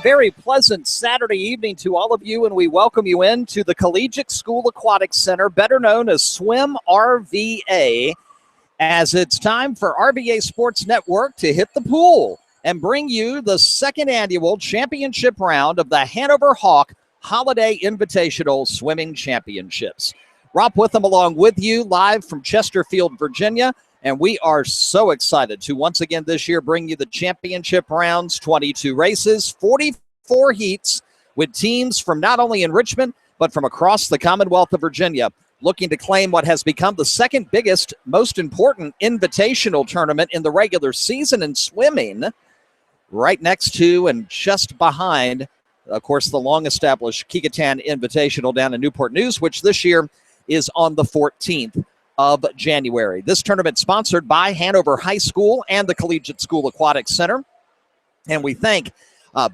very pleasant Saturday evening to all of you, and we welcome you into the Collegiate School Aquatic Center, better known as SwimRVA, as it's time for RVA Sports Network to hit the pool and bring you the second annual championship round of the Hanover Hawk Holiday Invitational Swimming Championships. Rob Witham along with you live from Chesterfield, Virginia. And we are so excited to once again this year bring you the championship rounds, 22 races, 44 heats with teams from not only in Richmond, but from across the Commonwealth of Virginia, looking to claim what has become the second biggest, most important invitational tournament in the regular season in swimming, right next to and just behind, of course, the long-established Kecoughtan Invitational down in Newport News, which this year is on the 14th of January. This tournament sponsored by Hanover High School and the Collegiate School Aquatic Center. And we thank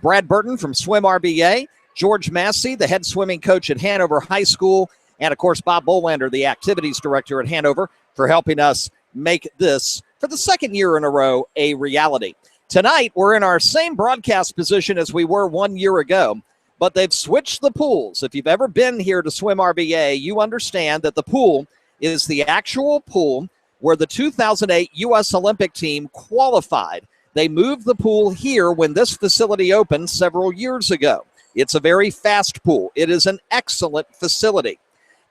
Brad Burton from SwimRVA, George Massey, the head swimming coach at Hanover High School, and of course Bob Bolander, the activities director at Hanover, for helping us make this, for the second year in a row, a reality. Tonight, we're in our same broadcast position as we were 1 year ago, but they've switched the pools. If you've ever been here to SwimRVA, you understand that the pool is the actual pool where the 2008 U.S. Olympic team qualified. They moved the pool here when this facility opened several years ago. It's a very fast pool. It is an excellent facility.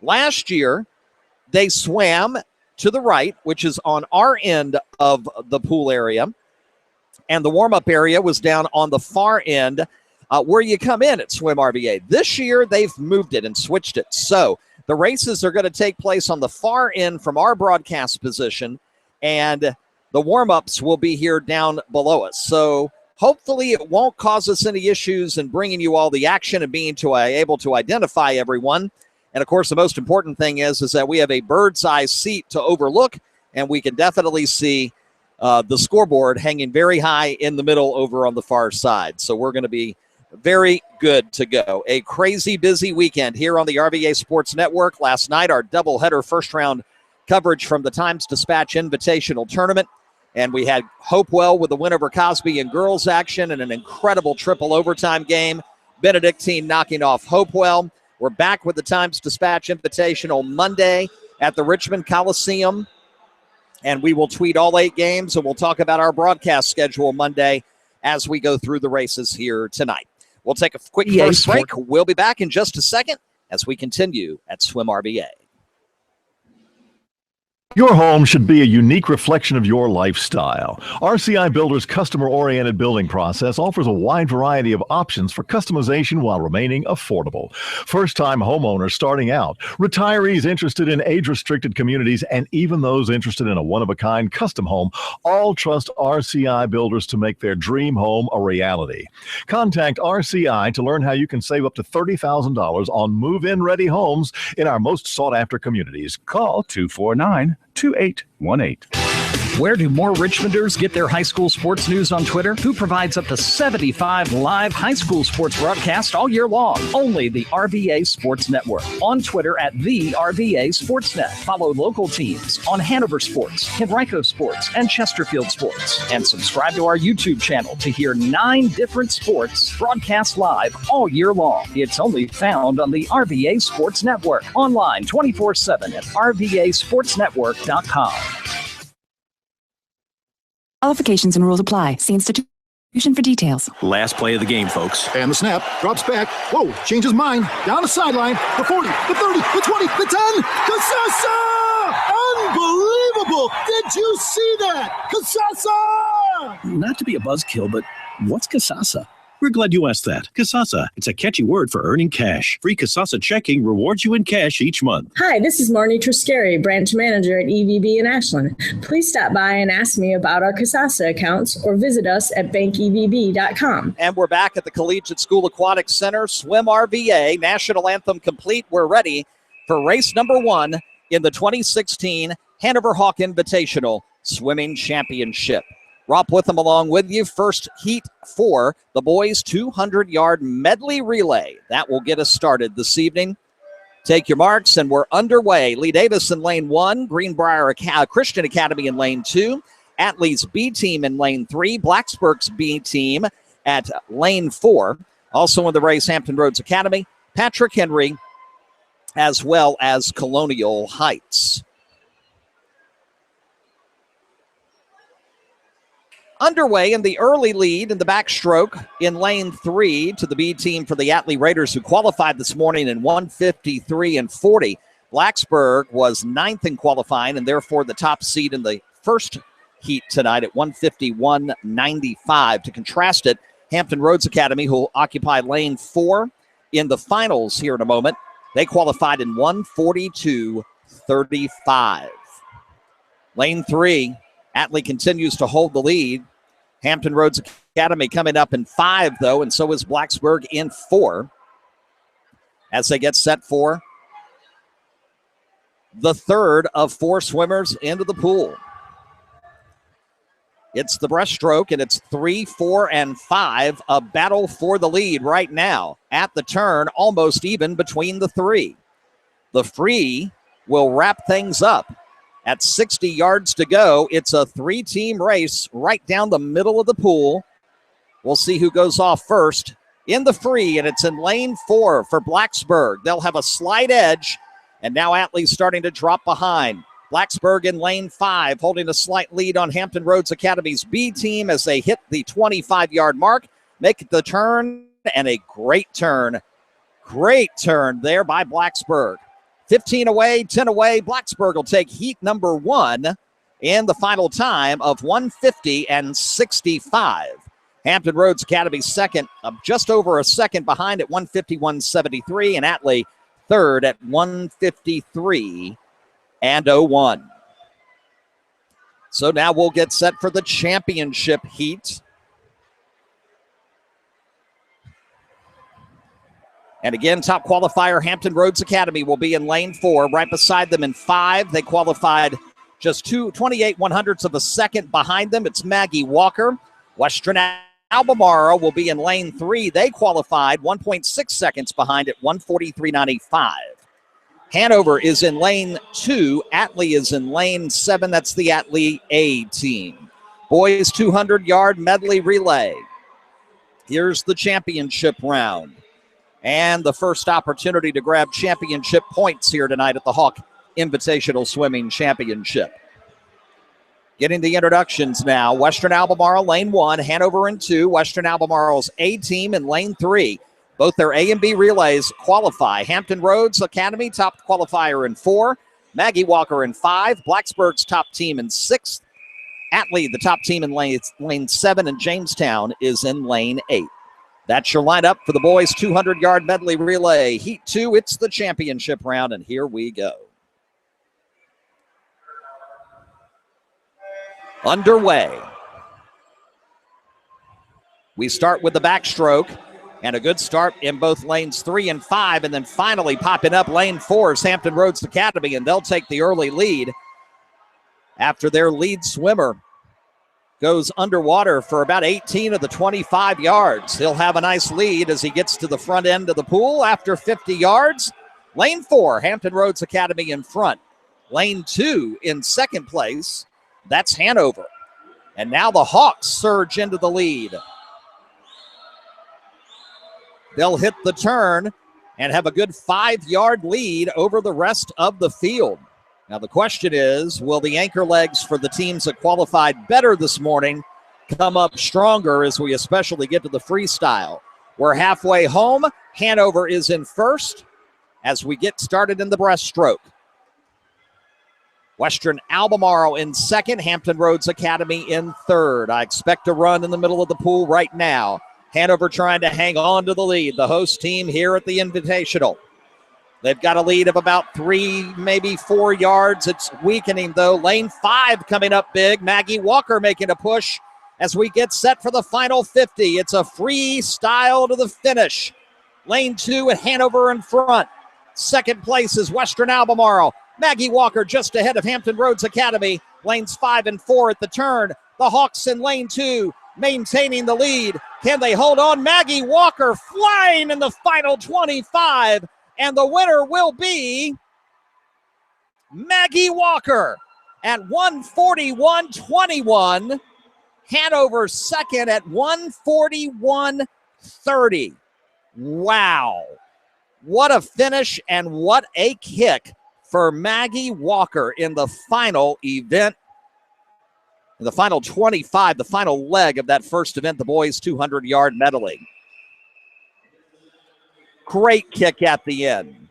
Last year, they swam to the right, which is on our end of the pool area, and the warm-up area was down on the far end where you come in at SwimRVA. This year, they've moved it and switched it. So the races are going to take place on the far end from our broadcast position, and the warm-ups will be here down below us. So hopefully it won't cause us any issues in bringing you all the action and being able to identify everyone. And, of course, the most important thing is that we have a bird's-eye seat to overlook, and we can definitely see the scoreboard hanging very high in the middle over on the far side. So we're going to be very good to go. A crazy busy weekend here on the RVA Sports Network. Last night, our doubleheader first-round coverage from the Times-Dispatch Invitational Tournament. And we had Hopewell with the win over Cosby in girls action and an incredible triple overtime game. Benedictine knocking off Hopewell. We're back with the Times-Dispatch Invitational Monday at the Richmond Coliseum. And we will tweet all 8 games, and we'll talk about our broadcast schedule Monday as we go through the races here tonight. We'll take a quick first break. We'll be back in just a second as we continue at SwimRVA. Your home should be a unique reflection of your lifestyle. RCI Builder's customer-oriented building process offers a wide variety of options for customization while remaining affordable. First-time homeowners starting out, retirees interested in age-restricted communities, and even those interested in a one-of-a-kind custom home all trust RCI Builders to make their dream home a reality. Contact RCI to learn how you can save up to $30,000 on move-in ready homes in our most sought-after communities. Call 249-2818. Where do more Richmonders get their high school sports news on Twitter? Who provides up to 75 live high school sports broadcasts all year long? Only the RVA Sports Network. On Twitter at the RVA Sportsnet. Follow local teams on Hanover Sports, Henrico Sports, and Chesterfield Sports. And subscribe to our YouTube channel to hear 9 different sports broadcast live all year long. It's only found on the RVA Sports Network. Online 24/7 at RVASportsNetwork.com. Qualifications and rules apply. See institution for details. Last play of the game, folks. And the snap. Drops back. Whoa, changes mind. Down the sideline. The 40, the 30, the 20, the 10. Casasa! Unbelievable! Did you see that? Casasa! Not to be a buzzkill, but what's Casasa? We're glad you asked that. Casasa. It's a catchy word for earning cash. Free Casasa checking rewards you in cash each month. Hi, this is Marnie Triscari, branch manager at EVB in Ashland. Please stop by and ask me about our Casasa accounts or visit us at bankevb.com. And we're back at the Collegiate School Aquatic Center, SwimRVA, National Anthem complete. We're ready for race number 1 in the 2016 Hanover Hawk Invitational Swimming Championship. Rob Witham along with you. First heat for the boys' 200-yard medley relay. That will get us started this evening. Take your marks, and we're underway. Lee Davis in lane 1, Greenbrier Christian Academy in lane 2, Atlee's B team in lane 3, Blacksburg's B team at lane 4. Also in the race, Hampton Roads Academy, Patrick Henry, as well as Colonial Heights. Underway in the early lead in the backstroke in lane 3 to the B team for the Atlee Raiders, who qualified this morning in 1:53:40. Blacksburg was 9th in qualifying and therefore the top seed in the first heat tonight at 1:51:95. To contrast it, Hampton Roads Academy, who will occupy lane 4 in the finals here in a moment, they qualified in 1:42:35. Lane 3, Atlee continues to hold the lead. Hampton Roads Academy coming up in 5, though, and so is Blacksburg in 4 as they get set for the third of 4 swimmers into the pool. It's the breaststroke, and it's 3, 4, and 5, a battle for the lead right now. At the turn, almost even between the 3. The free will wrap things up. At 60 yards to go, it's a 3-team race right down the middle of the pool. We'll see who goes off first in the free, and it's in lane 4 for Blacksburg. They'll have a slight edge, and now Atlee's starting to drop behind. Blacksburg in lane 5, holding a slight lead on Hampton Roads Academy's B team as they hit the 25-yard mark, make the turn, and a great turn there by Blacksburg. 15 away, 10 away. Blacksburg will take heat number 1 in the final time of 1:50:65. Hampton Roads Academy second, just over a second behind at 1:51:73, and Atlee third at 1:53:01. So now we'll get set for the championship heat. And again, top qualifier, Hampton Roads Academy, will be in lane 4. Right beside them in 5. They qualified just 28/100ths of a second behind them. It's Maggie Walker. Western Albemarle will be in lane 3. They qualified 1.6 seconds behind at 1:43:95. Hanover is in lane 2. Atlee is in lane 7. That's the Atlee A team. Boys 200-yard medley relay. Here's the championship round. And the first opportunity to grab championship points here tonight at the Hawk Invitational Swimming Championship. Getting the introductions now. Western Albemarle, lane 1. Hanover in 2. Western Albemarle's A team in lane 3. Both their A and B relays qualify. Hampton Roads Academy, top qualifier in 4. Maggie Walker in 5. Blacksburg's top team in 6. Atlee, the top team in lane 7. And Jamestown is in lane 8. That's your lineup for the boys' 200-yard medley relay. Heat 2, it's the championship round, and here we go. Underway. We start with the backstroke, and a good start in both lanes 3 and 5, and then finally popping up lane 4 is Hampton Roads Academy, and they'll take the early lead after their lead swimmer goes underwater for about 18 of the 25 yards. He'll have a nice lead as he gets to the front end of the pool after 50 yards. Lane 4, Hampton Roads Academy in front. Lane 2 in second place, that's Hanover. And now the Hawks surge into the lead. They'll hit the turn and have a good 5-yard lead over the rest of the field. Now the question is, will the anchor legs for the teams that qualified better this morning come up stronger as we especially get to the freestyle? We're halfway home. Hanover is in first as we get started in the breaststroke. Western Albemarle in second, Hampton Roads Academy in third. I expect a run in the middle of the pool right now. Hanover trying to hang on to the lead, the host team here at the Invitational. They've got a lead of about 3, maybe 4 yards. It's weakening, though. Lane 5 coming up big. Maggie Walker making a push as we get set for the final 50. It's a freestyle to the finish. Lane 2 at Hanover in front. Second place is Western Albemarle. Maggie Walker just ahead of Hampton Roads Academy. Lanes 5 and 4 at the turn. The Hawks in lane 2 maintaining the lead. Can they hold on? Maggie Walker flying in the final 25. And the winner will be Maggie Walker at 1:41:21. Hanover second at 1:41:30. Wow. What a finish and what a kick for Maggie Walker in the final event, in the final 25, the final leg of that first event, the boys' 200-yard medley. Great kick at the end.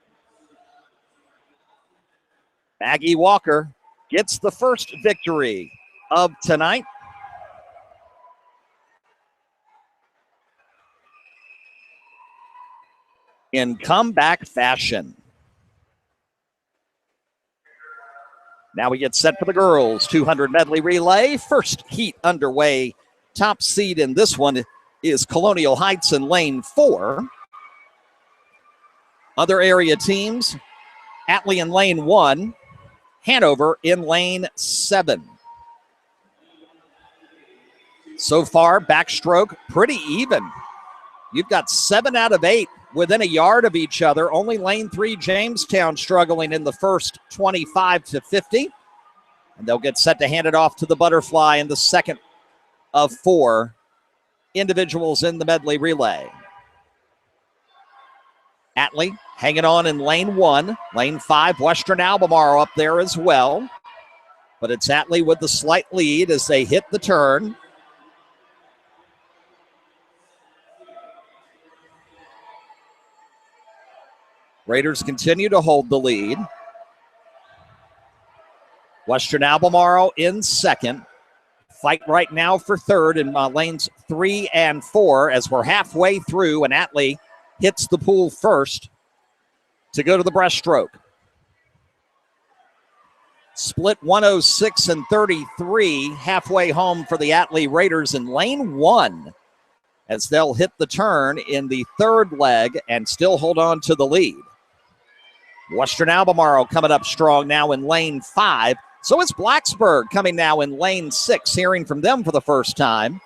Maggie Walker gets the first victory of tonight. In comeback fashion. Now we get set for the girls' 200 medley relay. First heat underway. Top seed in this one is Colonial Heights in lane 4. Other area teams, Atlee in lane 1, Hanover in lane 7. So far, backstroke pretty even. You've got 7 out of 8 within a yard of each other. Only lane 3, Jamestown, struggling in the first 25 to 50. And they'll get set to hand it off to the butterfly in the second of 4 individuals in the medley relay. Atlee hanging on in lane 1. Lane 5, Western Albemarle up there as well. But it's Atlee with the slight lead as they hit the turn. Raiders continue to hold the lead. Western Albemarle in second. Fight right now for third in lanes 3 and 4 as we're halfway through and Atlee hits the pool first to go to the breaststroke. Split 106 and 33 halfway home for the Atlee Raiders in lane 1 as they'll hit the turn in the third leg and still hold on to the lead. Western Albemarle coming up strong now in lane 5. So is Blacksburg coming now in lane 6, hearing from them for the first time.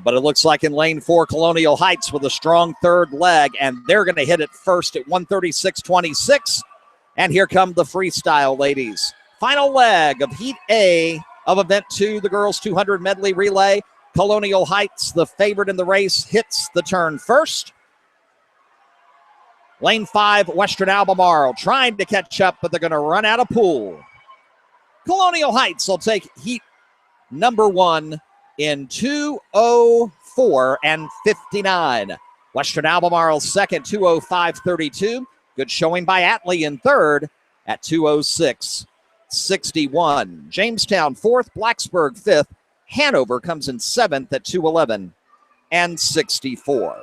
But it looks like in lane 4, Colonial Heights with a strong third leg, and they're going to hit it first at 136.26. And here come the freestyle ladies. Final leg of Heat A of Event 2, the girls' 200 medley relay. Colonial Heights, the favorite in the race, hits the turn first. Lane 5, Western Albemarle trying to catch up, but they're going to run out of pool. Colonial Heights will take heat number 1 in 2:04 and 59. Western Albemarle second, 2:05.32. Good showing by Atlee in third at 2:06.61. Jamestown fourth, Blacksburg fifth. Hanover comes in seventh at 2:11 and 64.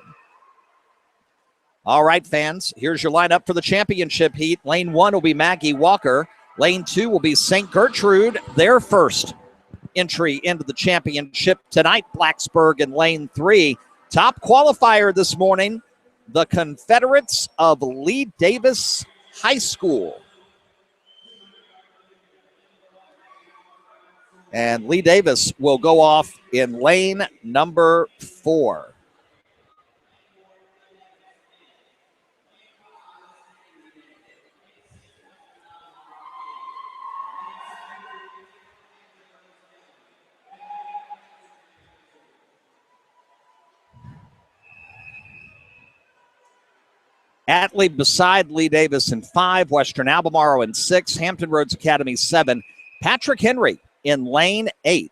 All right, fans, here's your lineup for the championship heat. Lane 1 will be Maggie Walker. Lane 2 will be St. Gertrude, their first entry into the championship tonight. Blacksburg in lane 3. Top qualifier this morning, the Confederates of Lee Davis High School. And Lee Davis will go off in lane number 4. Atlee beside Lee Davis in 5, Western Albemarle in 6, Hampton Roads Academy 7, Patrick Henry in lane 8.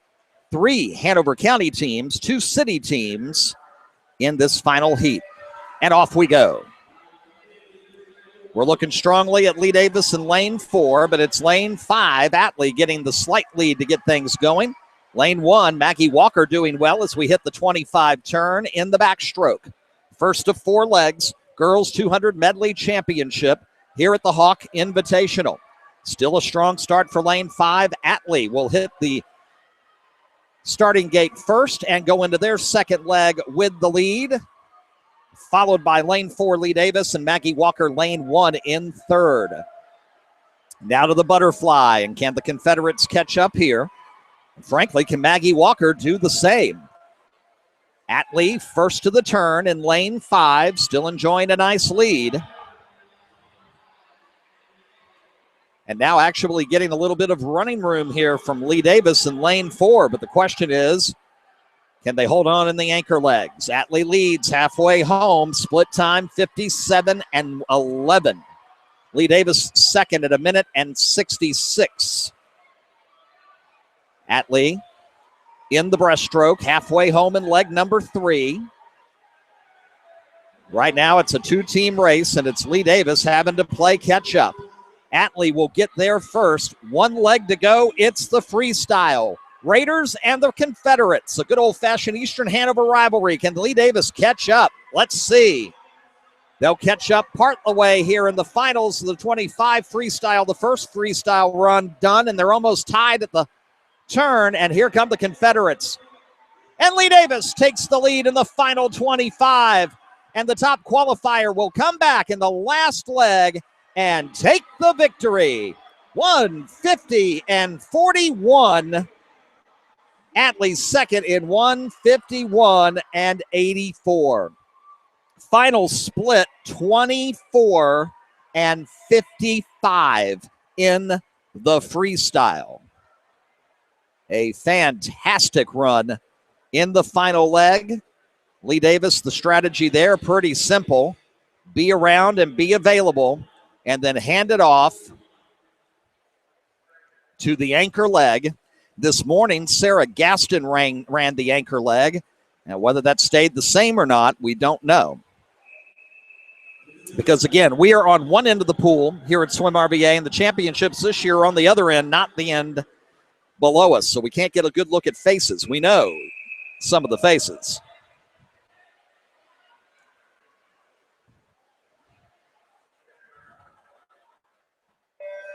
3 Hanover County teams, 2 city teams in this final heat. And off we go. We're looking strongly at Lee Davis in lane 4, but it's lane 5, Atlee getting the slight lead to get things going. Lane 1, Maggie Walker doing well as we hit the 25 turn in the backstroke. First of 4 legs. Girls 200 Medley Championship here at the Hawk Invitational. Still a strong start for lane 5. Atlee will hit the starting gate first and go into their second leg with the lead, followed by lane 4 Lee Davis and Maggie Walker lane 1 in third. Now to the butterfly, and can the Confederates catch up here? And frankly, can Maggie Walker do the same? Atlee first to the turn in lane 5, still enjoying a nice lead. And now actually getting a little bit of running room here from Lee Davis in lane 4. But the question is, Can they hold on in the anchor legs? Atlee leads halfway home. Split time 57-11. Lee Davis second at 1:66. Atlee in the breaststroke, halfway home in leg number 3. Right now it's a 2-team race, and it's Lee Davis having to play catch up. Atlee will get there first. 1 leg to go. It's the freestyle. Raiders and the Confederates, a good old-fashioned Eastern Hanover rivalry. Can Lee Davis catch up? Let's see. They'll catch up part the way here in the finals of the 25 freestyle. The first freestyle run done, and they're almost tied at the turn, and here come the Confederates. And Lee Davis takes the lead in the final 25, and the top qualifier will come back in the last leg and take the victory. 150-41. Atlee's second in 151-84. Final split 24-55 in the freestyle. A fantastic run in the final leg. Lee Davis, the strategy there, pretty simple. Be around and be available, and then hand it off to the anchor leg. This morning, Sarah Gaston ran the anchor leg. Now, whether that stayed the same or not, we don't know. Because, again, we are on one end of the pool here at SwimRVA, and the championships this year are on the other end, not the end below us. So we can't get a good look at faces. We know some of the faces.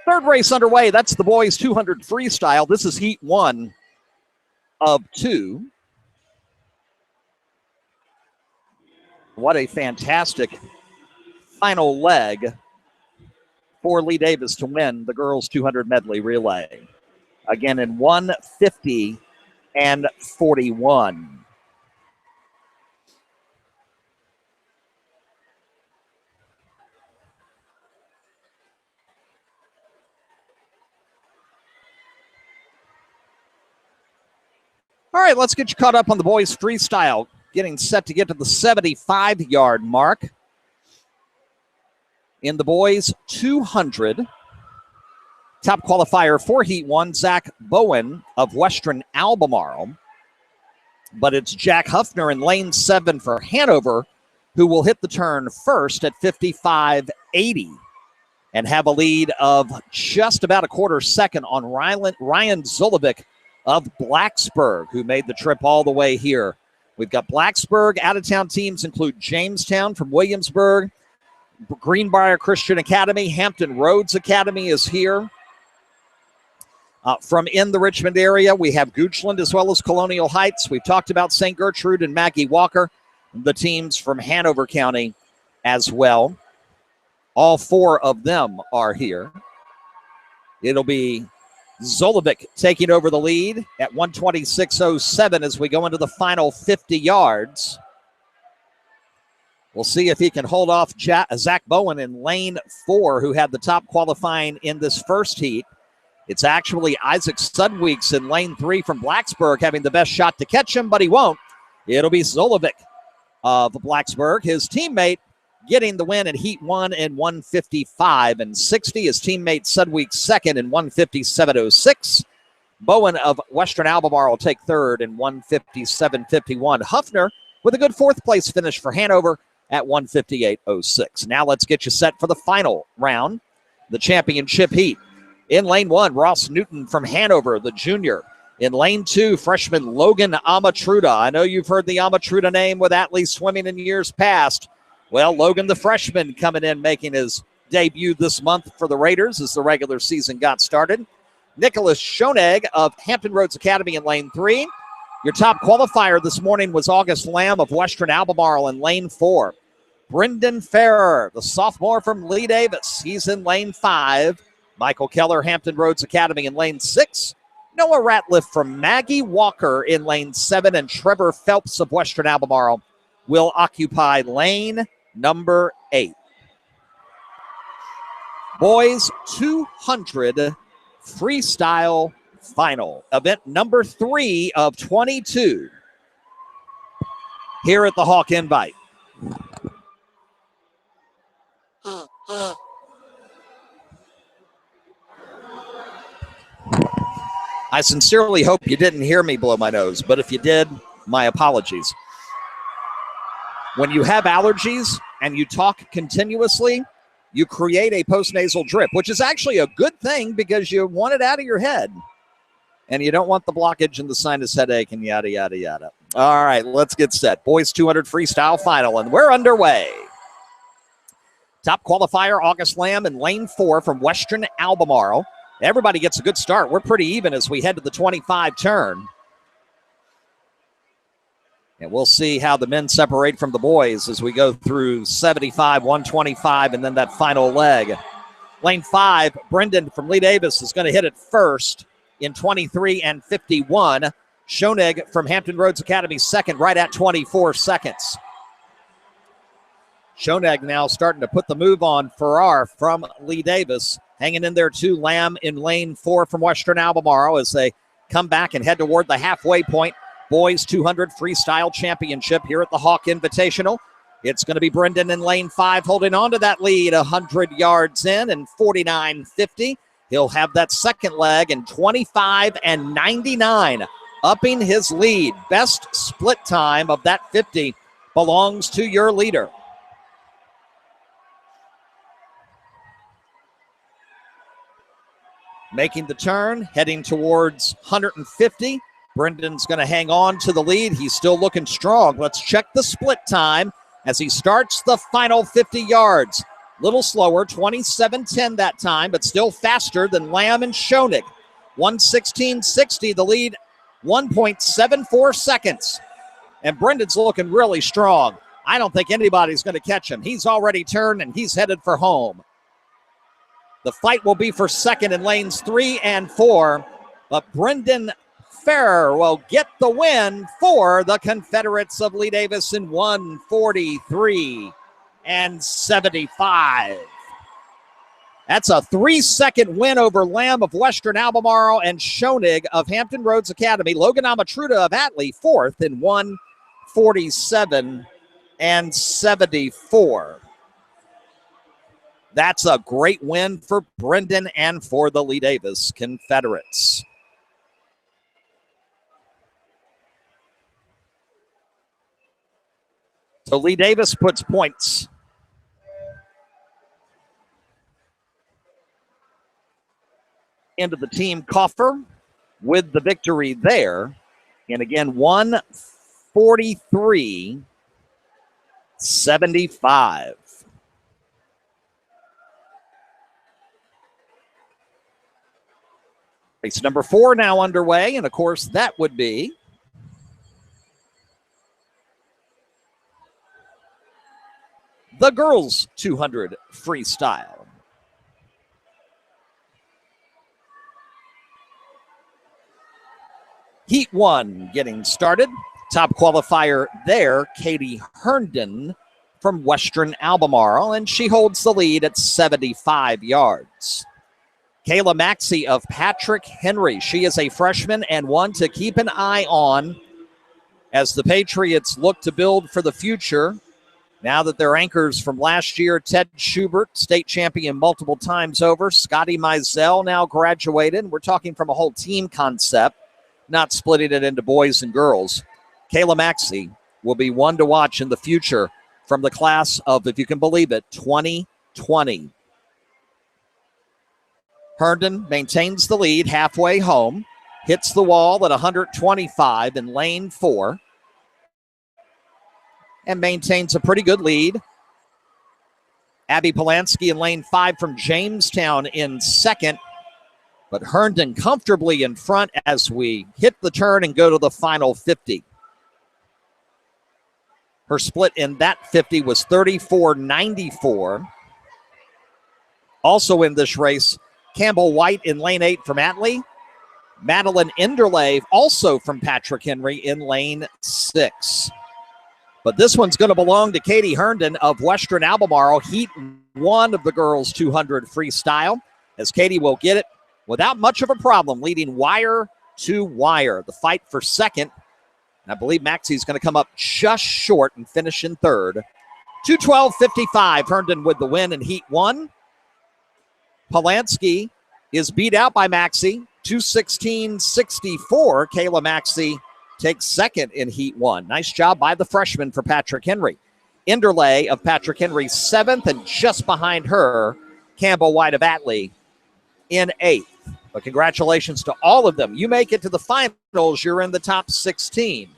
Third race underway. That's the boys 200 freestyle. This is heat 1 of 2. What a fantastic final leg for Lee Davis to win the girls 200 medley relay. Again in 150-41. All right, let's get you caught up on the boys freestyle. Getting set to get to the 75-yard mark. In the boys 200, top qualifier for heat 1, Zach Bowen of Western Albemarle. But it's Jack Huffner in lane 7 for Hanover, who will hit the turn first at 55.80 and have a lead of just about a quarter second on Ryan Zulovic of Blacksburg, who made the trip all the way here. We've got Blacksburg. Out-of-town teams include Jamestown from Williamsburg, Greenbrier Christian Academy, Hampton Roads Academy is here. From in the Richmond area, we have Goochland as well as Colonial Heights. We've talked about St. Gertrude and Maggie Walker, the teams from Hanover County as well. All 4 of them are here. It'll be Zolovic taking over the lead at 126.07 as we go into the final 50 yards. We'll see if he can hold off Zach Bowen in lane 4, who had the top qualifying in this first heat. It's actually Isaac Sudweeks in lane 3 from Blacksburg having the best shot to catch him, but he won't. It'll be Zolovic of Blacksburg, his teammate, getting the win in heat 1 in 155.60. His teammate Sudweeks second in 157.06. Bowen of Western Albemarle will take third in 157.51. Huffner with a good fourth place finish for Hanover at 158.06. Now let's get you set for the final round, the championship heat. In lane 1, Ross Newton from Hanover, the junior. In lane 2, freshman Logan Amatruda. I know you've heard the Amatruda name with Atlee Swimming in years past. Well, Logan, the freshman, coming in, making his debut this month for the Raiders as the regular season got started. Nicholas Schoenegg of Hampton Roads Academy in lane 3. Your top qualifier this morning was August Lamb of Western Albemarle in lane 4. Brendan Farrer, the sophomore from Lee Davis, he's in lane 5. Michael Keller, Hampton Roads Academy in lane 6. Noah Ratliff from Maggie Walker in lane 7. And Trevor Phelps of Western Albemarle will occupy lane number 8. Boys 200 freestyle final. Event number 3 of 22. here at the Hawk Invite. I sincerely hope you didn't hear me blow my nose, but if you did, my apologies. When you have allergies and you talk continuously, you create a postnasal drip, which is actually a good thing because you want it out of your head. And you don't want the blockage and the sinus headache and yada, yada, yada. All right, let's get set. Boys 200 freestyle final, and we're underway. Top qualifier, August Lamb in lane 4 from Western Albemarle. Everybody gets a good start. We're pretty even as we head to the 25 turn. And we'll see how the men separate from the boys as we go through 75, 125, and then that final leg. Lane 5, Brendan from Lee Davis is going to hit it first in 23 and 51. Schoenig from Hampton Roads Academy second, right at 24 seconds. Schoenig now starting to put the move on Farrar from Lee Davis. Hanging in there too, Lamb in lane 4 from Western Albemarle as they come back and head toward the halfway point. Boys 200 Freestyle Championship here at the Hawk Invitational. It's going to be Brendan in lane 5 holding on to that lead 100 yards in and 49.50. He'll have that second leg in 25 and 99, upping his lead. Best split time of that 50 belongs to your leader. Making the turn, heading towards 150. Brendan's going to hang on to the lead. He's still looking strong. Let's check the split time as he starts the final 50 yards. Little slower, 27:10 that time, but still faster than Lamb and Schoenig. 1:16.60, the lead, 1.74 seconds. And Brendan's looking really strong. I don't think anybody's going to catch him. He's already turned, and he's headed for home. The fight will be for second in lanes 3 and 4, but Brendan Farrar will get the win for the Confederates of Lee Davis in 1:43 and 75. That's a 3-second win over Lamb of Western Albemarle and Schoenig of Hampton Roads Academy. Logan Amatruda of Atlee fourth in 1:47 and 74. That's a great win for Brendan and for the Lee Davis Confederates. So Lee Davis puts points into the team coffer with the victory there. And again, 143-75. Race number 4 now underway, and of course that would be the girls 200 freestyle. Heat 1 getting started. Top qualifier there, Katie Herndon from Western Albemarle, and she holds the lead at 75 yards. Kayla Maxey of Patrick Henry. She is a freshman and one to keep an eye on as the Patriots look to build for the future. Now that their anchors from last year, Ted Schubert, state champion multiple times over, Scotty Mizell now graduated. We're talking from a whole team concept, not splitting it into boys and girls. Kayla Maxey will be one to watch in the future from the class of, if you can believe it, 2020. Herndon maintains the lead halfway home, hits the wall at 125 in lane 4, and maintains a pretty good lead. Abby Polanski in lane 5 from Jamestown in second, but Herndon comfortably in front as we hit the turn and go to the final 50. Her split in that 50 was 34.94. Also in this race, Campbell White in lane 8 from Atlee. Madeline Enderle, also from Patrick Henry, in lane 6. But this one's going to belong to Katie Herndon of Western Albemarle, Heat 1 of the girls 200 freestyle, as Katie will get it without much of a problem, leading wire to wire. The fight for second I believe Maxie's going to come up just short and finish in third. 2:12.55. Herndon with the win in Heat 1. Polanski is beat out by Maxie. 2:16.64. Kayla Maxie takes second in Heat 1. Nice job by the freshman for Patrick Henry. Enderley of Patrick Henry, 7th, and just behind her, Campbell White of Atlee in 8th. But congratulations to all of them. You make it to the finals, you're in the top 16.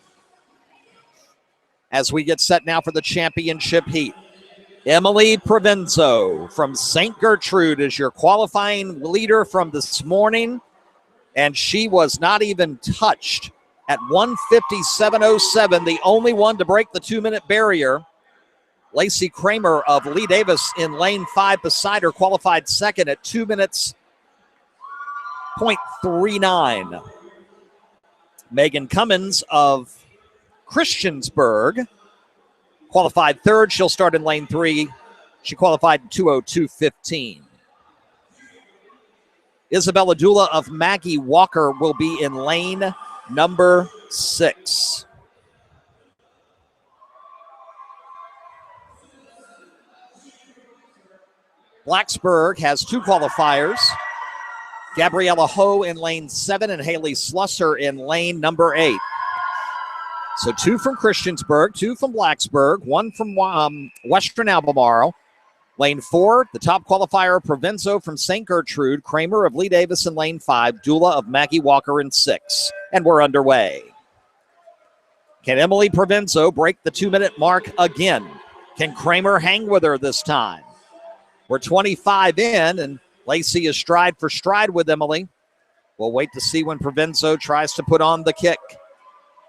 As we get set now for the championship heat. Emily Provenzo from St. Gertrude is your qualifying leader from this morning, and she was not even touched at 1:57.07, the only one to break the 2-minute barrier. Lacey Kramer of Lee Davis in lane 5 beside her qualified second at 2 minutes, 0.39. Megan Cummins of Christiansburg qualified third. She'll start in lane 3. She qualified in 2:02.15. Isabella Dula of Maggie Walker will be in lane number 6. Blacksburg has 2 qualifiers. Gabriella Ho in lane 7 and Haley Slusser in lane number 8. So 2 from Christiansburg, 2 from Blacksburg, 1 from Western Albemarle. Lane 4, the top qualifier, Provenzo from St. Gertrude, Kramer of Lee Davis in lane 5, Dula of Maggie Walker in 6. And we're underway. Can Emily Provenzo break the 2-minute mark again? Can Kramer hang with her this time? We're 25 in, and Lacey is stride for stride with Emily. We'll wait to see when Provenzo tries to put on the kick.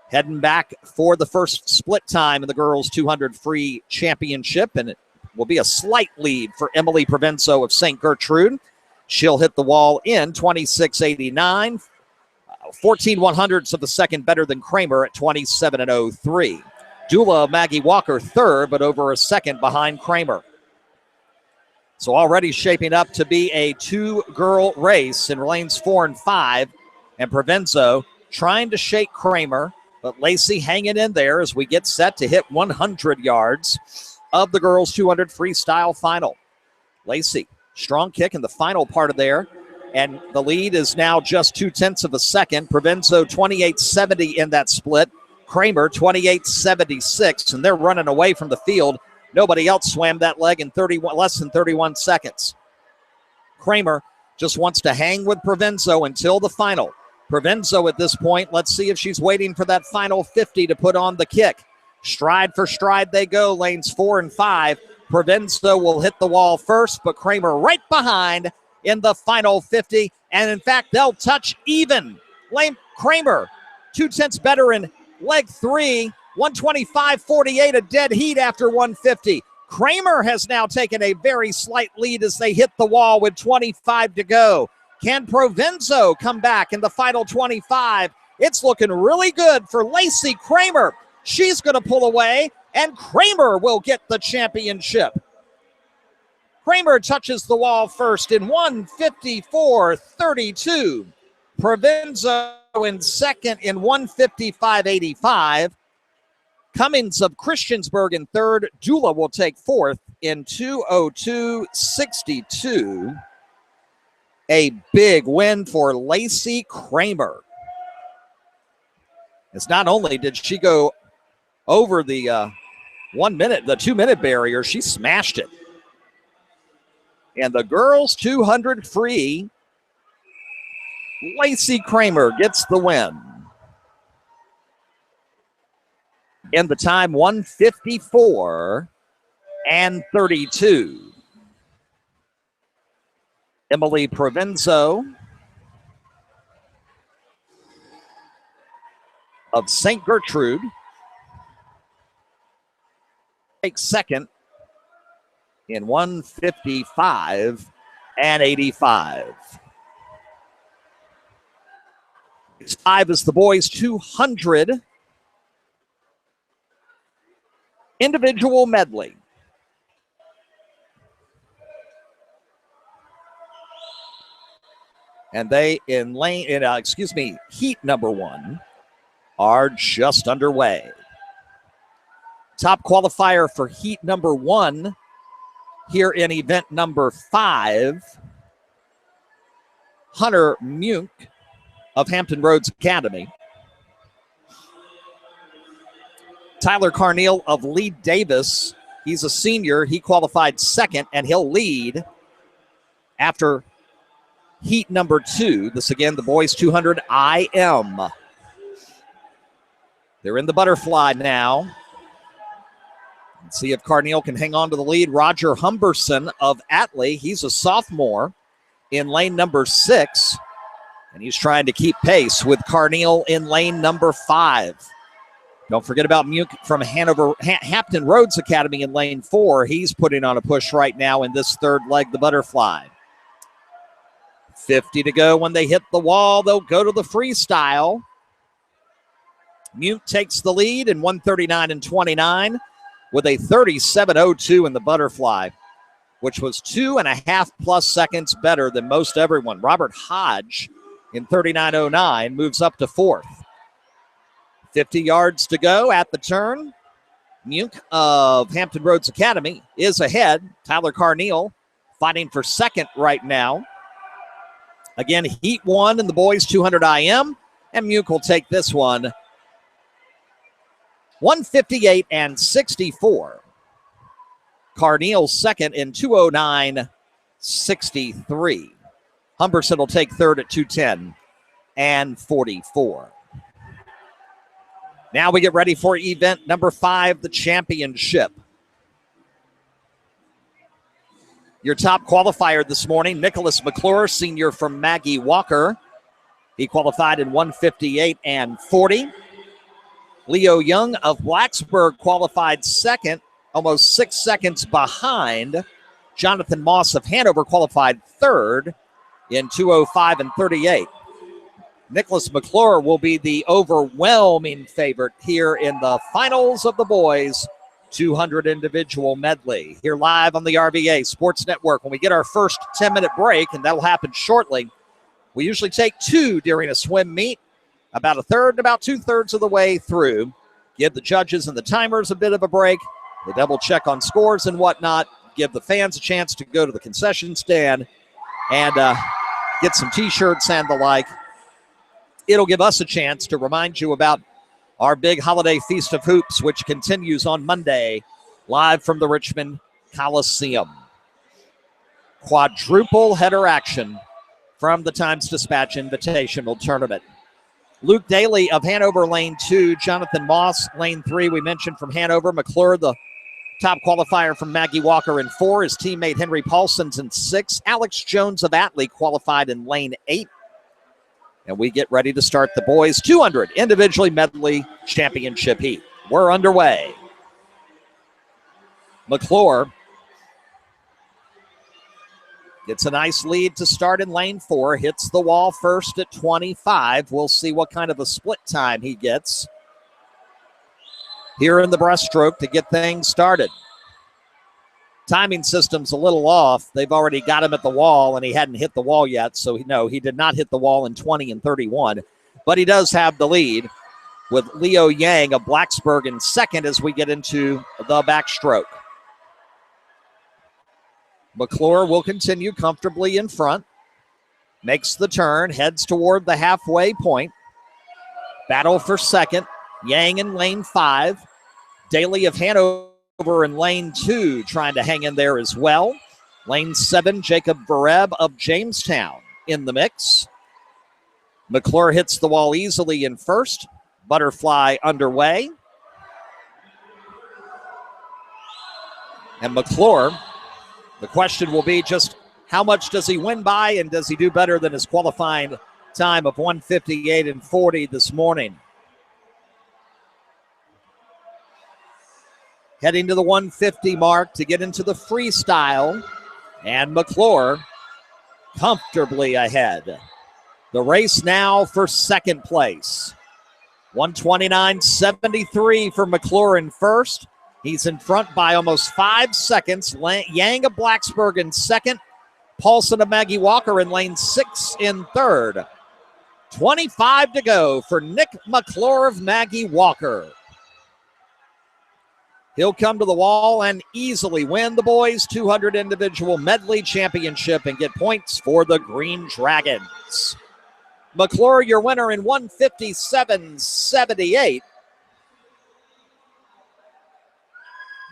Heading back for the first split time in the girls' 200 free championship, and it will be a slight lead for Emily Provenzo of St. Gertrude. She'll hit the wall in 26.89, 14/100ths of a second better than Kramer at 27.03. Dula of Maggie Walker third, but over a second behind Kramer. So already shaping up to be a 2-girl race in lanes 4 and 5, and Provenzo trying to shake Kramer, but Lacey hanging in there as we get set to hit 100 yards of the girls' 200 freestyle final. Lacey, strong kick in the final part of there, and the lead is now just 0.2 of a second. Provenzo 28.70 in that split. Kramer 28.76, and they're running away from the field. Nobody else swam that leg in less than 31 seconds. Kramer just wants to hang with Provenzo until the final. Provenzo at this point, let's see if she's waiting for that final 50 to put on the kick. Stride for stride they go, lanes 4 and 5. Provenzo will hit the wall first, but Kramer right behind in the final 50. And in fact, they'll touch even. Kramer, 0.2 better in leg 3. 125.48, a dead heat after 150. Kramer has now taken a very slight lead as they hit the wall with 25 to go. Can Provenzo come back in the final 25? It's looking really good for Lacey Kramer. She's going to pull away, and Kramer will get the championship. Kramer touches the wall first in 154.32. Provenzo in second in 155.85. Cummins of Christiansburg in third. Dula will take fourth in 2:02.62. A big win for Lacey Kramer. It's not only did she go over the 2-minute barrier, she smashed it. And the girls 200 free, Lacey Kramer gets the win. In the time 154.32. Emily Provenzo of St. Gertrude takes second in 155.85. 5 is the boys' 200 individual medley. And they heat number 1 are just underway. Top qualifier for heat number 1 here in event number 5. Hunter Munk of Hampton Roads Academy. Tyler Carneal of Lee Davis. He's a senior. He qualified second, and he'll lead after heat number 2. This again, the boys 200 IM. They're in the butterfly now. Let's see if Carneal can hang on to the lead. Roger Humberson of Atlee. He's a sophomore in lane number 6, and he's trying to keep pace with Carneal in lane number 5. Don't forget about Munk from Hanover, Hampton Roads Academy in lane 4. He's putting on a push right now in this third leg, the butterfly. 50 to go. When they hit the wall, they'll go to the freestyle. Munk takes the lead in 1:39.29 with a 37.02 in the butterfly, which was 2.5+ seconds better than most everyone. Robert Hodge in 39.09 moves up to 4th. 50 yards to go at the turn. Munk of Hampton Roads Academy is ahead. Tyler Carneal fighting for second right now. Again, heat 1 in the boys 200 IM, and Munk will take this one 1:58.64. Carneal second in 2:09.63. Humberson will take third at 2:10.44. Now we get ready for event number 5, the championship. Your top qualifier this morning, Nicholas McClure, senior from Maggie Walker. He qualified in 1:58.40. Leo Young of Blacksburg qualified second, almost 6 seconds behind. Jonathan Moss of Hanover qualified third in 2:05.38. Nicholas McClure will be the overwhelming favorite here in the finals of the boys 200 individual medley. Here live on the RVA Sports Network. When we get our first 10-minute break, and that'll happen shortly, we usually take 2 during a swim meet, about a third and about 2/3 of the way through. Give the judges and the timers a bit of a break. They double check on scores and whatnot. Give the fans a chance to go to the concession stand and get some T-shirts and the like. It'll give us a chance to remind you about our big holiday Feast of Hoops, which continues on Monday, live from the Richmond Coliseum. Quadruple header action from the Times-Dispatch Invitational Tournament. Luke Daly of Hanover, lane 2. Jonathan Moss, lane 3. We mentioned from Hanover. McClure, the top qualifier from Maggie Walker in 4. His teammate Henry Paulson's in 6. Alex Jones of Atlee qualified in lane 8. And we get ready to start the boys 200 individually medley championship heat. We're underway. McClure gets a nice lead to start in lane 4. Hits the wall first at 25. We'll see what kind of a split time he gets here in the breaststroke to get things started. Timing system's a little off. They've already got him at the wall, and he hadn't hit the wall yet. So, no, he did not hit the wall in 20 and 31. But he does have the lead with Leo Yang of Blacksburg in second as we get into the backstroke. McClure will continue comfortably in front. Makes the turn, heads toward the halfway point. Battle for second. Yang in lane 5. Daly of Hanover in lane 2 trying to hang in there as well. Lane 7, Jacob Vereb of Jamestown in the mix. McClure hits the wall easily in first. Butterfly underway. And McClure, the question will be just how much does he win by, and does he do better than his qualifying time of 1:58.40 this morning? Heading to the 150 mark to get into the freestyle, and McClure comfortably ahead. The race now for second place. 1:29.73 for McClure in first. He's in front by almost 5 seconds. Yang of Blacksburg in second. Paulson of Maggie Walker in lane 6 in third. 25 to go for Nick McClure of Maggie Walker. He'll come to the wall and easily win the boys' 200 individual medley championship and get points for the Green Dragons. McClure, your winner in 157.78.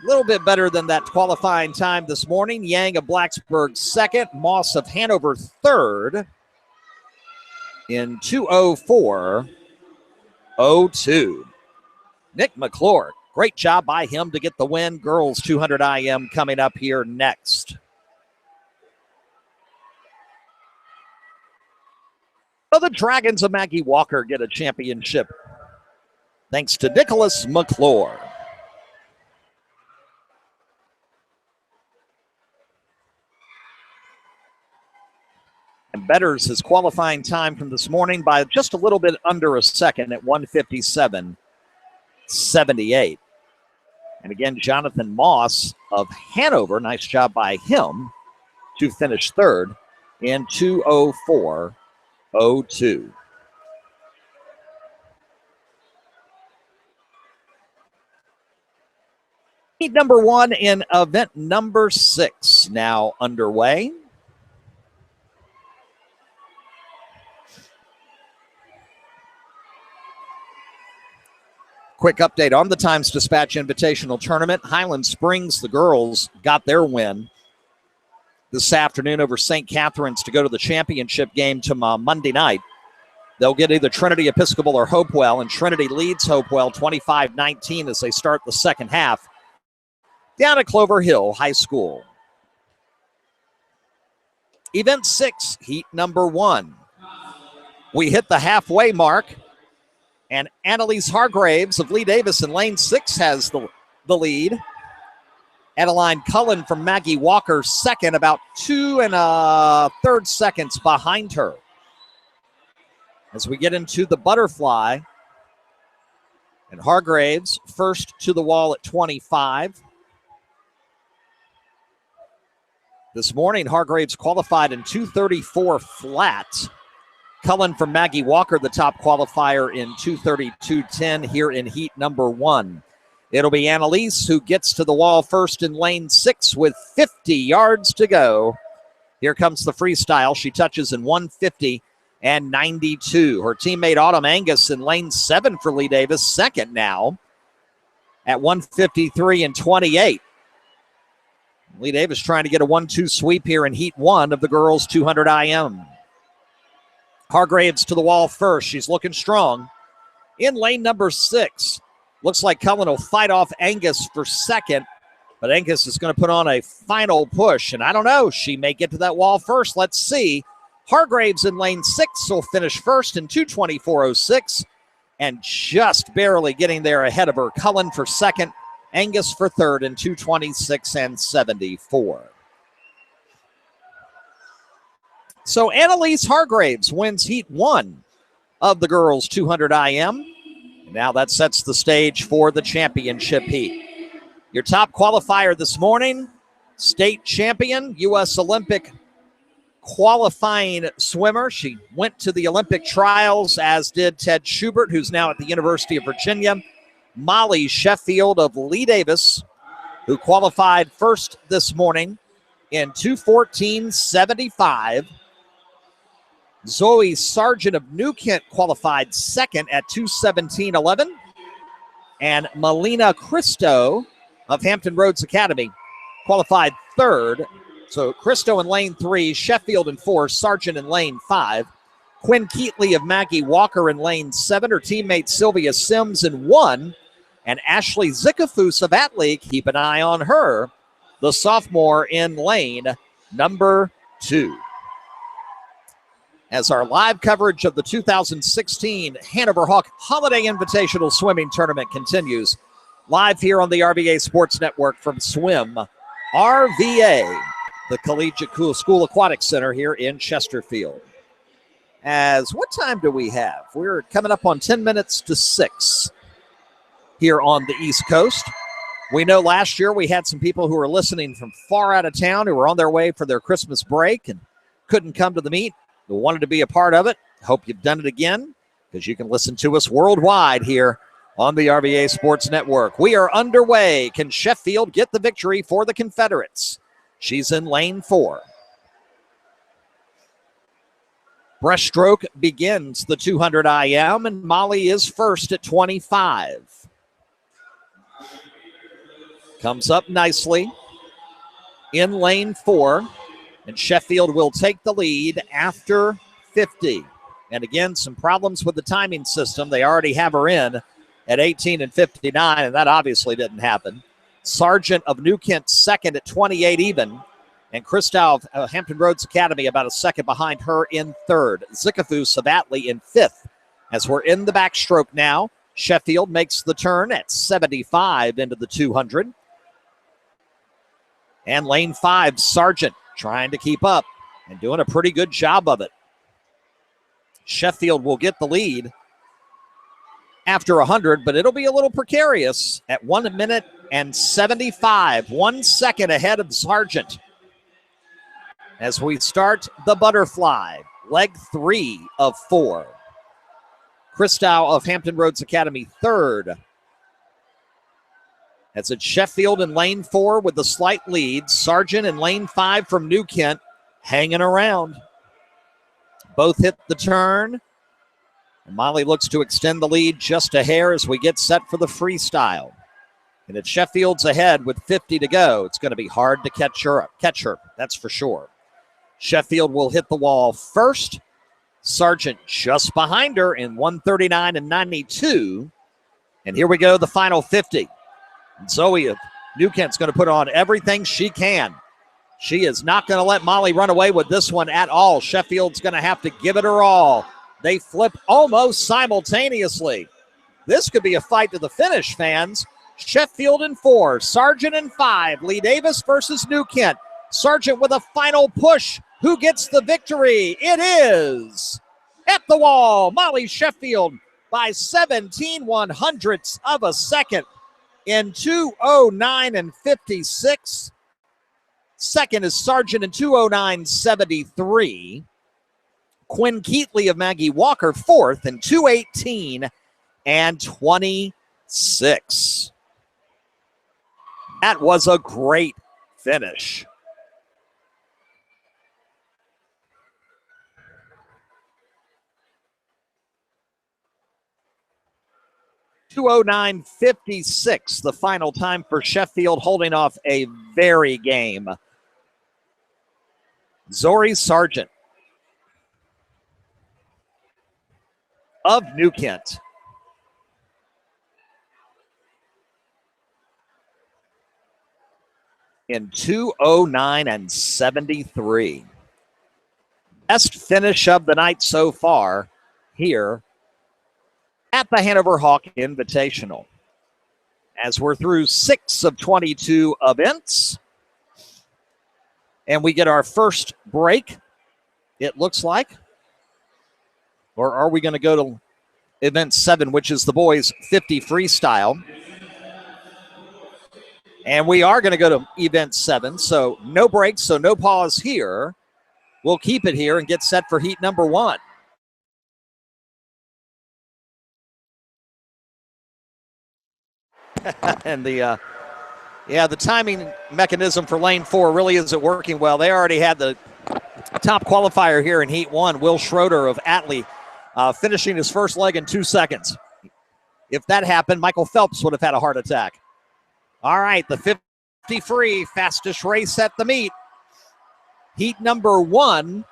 A little bit better than that qualifying time this morning. Yang of Blacksburg second, Moss of Hanover third in 2:04.02. Nick McClure, great job by him to get the win. Girls 200 IM coming up here next. So the Dragons of Maggie Walker get a championship thanks to Nicholas McClure. And betters his qualifying time from this morning by just a little bit under a second at 157.78. And again, Jonathan Moss of Hanover, nice job by him to finish third in 2:04.02. Heat number one in event number 6 now underway. Quick update on the Times Dispatch Invitational Tournament. Highland Springs, the girls, got their win this afternoon over St. Catherine's to go to the championship game to Monday night. They'll get either Trinity Episcopal or Hopewell, and Trinity leads Hopewell 25-19 as they start the second half down at Clover Hill High School. Event 6, heat number 1. We hit the halfway mark. And Annalise Hargraves of Lee Davis in lane 6 has the lead. Adeline Cullen from Maggie Walker second, about 2 1/3 seconds behind her. As we get into the butterfly, and Hargraves first to the wall at 25. This morning, Hargraves qualified in 2:34 flat. Cullen from Maggie Walker, the top qualifier in 2:32.10 here in heat number 1. It'll be Annalise who gets to the wall first in lane 6 with 50 yards to go. Here comes the freestyle. She touches in 1:50.92. Her teammate Autumn Angus in lane 7 for Lee Davis, second now at 1:53.28. Lee Davis trying to get a 1-2 sweep here in heat 1 of the girls 200 IM. Hargraves to the wall first. She's looking strong. In lane number 6, looks like Cullen will fight off Angus for second, but Angus is going to put on a final push, and I don't know. She may get to that wall first. Let's see. Hargraves in lane 6 will finish first in 2:24.06, and just barely getting there ahead of her. Cullen for second, Angus for third in 2:26.74. So Annalise Hargraves wins heat 1 of the girls 200 IM. And now that sets the stage for the championship heat. Your top qualifier this morning, state champion, U.S. Olympic qualifying swimmer. She went to the Olympic trials, as did Ted Schubert, who's now at the University of Virginia. Molly Sheffield of Lee Davis, who qualified first this morning in 2:14.75. Zoe Sargent of New Kent qualified second at 2:17.11. And Melina Christo of Hampton Roads Academy qualified third. So Christo in lane 3, Sheffield in 4, Sargent in lane 5. Quinn Keatley of Maggie Walker in lane 7. Her teammate Sylvia Sims in 1. And Ashley Zickafus of Atlee, keep an eye on her, the sophomore in lane number 2. As our live coverage of the 2016 Hanover Hawk Holiday Invitational Swimming Tournament continues, live here on the RVA Sports Network from SwimRVA, the Collegiate School Aquatic Center here in Chesterfield. As what time do we have? We're coming up on 10 minutes to 6 here on the East Coast. We know last year we had some people who were listening from far out of town who were on their way for their Christmas break and couldn't come to the meet. who wanted to be a part of it, hope you've done it again, because you can listen to us worldwide here on the RVA Sports Network. We are underway. Can Sheffield get the victory for the Confederates? She's in lane 4. Breaststroke begins the 200 IM, and Molly is first at 25. Comes up nicely in lane 4, and Sheffield will take the lead after 50. And again, some problems with the timing system. They already have her in at 18 and 59, and that obviously didn't happen. Sargent of New Kent second at 28 even, and Christow of Hampton Roads Academy about a second behind her in third. Zikafus of Atlee in fifth. As we're in the backstroke now, Sheffield makes the turn at 75 into the 200. And lane 5, Sargent trying to keep up and doing a pretty good job of it. Sheffield will get the lead after 100, but it'll be a little precarious at 1 minute and 75, 1 second ahead of Sargent. As we start the butterfly, leg 3 of 4. Christow of Hampton Roads Academy third. That's at Sheffield in lane 4 with the slight lead. Sargent in lane 5 from New Kent hanging around. Both hit the turn. And Molly looks to extend the lead just a hair as we get set for the freestyle. And if Sheffield's ahead with 50 to go, it's going to be hard to catch her, that's for sure. Sheffield will hit the wall first. Sargent just behind her in 139 and 92. And here we go, the final 50. And Zoe of New Kent's going to put on everything she can. She is not going to let Molly run away with this one at all. Sheffield's going to have to give it her all. They flip almost simultaneously. This could be a fight to the finish, fans. Sheffield in 4, Sargent in 5. Lee Davis versus New Kent. Sargent with a final push. Who gets the victory? It is at the wall, Molly Sheffield by 17 100ths of a second in 2:09 and 56. Second is Sargent in 2:09.73. Quinn Keatley of Maggie Walker fourth in 2:18 and 26. That was a great finish. (2:09.56), the final time for Sheffield, holding off a very game Zori Sargent of New Kent. In 2:09 and 73. Best finish of the night so far here at the Hanover Hawk Invitational. As we're through 6 of 22 events, and we get our first break, it looks like. Or are we going to go to event 7, which is the boys 50 freestyle? And we are going to go to event 7, so no breaks, so no pause here. We'll keep it here and get set for heat number 1. And the timing mechanism for lane 4 really isn't working well. They already had the top qualifier here in heat 1, Will Schroeder of Atlee, finishing his first leg in 2 seconds. If that happened, Michael Phelps would have had a heart attack. All right, the 50 free, fastest race at the meet. Heat number 1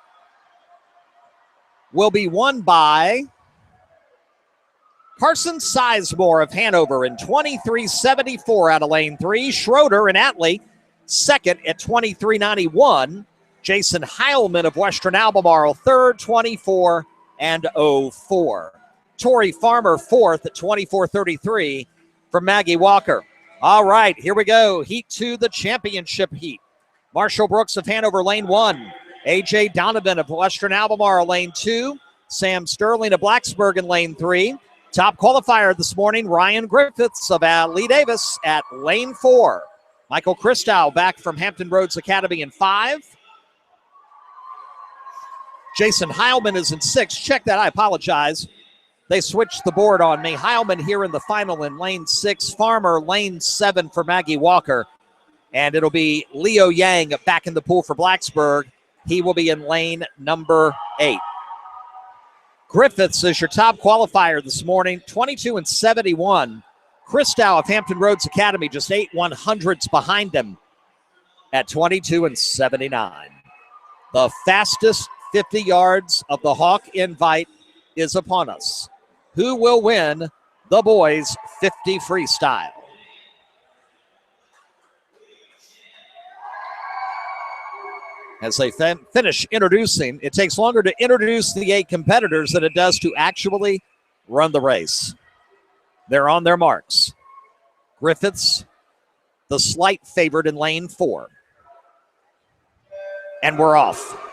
will be won by Carson Sizemore of Hanover in 23.74 out of lane 3. Schroeder and Atlee second at 23.91. Jason Heilman of Western Albemarle third, 24 and 04. Tori Farmer fourth at 24.33 from Maggie Walker. All right, here we go. Heat 2, the championship heat. Marshall Brooks of Hanover, lane 1. A.J. Donovan of Western Albemarle, lane 2. Sam Sterling of Blacksburg in lane 3. Top qualifier this morning, Ryan Griffiths of Lee Davis at lane 4. Michael Christow back from Hampton Roads Academy in 5. Jason Heilman is in 6th. Check that. I apologize. They switched the board on me. Heilman here in the final in lane 6. Farmer lane 7 for Maggie Walker. And it'll be Leo Yang back in the pool for Blacksburg. He will be in lane number 8. Griffiths is your top qualifier this morning, 22-71. Christow of Hampton Roads Academy just 8 100ths behind him at 22-79. The fastest 50 yards of the Hawk Invite is upon us. Who will win the boys 50 freestyle? As they finish introducing, it takes longer to introduce the 8 competitors than it does to actually run the race. They're on their marks. Griffiths, the slight favorite in lane 4. And we're off.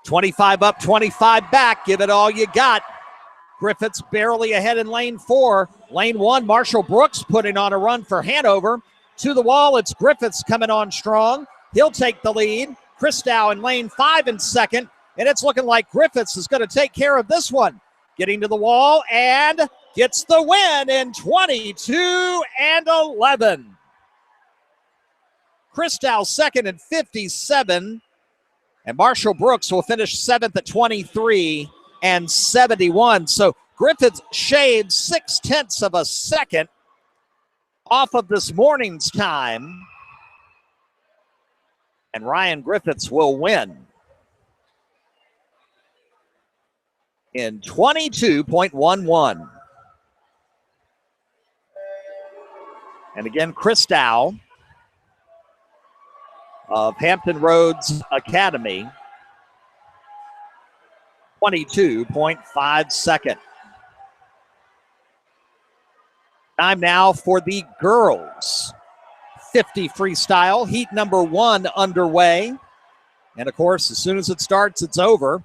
25 up, 25 back. Give it all you got. Griffiths barely ahead in lane 4. Lane 1, Marshall Brooks putting on a run for Hanover. To the wall, it's Griffiths coming on strong. He'll take the lead. Christow in lane 5 in 2nd. And it's looking like Griffiths is going to take care of this one. Getting to the wall and gets the win in 22-11. Christow 2nd in 57. And Marshall Brooks will finish 7th at 23-71. So Griffiths shaved 0.6 of a second off of this morning's time. And Ryan Griffiths will win in 22.11. And again, Christow of Hampton Roads Academy, 22.5 second. Time now for the girls 50 freestyle, heat number 1 underway. And of course, as soon as it starts, it's over.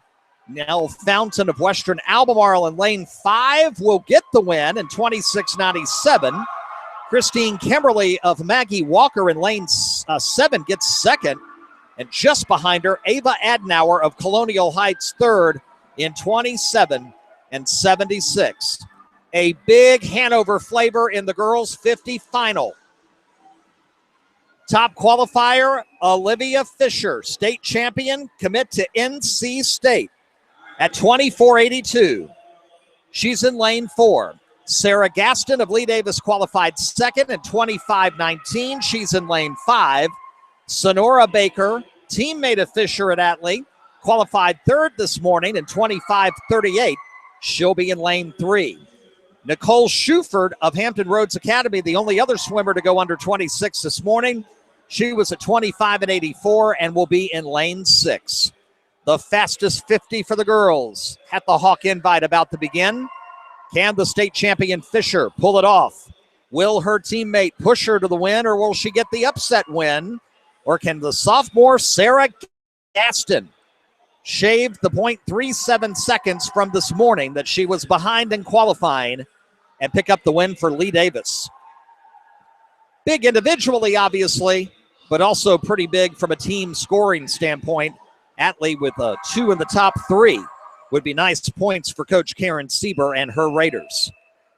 Nell Fountain of Western Albemarle in lane 5 will get the win in 26.97. Christine Kimberly of Maggie Walker in lane 7 gets 2nd. And just behind her, Ava Adenauer of Colonial Heights 3rd in 27.76. A big Hanover flavor in the girls 50 final. Top qualifier, Olivia Fisher, state champion, commit to NC State at 24.82. She's in lane 4. Sarah Gaston of Lee Davis qualified 2nd at 25.19. She's in lane 5. Sonora Baker, teammate of Fisher at Atlee, qualified 3rd this morning in 25.38. She'll be in lane 3. Nicole Shuford of Hampton Roads Academy, the only other swimmer to go under 26 this morning. She was at 25.84 and will be in lane 6. The fastest 50 for the girls at the Hawk Invite about to begin. Can the state champion Fisher pull it off? Will her teammate push her to the win, or will she get the upset win? Or can the sophomore Sarah Gaston shave the 0.37 seconds from this morning that she was behind in qualifying and pick up the win for Lee Davis? Big individually, obviously, but also pretty big from a team scoring standpoint. Atlee with 2 in the top 3 would be nice points for Coach Karen Sieber and her Raiders.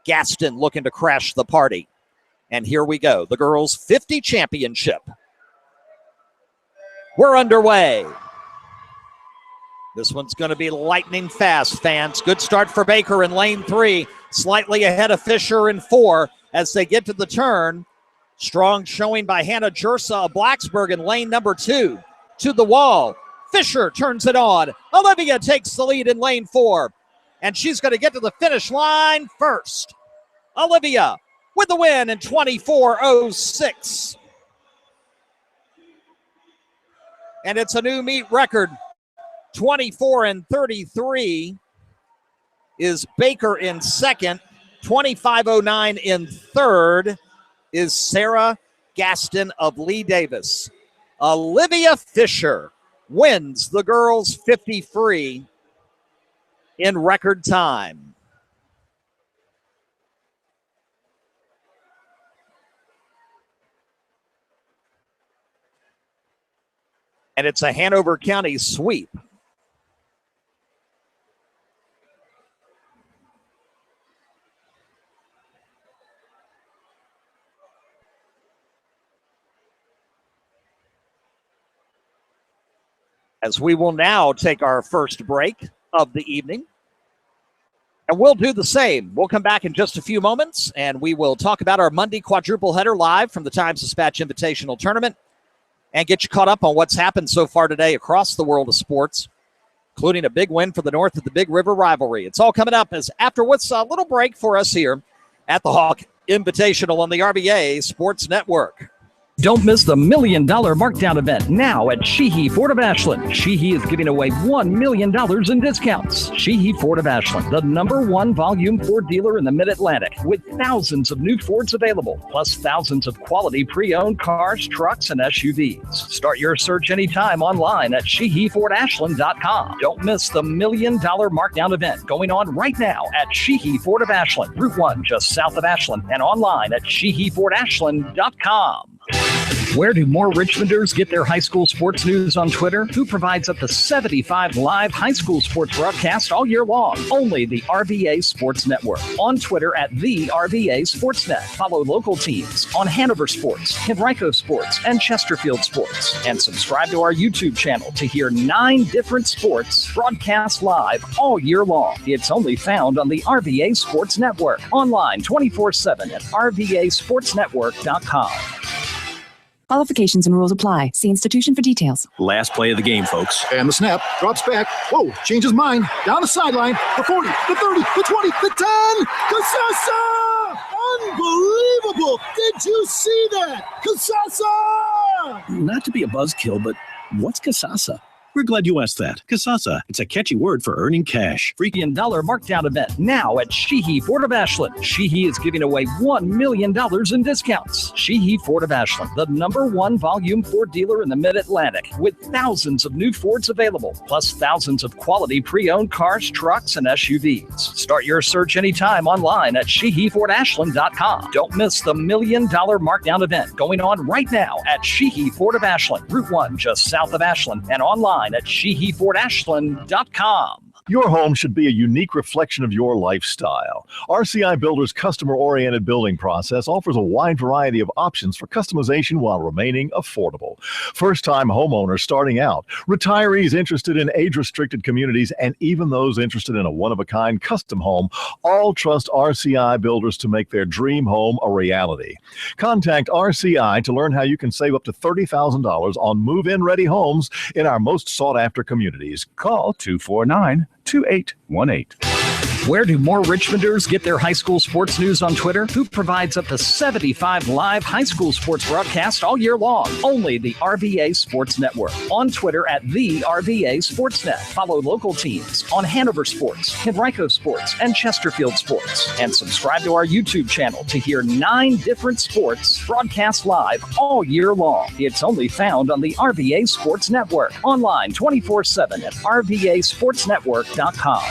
Gaston looking to crash the party. And here we go, the girls' 50 championship. We're underway. This one's going to be lightning fast, fans. Good start for Baker in lane 3, slightly ahead of Fisher in 4 as they get to the turn. Strong showing by Hannah Jersa of Blacksburg in lane number 2. To the wall. Fisher turns it on. Olivia takes the lead in lane 4. And she's going to get to the finish line first. Olivia with the win in 24.06. And it's a new meet record. 24.33 is Baker in 2nd. 25.09 in 3rd is Sarah Gaston of Lee Davis. Olivia Fisher wins the girls 50 free in record time. And it's a Hanover County sweep. as we will now take our first break of the evening. And we'll do the same. We'll come back in just a few moments, and we will talk about our Monday quadruple header live from the Times-Dispatch Invitational Tournament and get you caught up on what's happened so far today across the world of sports, including a big win for the North at the Big River rivalry. It's all coming up as after what's a little break for us here at the Hawk Invitational on the RVA Sports Network. Don't miss the $1 million markdown event now at Sheehy Ford of Ashland. Sheehy is giving away $1 million in discounts. Sheehy Ford of Ashland, the #1 volume Ford dealer in the Mid-Atlantic, with thousands of new Fords available, plus thousands of quality pre-owned cars, trucks, and SUVs. Start your search anytime online at SheehyFordAshland.com. Don't miss the $1 million markdown event going on right now at Sheehy Ford of Ashland, Route 1, just south of Ashland, and online at SheehyFordAshland.com. Where do more Richmonders get their high school sports news on Twitter? Who provides up to 75 live high school sports broadcasts all year long? Only the RVA Sports Network. On Twitter at the RVA Sports Net. Follow local teams on Hanover Sports, Henrico Sports, and Chesterfield Sports. And subscribe to our YouTube channel to hear 9 different sports broadcast live all year long. It's only found on the RVA Sports Network. Online 24/7 at RVASportsNetwork.com. Qualifications and rules apply. See institution for details. Last play of the game, folks. And the snap, drops back. Whoa, changes mind. Down the sideline, the 40, the 30, the 20, the 10. Casasa! Unbelievable! Did you see that? Casasa! Not to be a buzzkill, but what's Casasa? We're glad you asked that. Casasa, it's a catchy word for earning cash. $1 million markdown event now at Sheehy Ford of Ashland. Sheehy is giving away $1 million in discounts. Sheehy Ford of Ashland, the #1 volume Ford dealer in the Mid-Atlantic, with thousands of new Fords available, plus thousands of quality pre-owned cars, trucks, and SUVs. Start your search anytime online at SheehyFordAshland.com. Don't miss the $1 million markdown event going on right now at Sheehy Ford of Ashland, Route 1, just south of Ashland, and online at SheehyFordAshland.com. Your home should be a unique reflection of your lifestyle. RCI Builder's customer-oriented building process offers a wide variety of options for customization while remaining affordable. First-time homeowners starting out, retirees interested in age-restricted communities, and even those interested in a one-of-a-kind custom home all trust RCI Builders to make their dream home a reality. Contact RCI to learn how you can save up to $30,000 on move-in ready homes in our most sought-after communities. Call 249-2818. Where do more Richmonders get their high school sports news on Twitter? Who provides up to 75 live high school sports broadcasts all year long? Only the RVA Sports Network. On Twitter at the RVA Sports Net. Follow local teams on Hanover Sports, Henrico Sports, and Chesterfield Sports. And subscribe to our YouTube channel to hear 9 different sports broadcast live all year long. It's only found on the RVA Sports Network. Online 24/7 at RVASportsNetwork.com.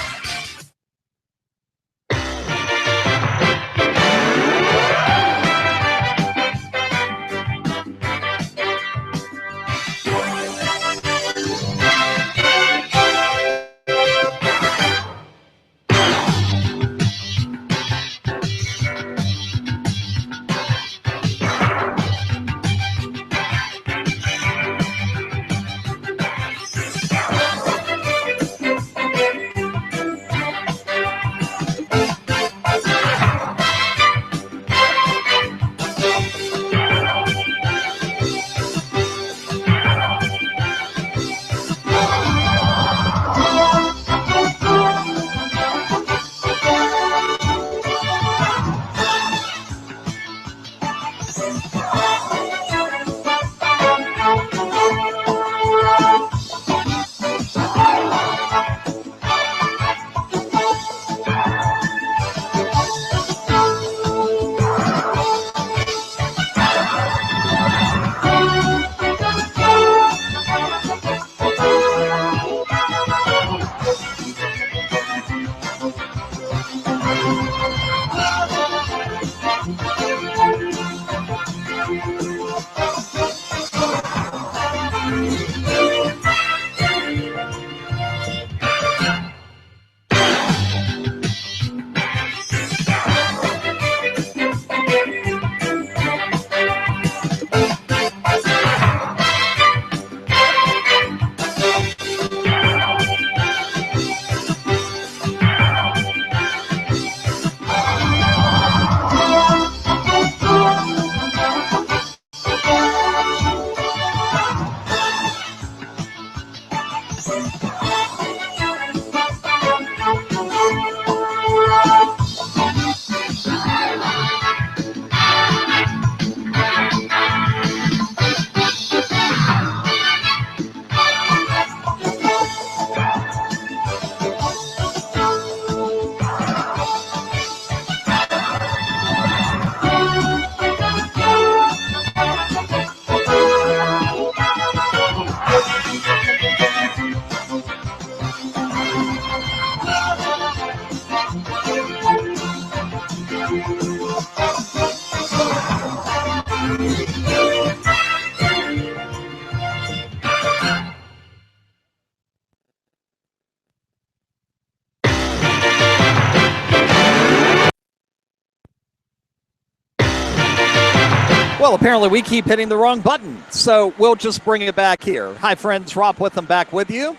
Well, apparently we keep hitting the wrong button, so we'll just bring it back here. Hi, friends. Rob Witham back with you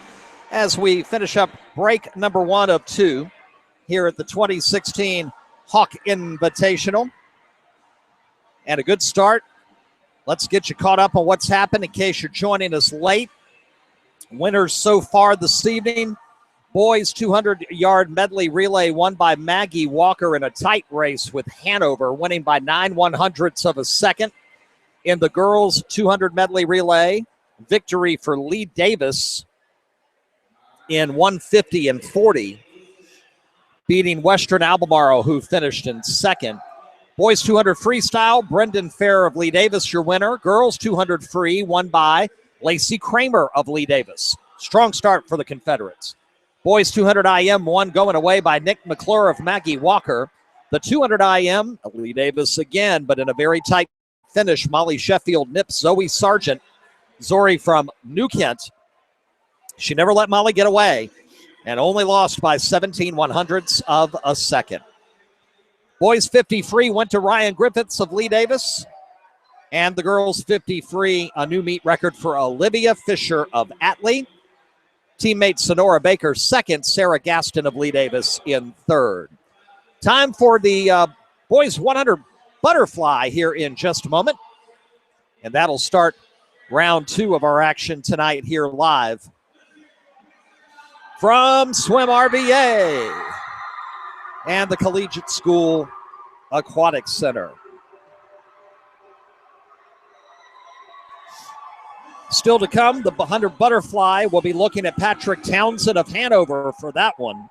as we finish up break number 1 of 2 here at the 2016 Hawk Invitational. And a good start. Let's get you caught up on what's happened in case you're joining us late. Winners so far this evening. Boys 200-yard medley relay won by Maggie Walker in a tight race with Hanover, winning by 9/100ths of a second. In the girls 200 medley relay, victory for Lee Davis in 150 and 40, beating Western Albemarle, who finished in second. Boys 200 freestyle, Brendan Fair of Lee Davis, your winner. Girls 200 free, won by Lacey Kramer of Lee Davis. Strong start for the Confederates. Boys 200 IM won going away by Nick McClure of Maggie Walker. The 200 IM, Lee Davis again, but in a very tight finish. Molly Sheffield nips Zoe Sargent. Zori from New Kent. She never let Molly get away and only lost by 17/100ths of a second. Boys 50 free went to Ryan Griffiths of Lee Davis. And the girls 50 free, a new meet record for Olivia Fisher of Atlee. Teammate Sonora Baker second, Sarah Gaston of Lee Davis in third. Time for the boys 100 butterfly here in just a moment. And that'll start round 2 of our action tonight here live from SwimRVA and the Collegiate School Aquatic Center. Still to come, the 100 butterfly will be looking at Patrick Townsend of Hanover for that one.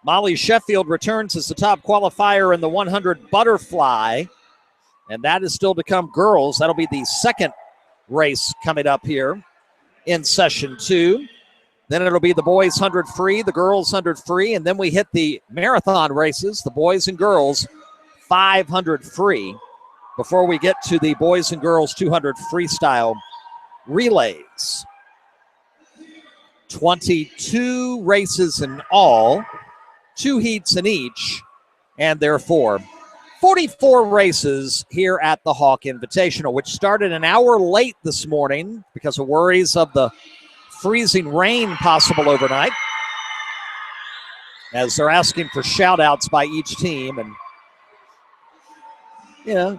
Molly Sheffield returns as the top qualifier in the 100 butterfly, and that is still to come. Girls, that'll be the second race coming up here in session 2. Then it'll be the boys 100 free, the girls 100 free, and then we hit the marathon races, the boys and girls 500 free, before we get to the boys and girls 200 freestyle relays. 22 races in all, 2 heats in each, and therefore 44 races here at the Hawk Invitational, which started an hour late this morning because of worries of the freezing rain possible overnight, as they're asking for shout-outs by each team. And, you know,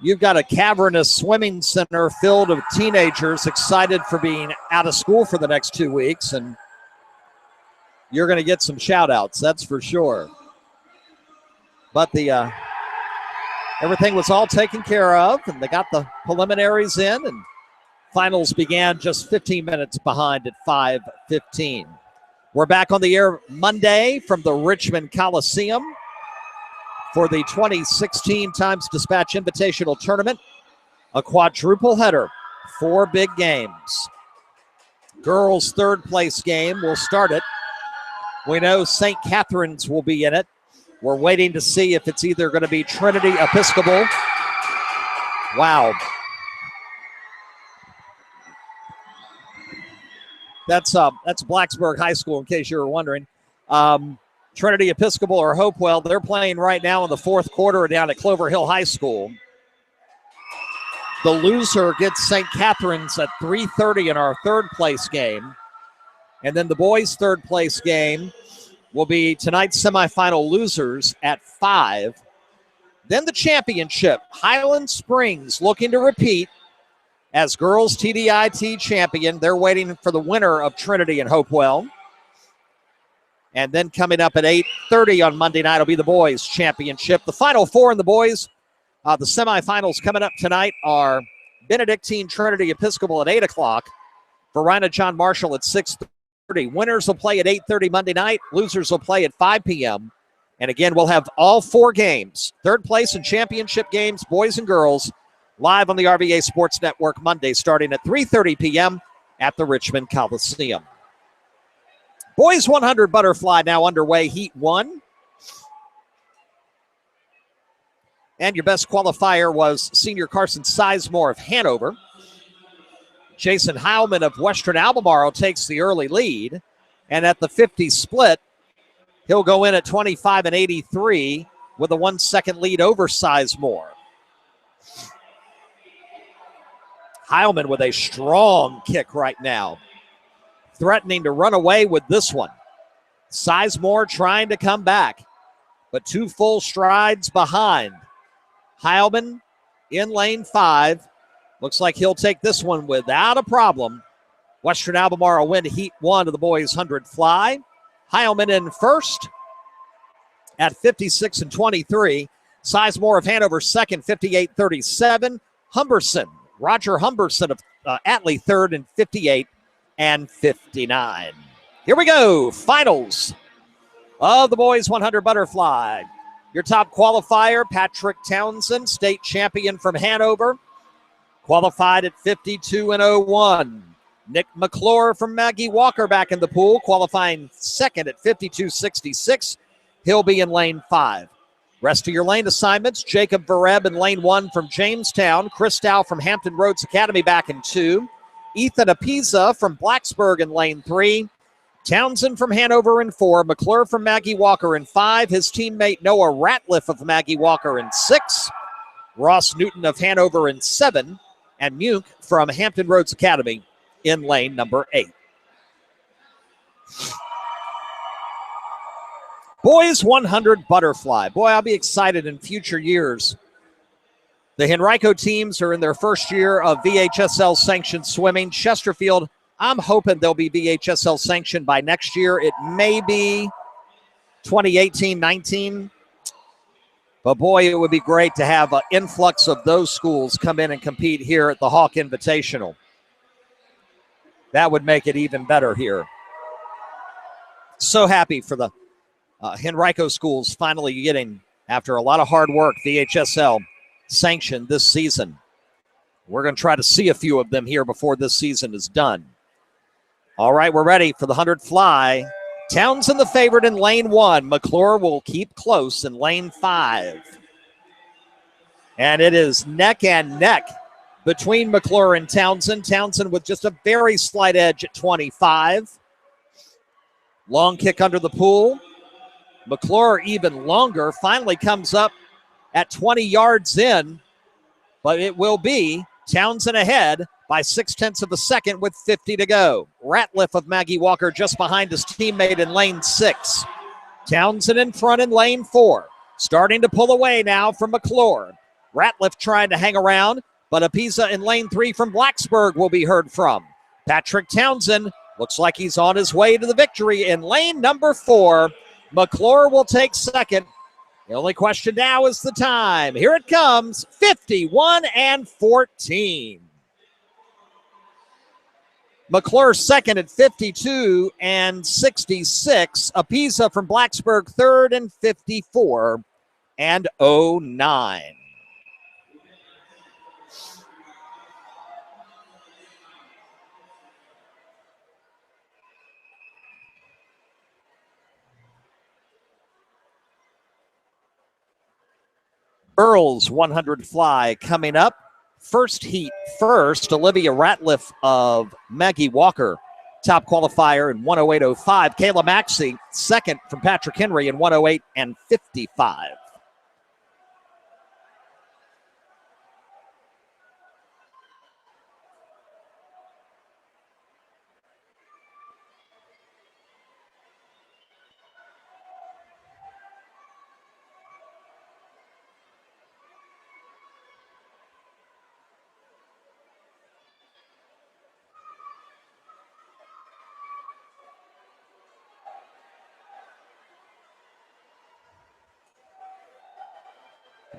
you've got a cavernous swimming center filled with teenagers excited for being out of school for the next 2 weeks, and you're going to get some shout-outs, that's for sure. But the everything was all taken care of, and they got the preliminaries in, and finals began just 15 minutes behind at 5:15. We're back on the air Monday from the Richmond Coliseum for the 2016 Times Dispatch Invitational Tournament, a quadruple header, 4 big games. Girls' third place game will start it. We know St. Catherine's will be in it. We're waiting to see if it's either going to be Trinity Episcopal. Wow. That's Blacksburg High School, in case you were wondering. Trinity Episcopal or Hopewell, they're playing right now in the 4th quarter down at Clover Hill High School. The loser gets St. Catherine's at 3:30 in our third place game. And then the boys' third place game will be tonight's semifinal losers at 5. Then the championship, Highland Springs looking to repeat as girls TDIT champion. They're waiting for the winner of Trinity and Hopewell. And then coming up at 8:30 on Monday night will be the boys championship. The final 4 in the boys, the semifinals coming up tonight are Benedictine Trinity Episcopal at 8 o'clock. Verina John Marshall at 6:30. Winners will play at 8:30 Monday night. Losers will play at 5 p.m. And again, we'll have all 4 games, third place and championship games, boys and girls, live on the RVA Sports Network Monday starting at 3:30 p.m. at the Richmond Coliseum. Boys 100 butterfly now underway, heat 1. And your best qualifier was senior Carson Sizemore of Hanover. Jason Heilman of Western Albemarle takes the early lead. And at the 50 split, he'll go in at 25 and 83 with a 1 second lead over Sizemore. Heilman with a strong kick right now, threatening to run away with this one. Sizemore trying to come back, but 2 full strides behind. Heilman in lane 5. Looks like he'll take this one without a problem. Western Albemarle win heat 1 of the boys' 100 fly. Heilman in first at 56 and 23. Sizemore of Hanover second, 58-37. Roger Humberson of Atlee third and 58 and 59. Here we go. Finals of the boys 100 butterfly. Your top qualifier, Patrick Townsend, state champion from Hanover, qualified at 52 and 01. Nick McClure from Maggie Walker back in the pool, qualifying second at 52.66. He'll be in lane 5. Rest of your lane assignments, Jacob Vereb in lane 1 from Jamestown, Chris Dow from Hampton Roads Academy back in 2, Ethan Apiza from Blacksburg in lane 3, Townsend from Hanover in 4, McClure from Maggie Walker in 5, his teammate Noah Ratliff of Maggie Walker in 6, Ross Newton of Hanover in 7, and Muke from Hampton Roads Academy in lane number 8. Boys 100 butterfly. Boy, I'll be excited in future years. The Henrico teams are in their first year of VHSL sanctioned swimming. Chesterfield, I'm hoping they'll be VHSL sanctioned by next year. It may be 2018-19. But boy, it would be great to have an influx of those schools come in and compete here at the Hawk Invitational. That would make it even better here. So happy for the Henrico schools finally getting, after a lot of hard work, VHSL sanctioned this season. We're going to try to see a few of them here before this season is done. All right, we're ready for the 100 fly. Townsend the favorite in lane 1. McClure will keep close in lane 5. And it is neck and neck between McClure and Townsend. Townsend with just a very slight edge at 25. Long kick under the pool. McClure even longer, finally comes up at 20 yards in, but it will be Townsend ahead by 0.6 of a second with 50 to go. Ratliff of Maggie Walker just behind his teammate in lane 6. Townsend in front in lane 4. Starting to pull away now from McClure. Ratliff trying to hang around, but Apiza in lane 3 from Blacksburg will be heard from. Patrick Townsend looks like he's on his way to the victory in lane number 4. McClure will take second. The only question now is the time. Here it comes, 51 and 14. McClure second at 52 and 66. Apiza from Blacksburg third and 54 and 09. Earls 100 fly coming up. First heat first, Olivia Ratliff of Maggie Walker, top qualifier in 108.05. Kayla Maxey, second from Patrick Henry in 108 and 55.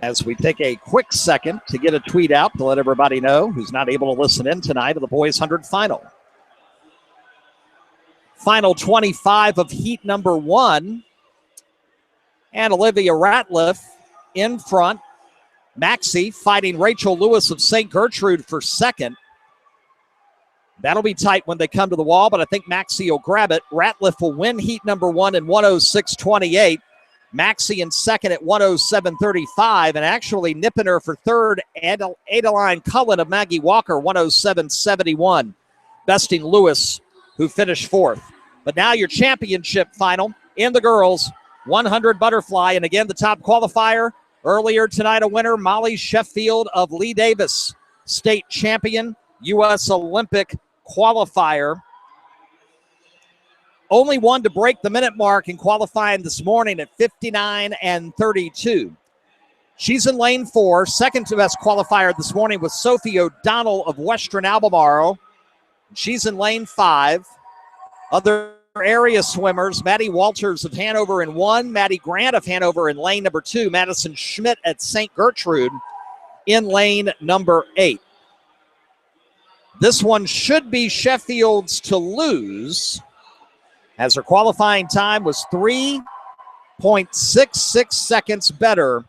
As we take a quick second to get a tweet out to let everybody know who's not able to listen in tonight to the boys 100 final. Final 25 of heat number 1. And Olivia Ratliff in front. Maxey fighting Rachel Lewis of St. Gertrude for second. That'll be tight when they come to the wall, but I think Maxey will grab it. Ratliff will win heat number 1 in 106.28. Maxey in second at 107.35, and actually nipping her for third, Adeline Cullen of Maggie Walker, 107.71, besting Lewis, who finished fourth. But now your championship final in the girls 100 butterfly, and again the top qualifier earlier tonight, a winner, Molly Sheffield of Lee Davis, state champion, U.S. Olympic qualifier. Only one to break the minute mark in qualifying this morning at 59.32. She's in lane 4. Second to best qualifier this morning was Sophie O'Donnell of Western Albemarle. She's in lane 5. Other area swimmers, Maddie Walters of Hanover in 1, Maddie Grant of Hanover in lane number 2, Madison Schmidt at St. Gertrude in lane number 8. This one should be Sheffield's to lose, as her qualifying time was 3.66 seconds better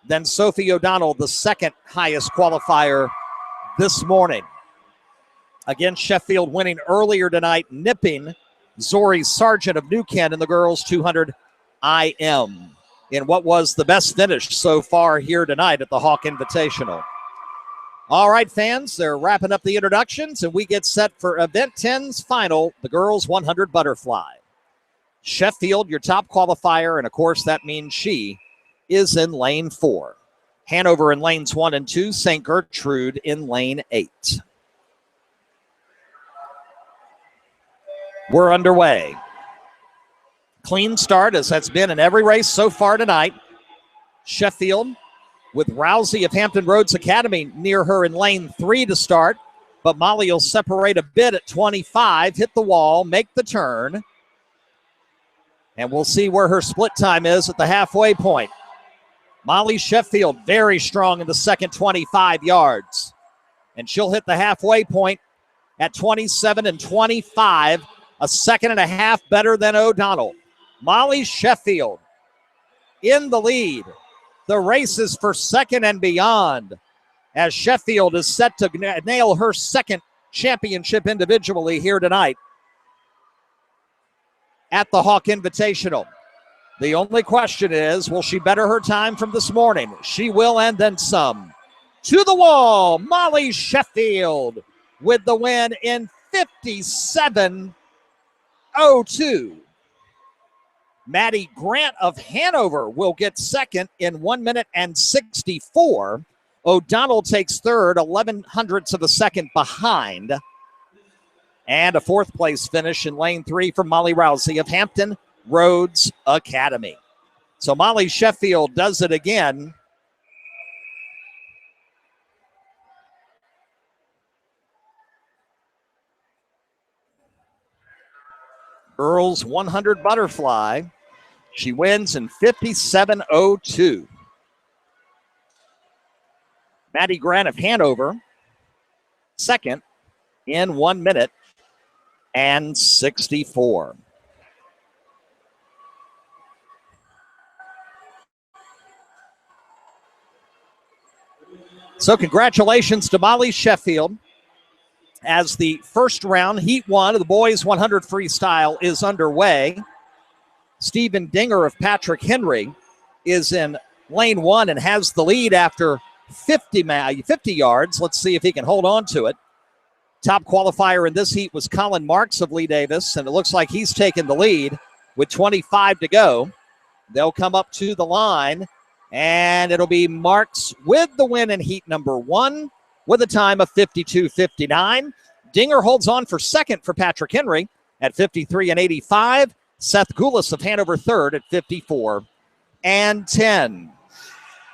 than Sophie O'Donnell, the second highest qualifier this morning. Again, Sheffield winning earlier tonight, nipping Zori Sargent of New Kent in the girls 200 IM in what was the best finish so far here tonight at the Hawk Invitational. All right, fans, they're wrapping up the introductions, and we get set for Event 10's final, the girls 100 butterfly. Sheffield, your top qualifier, and of course that means she is in lane 4. Hanover in lanes 1 and 2, St. Gertrude in lane 8. We're underway. Clean start, as that's been in every race so far tonight. Sheffield with Rousey of Hampton Roads Academy near her in lane 3 to start, but Molly will separate a bit at 25, hit the wall, make the turn, and we'll see where her split time is at the halfway point. Molly Sheffield very strong in the second 25 yards, and she'll hit the halfway point at 27.25, a second and a half better than O'Donnell. Molly Sheffield in the lead. The race is for second and beyond, as Sheffield is set to nail her second championship individually here tonight at the Hawk Invitational. The only question is, will she better her time from this morning? She will, and then some. To the wall, Molly Sheffield with the win in 57.02. Maddie Grant of Hanover will get second in 1 minute and 64. O'Donnell takes third, 11 hundredths of a second behind. And a fourth place finish in lane 3 for Molly Rousey of Hampton Roads Academy. So Molly Sheffield does it again. Girls 100 butterfly. She wins in 57.02. Maddie Grant of Hanover, second in 1 minute and 64. So congratulations to Molly Sheffield, as the first round, Heat 1 of the boys 100 freestyle is underway. Stephen Dinger of Patrick Henry is in lane 1 and has the lead after 50 yards. Let's see if he can hold on to it. Top qualifier in this heat was Colin Marks of Lee Davis, and it looks like he's taken the lead with 25 to go. They'll come up to the line, and it'll be Marks with the win in heat number 1 with a time of 52.59. Dinger holds on for second for Patrick Henry at 53.85. Seth Goulas of Hanover third at 54.10.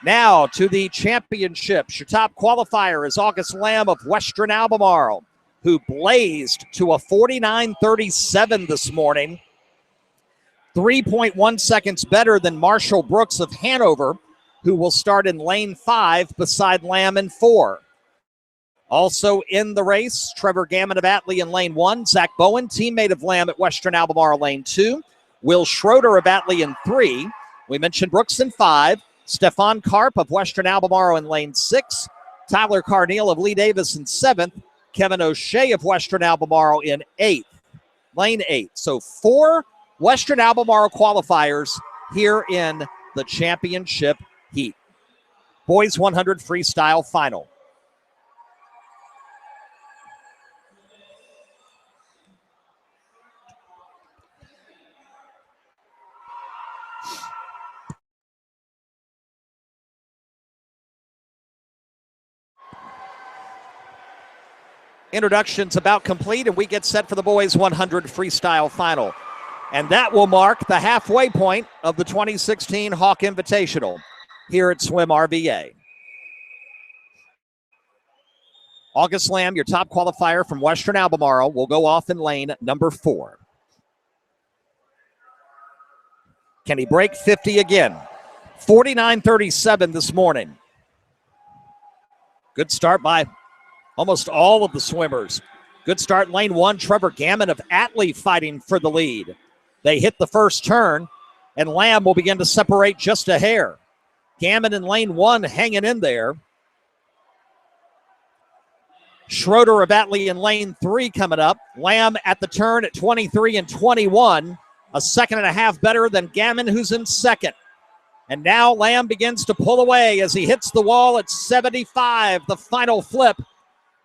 Now to the championships. Your top qualifier is August Lamb of Western Albemarle, who blazed to a 49.37 this morning. 3.1 seconds better than Marshall Brooks of Hanover, who will start in lane 5 beside Lamb in 4. Also in the race, Trevor Gammon of Atlee in lane 1. Zach Bowen, teammate of Lamb at Western Albemarle, lane 2. Will Schroeder of Atlee in 3. We mentioned Brooks in 5. Stefan Karp of Western Albemarle in lane 6. Tyler Carneal of Lee Davis in 7th. Kevin O'Shea of Western Albemarle in 8th. Lane 8. So 4 Western Albemarle qualifiers here in the championship heat. Boys 100 freestyle final. Introductions about complete, and we get set for the boys 100 freestyle final. And that will mark the halfway point of the 2016 Hawk Invitational here at SwimRVA. August Lamb, your top qualifier from Western Albemarle, will go off in lane number 4. Can he break 50 again? 49.37 this morning. Good start by almost all of the swimmers. Good start in lane 1. Trevor Gammon of Atlee fighting for the lead. They hit the first turn, and Lamb will begin to separate just a hair. Gammon in lane 1 hanging in there. Schroeder of Atlee in lane 3 coming up. Lamb at the turn at 23 and 21. A second and a half better than Gammon, who's in second. And now Lamb begins to pull away as he hits the wall at 75, the final flip.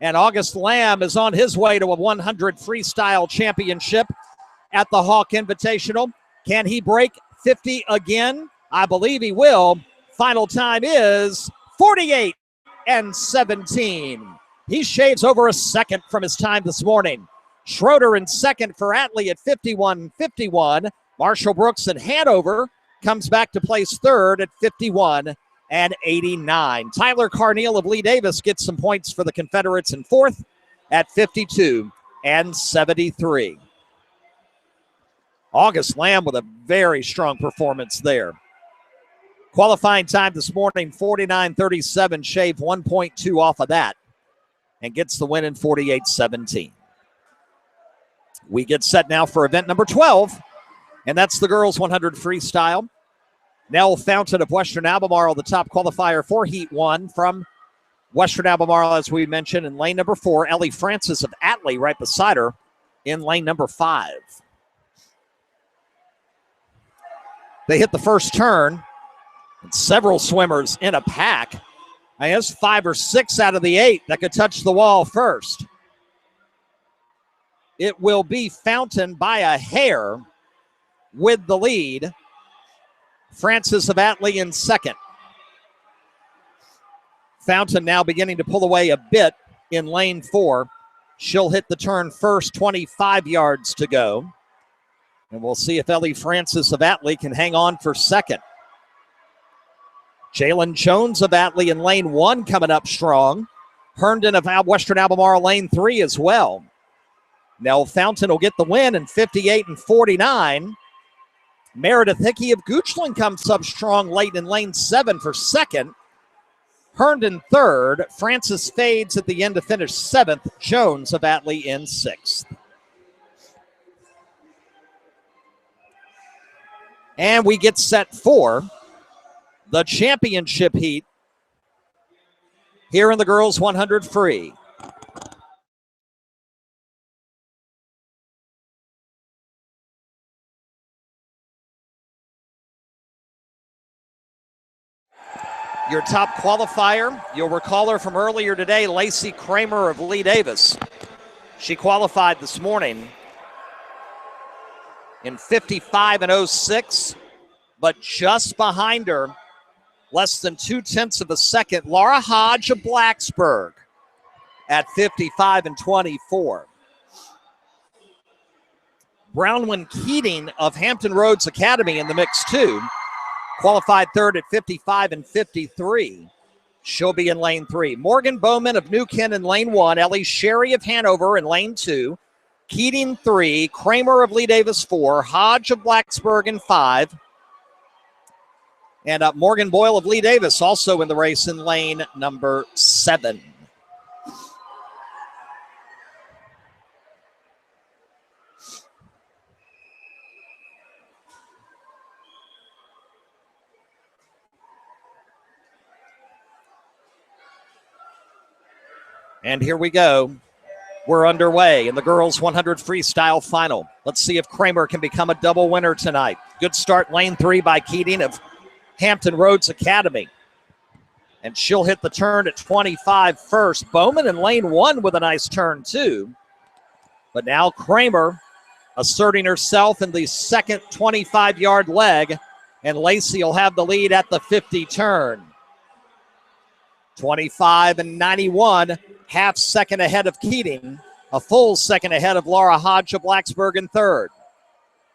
And August Lamb is on his way to a 100 freestyle championship at the Hawk Invitational. Can he break 50 again? I believe he will. Final time is 48 and 17. He shaves over a second from his time this morning. Schroeder in second for Atlee at 51.51. Marshall Brooks in Hanover comes back to place third at 51 and 89. Tyler Carneal of Lee Davis gets some points for the Confederates in fourth at 52 and 73. August Lamb with a very strong performance there. Qualifying time this morning, 49.37, shave 1.2 off of that, and gets the win in 48.17. We get set now for event number 12, and that's the girls 100 freestyle. Nell Fountain of Western Albemarle, the top qualifier for Heat 1 from Western Albemarle, as we mentioned, in lane number 4. Ellie Francis of Atlee right beside her in lane number 5. They hit the first turn, and several swimmers in a pack. I guess 5 or 6 out of the 8 that could touch the wall first. It will be Fountain by a hair with the lead. Francis of Atlee in second. Fountain now beginning to pull away a bit in lane 4. She'll hit the turn first, 25 yards to go. And we'll see if Ellie Francis of Atlee can hang on for second. Jalen Jones of Atlee in lane 1 coming up strong. Herndon of Western Albemarle lane 3 as well. Nell Fountain will get the win in 58 and 49. Meredith Hickey of Goochland comes up strong late in lane 7 for second. Herndon third. Francis fades at the end to finish 7th. Jones of Atlee in 6th. And we get set for the championship heat here in the girls 100 free. Your top qualifier, you'll recall her from earlier today, Lacey Kramer of Lee Davis. She qualified this morning in 55 and 06, but just behind her, less than 0.2 of a second, Laura Hodge of Blacksburg at 55 and 24. Brownwyn Keating of Hampton Roads Academy in the mix too. Qualified third at 55 and 53. She'll be in lane 3. Morgan Bowman of New Kent in lane 1. Ellie Sherry of Hanover in lane 2. Keating 3. Kramer of Lee Davis 4. Hodge of Blacksburg in 5. And Morgan Boyle of Lee Davis also in the race in lane number 7. And here we go. We're underway in the girls 100 freestyle final. Let's see if Kramer can become a double winner tonight. Good start, lane 3 by Keating of Hampton Roads Academy. And she'll hit the turn at 25 first. Bowman in lane 1 with a nice turn too. But now Kramer asserting herself in the second 25-yard leg. And Lacey will have the lead at the 50 turn. 25 and 91, half second ahead of Keating, a full second ahead of Laura Hodge of Blacksburg in third.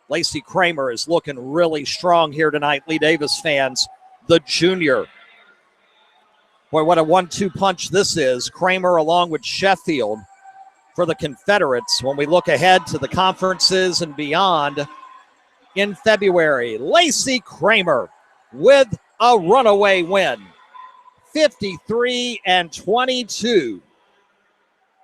Lacey Kramer is looking really strong here tonight, Lee Davis fans, the junior. Boy, what a 1-2 punch this is. Kramer along with Sheffield for the Confederates when we look ahead to the conferences and beyond in February. Lacey Kramer with a runaway win. 53 and 22.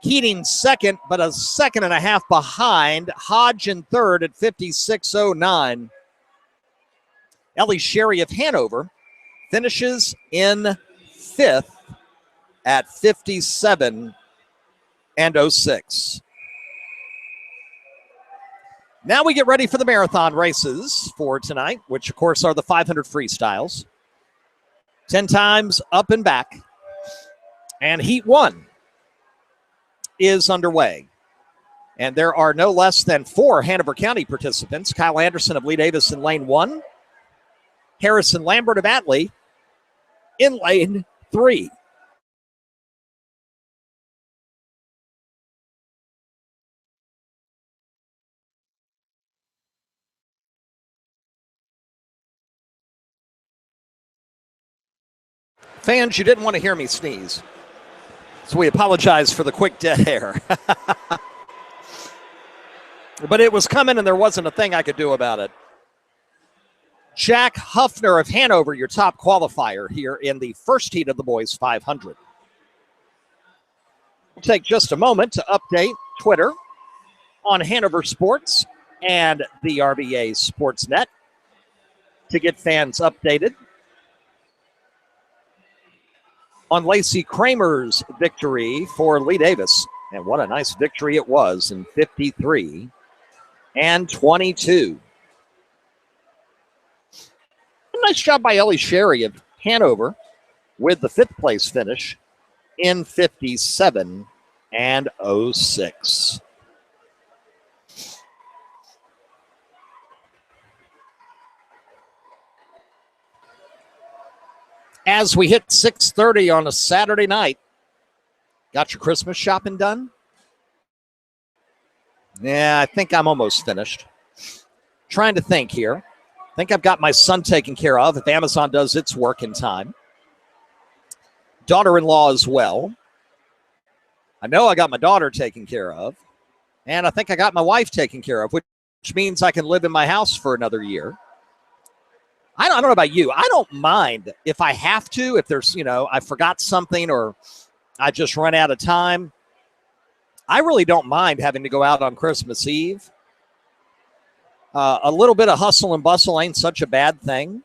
Keating second, but a second and a half behind. Hodge in third at 56.09. Ellie Sherry of Hanover finishes in fifth at 57 and 06. Now we get ready for the marathon races for tonight, which of course are the 500 freestyles. 10 times up and back. And Heat 1 is underway. And there are no less than 4 Hanover County participants. Kyle Anderson of Lee Davis in lane 1. Harrison Lambert of Atlee in lane 3. Fans, you didn't want to hear me sneeze, so we apologize for the quick dead air. But it was coming, and there wasn't a thing I could do about it. Jack Huffner of Hanover, your top qualifier here in the first heat of the boys 500. We'll take just a moment to update Twitter on Hanover Sports and the RVA Sports Net to get fans updated on Lacey Kramer's victory for Lee Davis. And what a nice victory it was in 53 and 22. A nice job by Ellie Sherry of Hanover with the 5th place finish in 57 and 06. As we hit 6:30 on a Saturday night, got your Christmas shopping done? Yeah, I think I'm almost finished. Trying to think here. I think I've got my son taken care of if Amazon does its work in time. Daughter-in-law as well. I know I got my daughter taken care of. And I think I got my wife taken care of, which means I can live in my house for another year. I don't know about you. I don't mind if I have to, if there's, I forgot something or I just run out of time. I really don't mind having to go out on Christmas Eve. A little bit of hustle and bustle ain't such a bad thing.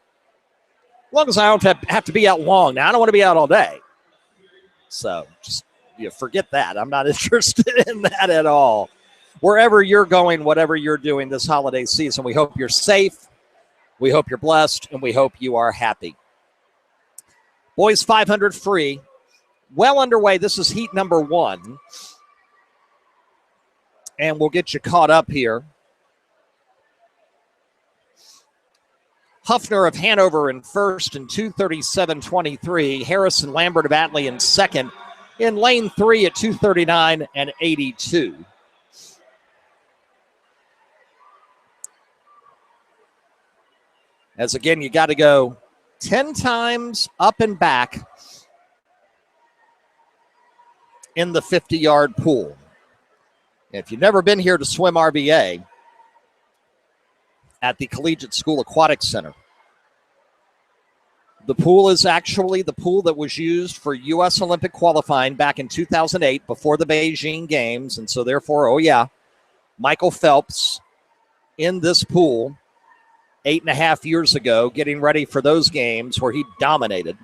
As long as I don't have to be out long. Now, I don't want to be out all day. So just forget that. I'm not interested in that at all. Wherever you're going, whatever you're doing this holiday season, we hope you're safe. We hope you're blessed, and we hope you are happy. Boys 500 free, well underway. This is heat number 1. And we'll get you caught up here. Huffner of Hanover in first and 2:37.23. Harrison Lambert of Atlee in second. In lane 3 at 2:39 and 82. As again, you got to go 10 times up and back in the 50-yard pool. If you've never been here to SwimRVA at the Collegiate School Aquatic Center, the pool is actually the pool that was used for U.S. Olympic qualifying back in 2008 before the Beijing Games. And so therefore, Michael Phelps in this pool 8.5 years ago, getting ready for those games where he dominated.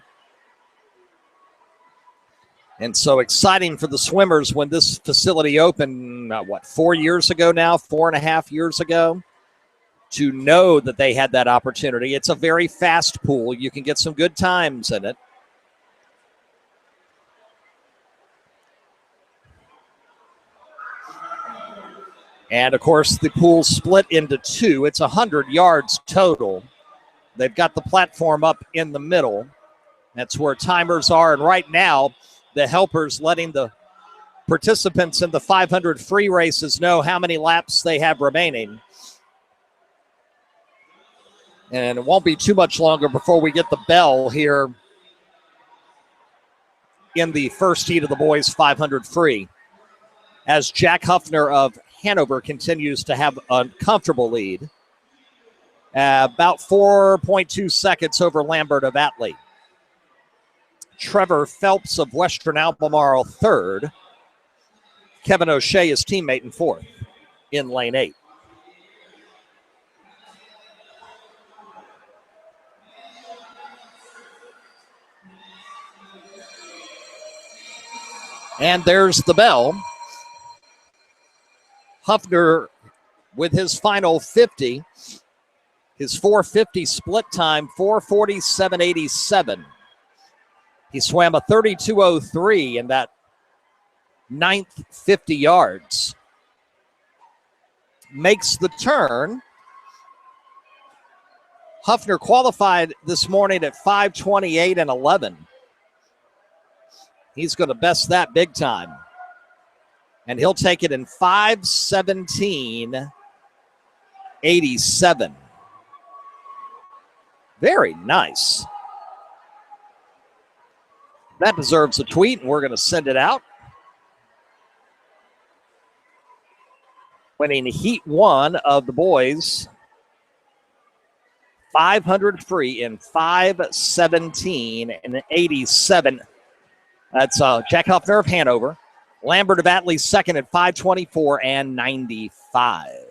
And so exciting for the swimmers when this facility opened, 4 years ago now, 4.5 years ago, to know that they had that opportunity. It's a very fast pool. You can get some good times in it. And, of course, the pool split into two. It's 100 yards total. They've got the platform up in the middle. That's where timers are. And right now, the helpers letting the participants in the 500 free races know how many laps they have remaining. And it won't be too much longer before we get the bell here in the first heat of the boys 500 free, as Jack Huffner of Hanover continues to have a comfortable lead. About 4.2 seconds over Lambert of Atlee. Trevor Phelps of Western Albemarle third. Kevin O'Shea, his teammate, in fourth in lane 8. And there's the bell. Huffner with his final 50. His 450 split time, 4:47.87. He swam a 32:03 in that ninth 50 yards. Makes the turn. Huffner qualified this morning at 5:28.11. He's going to best that big time. And he'll take it in 5:17.87. Very nice. That deserves a tweet, and we're going to send it out. Winning heat 1 of the boys 500 free in 5:17.87. That's Jack Huffner of Hanover. Lambert of Atlee second at 5:24.95.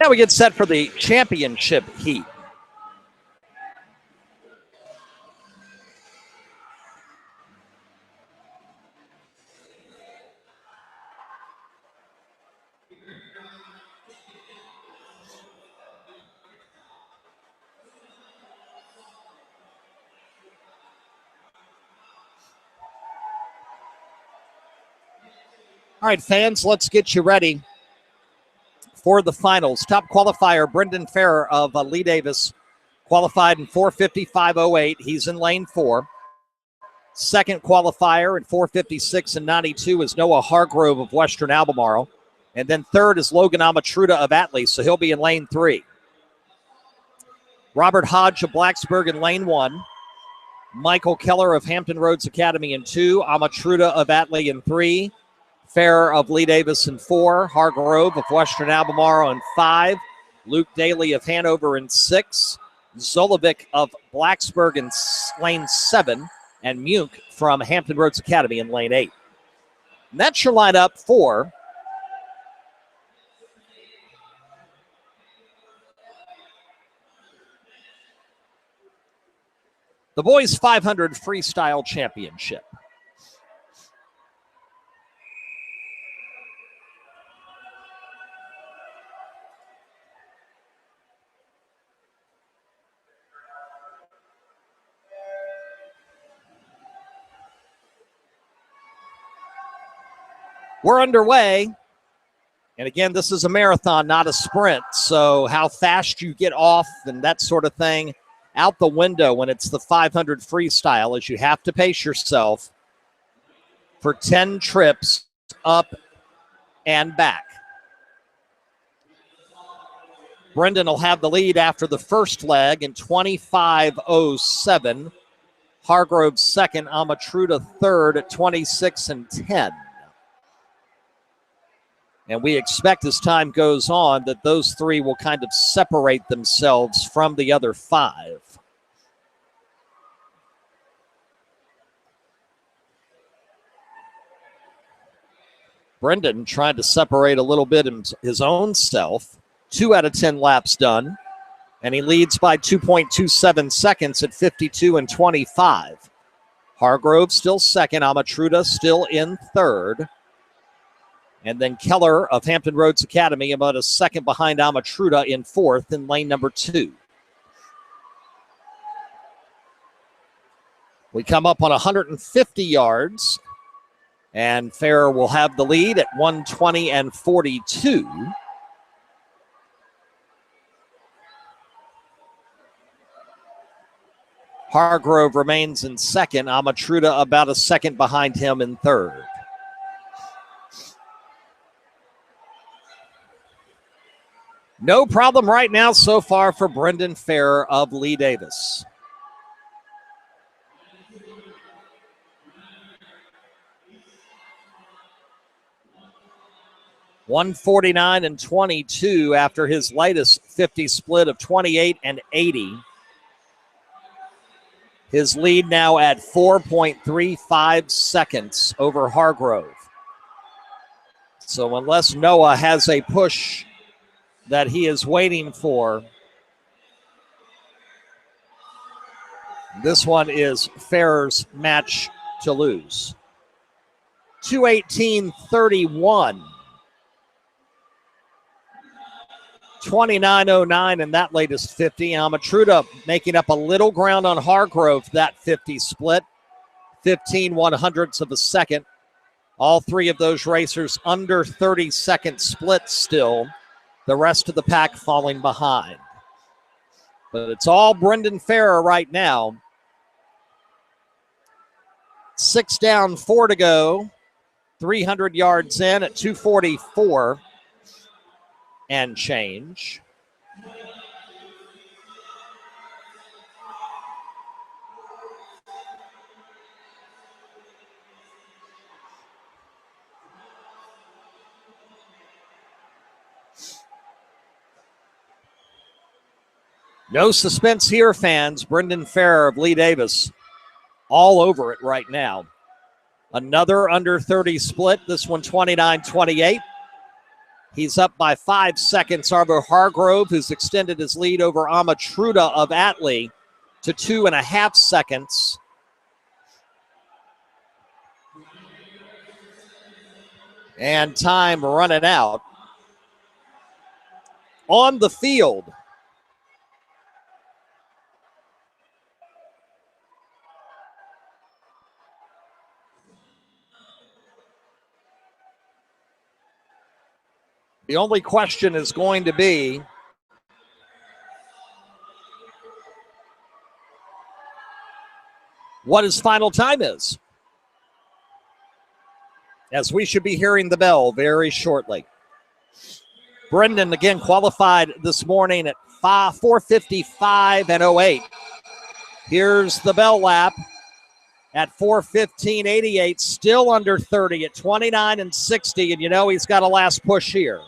Now we get set for the championship heat. All right, fans, let's get you ready for the finals. Top qualifier, Brendan Farrer of Lee Davis, qualified in 4:55.08. He's in lane 4. Second qualifier in 4:56.92 is Noah Hargrove of Western Albemarle. And then third is Logan Amatruda of Atlee, so he'll be in lane 3. Robert Hodge of Blacksburg in lane 1. Michael Keller of Hampton Roads Academy in 2. Amatruda of Atlee in 3. Farrer of Lee Davis in 4. Hargrove of Western Albemarle in 5. Luke Daly of Hanover in 6. Zolovic of Blacksburg in lane 7. And Muke from Hampton Roads Academy in lane 8. And that's your lineup for the Boys 500 Freestyle Championship. We're underway. And again, this is a marathon, not a sprint. So how fast you get off and that sort of thing out the window when it's the 500 freestyle, is you have to pace yourself for 10 trips up and back. Brendan will have the lead after the first leg in 25:07. Hargrove second, Amatruda third at 26:10. And we expect as time goes on that those three will kind of separate themselves from the other 5. Brendan trying to separate a little bit his own self. 2 out of 10 laps done. And he leads by 2.27 seconds at 52 and 25. Hargrove still second. Amatruda still in third. And then Keller of Hampton Roads Academy about a second behind Amatruda in fourth in lane number 2. We come up on 150 yards, and Farrer will have the lead at 120 and 42. Hargrove remains in second. Amatruda about a second behind him in third. No problem right now so far for Brendan Farrer of Lee Davis. $149 and 22 after his latest 50 split of 28 and 80. His lead now at 4.35 seconds over Hargrove. So unless Noah has a push that he is waiting for, this one is Farrer's match to lose. 2:18:31. 29:09 in that latest 50. Amatruda making up a little ground on Hargrove, that 50 split. 15/100ths of a second. All three of those racers under 30-second splits still. The rest of the pack falling behind. But it's all Brendan Farrer right now. 6 down, 4 to go. 300 yards in at 2:44 and change. No suspense here, fans. Brendan Farrer of Lee Davis all over it right now. Another under 30 split, this one 29-28. He's up by 5 seconds over Hargrove, who's extended his lead over Amatruda of Atlee to 2.5 seconds. And time running out. On the field, the only question is going to be what his final time is, as we should be hearing the bell very shortly. Brendan, again, qualified this morning at 4:55 and 08. Here's the bell lap at 4:15:88, still under 30 at 29 and 60, and you know he's got a last push here.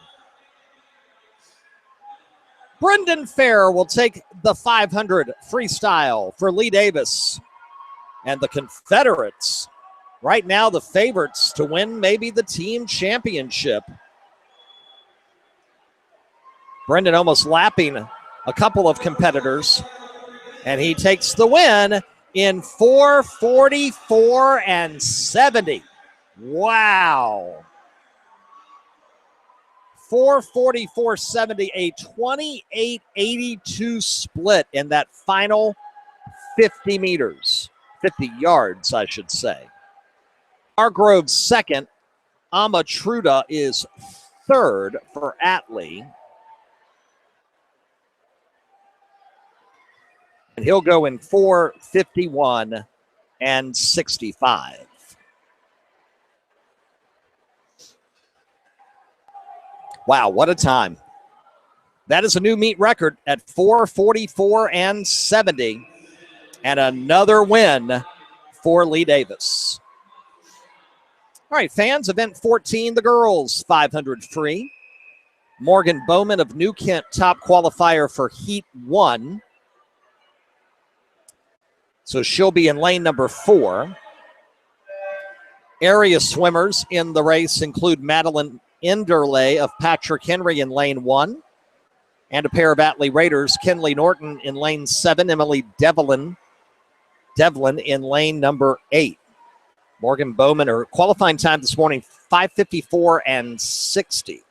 Brendan Farrer will take the 500 freestyle for Lee Davis. And the Confederates, right now the favorites to win maybe the team championship. Brendan almost lapping a couple of competitors, and he takes the win in 4:44 and 70. Wow. 4:44.70, a 28:82 split in that final 50 meters, 50 yards, I should say. Hargrove second. Amatruda is third for Atlee. And he'll go in 4:51 and 65. Wow, what a time. That is a new meet record at 4:44 and 70. And another win for Lee Davis. All right, fans, event 14, the girls 500 free. Morgan Bowman of New Kent, top qualifier for Heat 1. So she'll be in lane number 4. Area swimmers in the race include Madeline Enderley of Patrick Henry in lane 1. And a pair of Atlee Raiders, Kinley Norton in lane 7, Emily Devlin in lane number 8. Morgan Bowman, her qualifying time this morning, 5:54 and 60.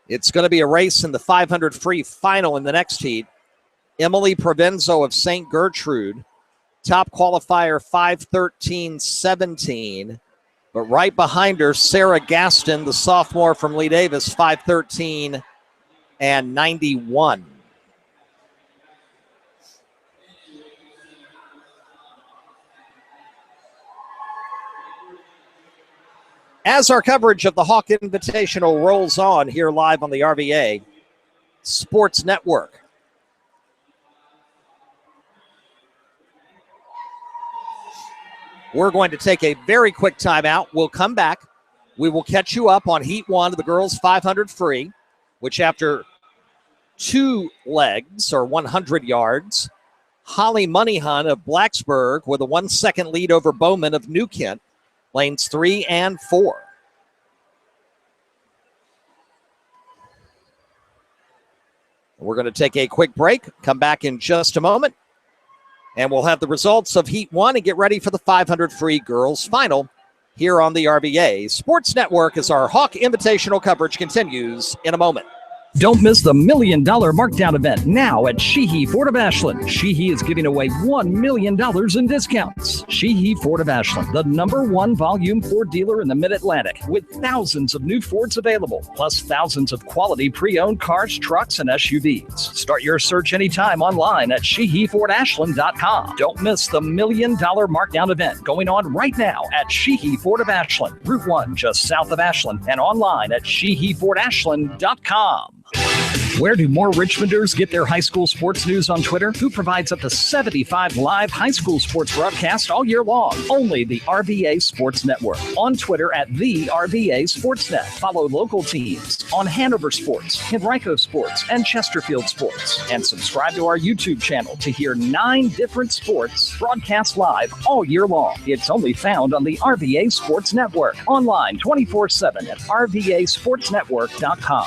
It's going to be a race in the 500 free final in the next heat. Emily Provenzo of St. Gertrude, top qualifier 5:13.17. But right behind her, Sarah Gaston, the sophomore from Lee Davis, 5:13 and 91. As our coverage of the Hawk Invitational rolls on here live on the RVA Sports Network. We're going to take a very quick timeout. We'll come back. We will catch you up on Heat 1 of the girls 500 free, which after 2 legs or 100 yards, Holly Moneyhunt of Blacksburg with a 1-second lead over Bowman of New Kent, lanes 3 and 4. We're going to take a quick break, come back in just a moment, and we'll have the results of Heat 1 and get ready for the 500 free girls final here on the RVA Sports Network as our Hawk Invitational coverage continues in a moment. Don't miss the $1 million markdown event now at Sheehy Ford of Ashland. Sheehy is giving away $1 million in discounts. Sheehy Ford of Ashland, the #1 volume Ford dealer in the Mid-Atlantic, with thousands of new Fords available, plus thousands of quality pre-owned cars, trucks, and SUVs. Start your search anytime online at SheehyFordAshland.com. Don't miss the $1 million markdown event going on right now at Sheehy Ford of Ashland, Route 1 just south of Ashland, and online at SheehyFordAshland.com. Where do more Richmonders get their high school sports news on Twitter? Who provides up to 75 live high school sports broadcasts all year long? Only the RVA Sports Network. On Twitter at the RVA Sportsnet. Follow local teams on Hanover Sports, Henrico Sports, and Chesterfield Sports. And subscribe to our YouTube channel to hear 9 different sports broadcast live all year long. It's only found on the RVA Sports Network. Online 24/7 at RVASportsNetwork.com.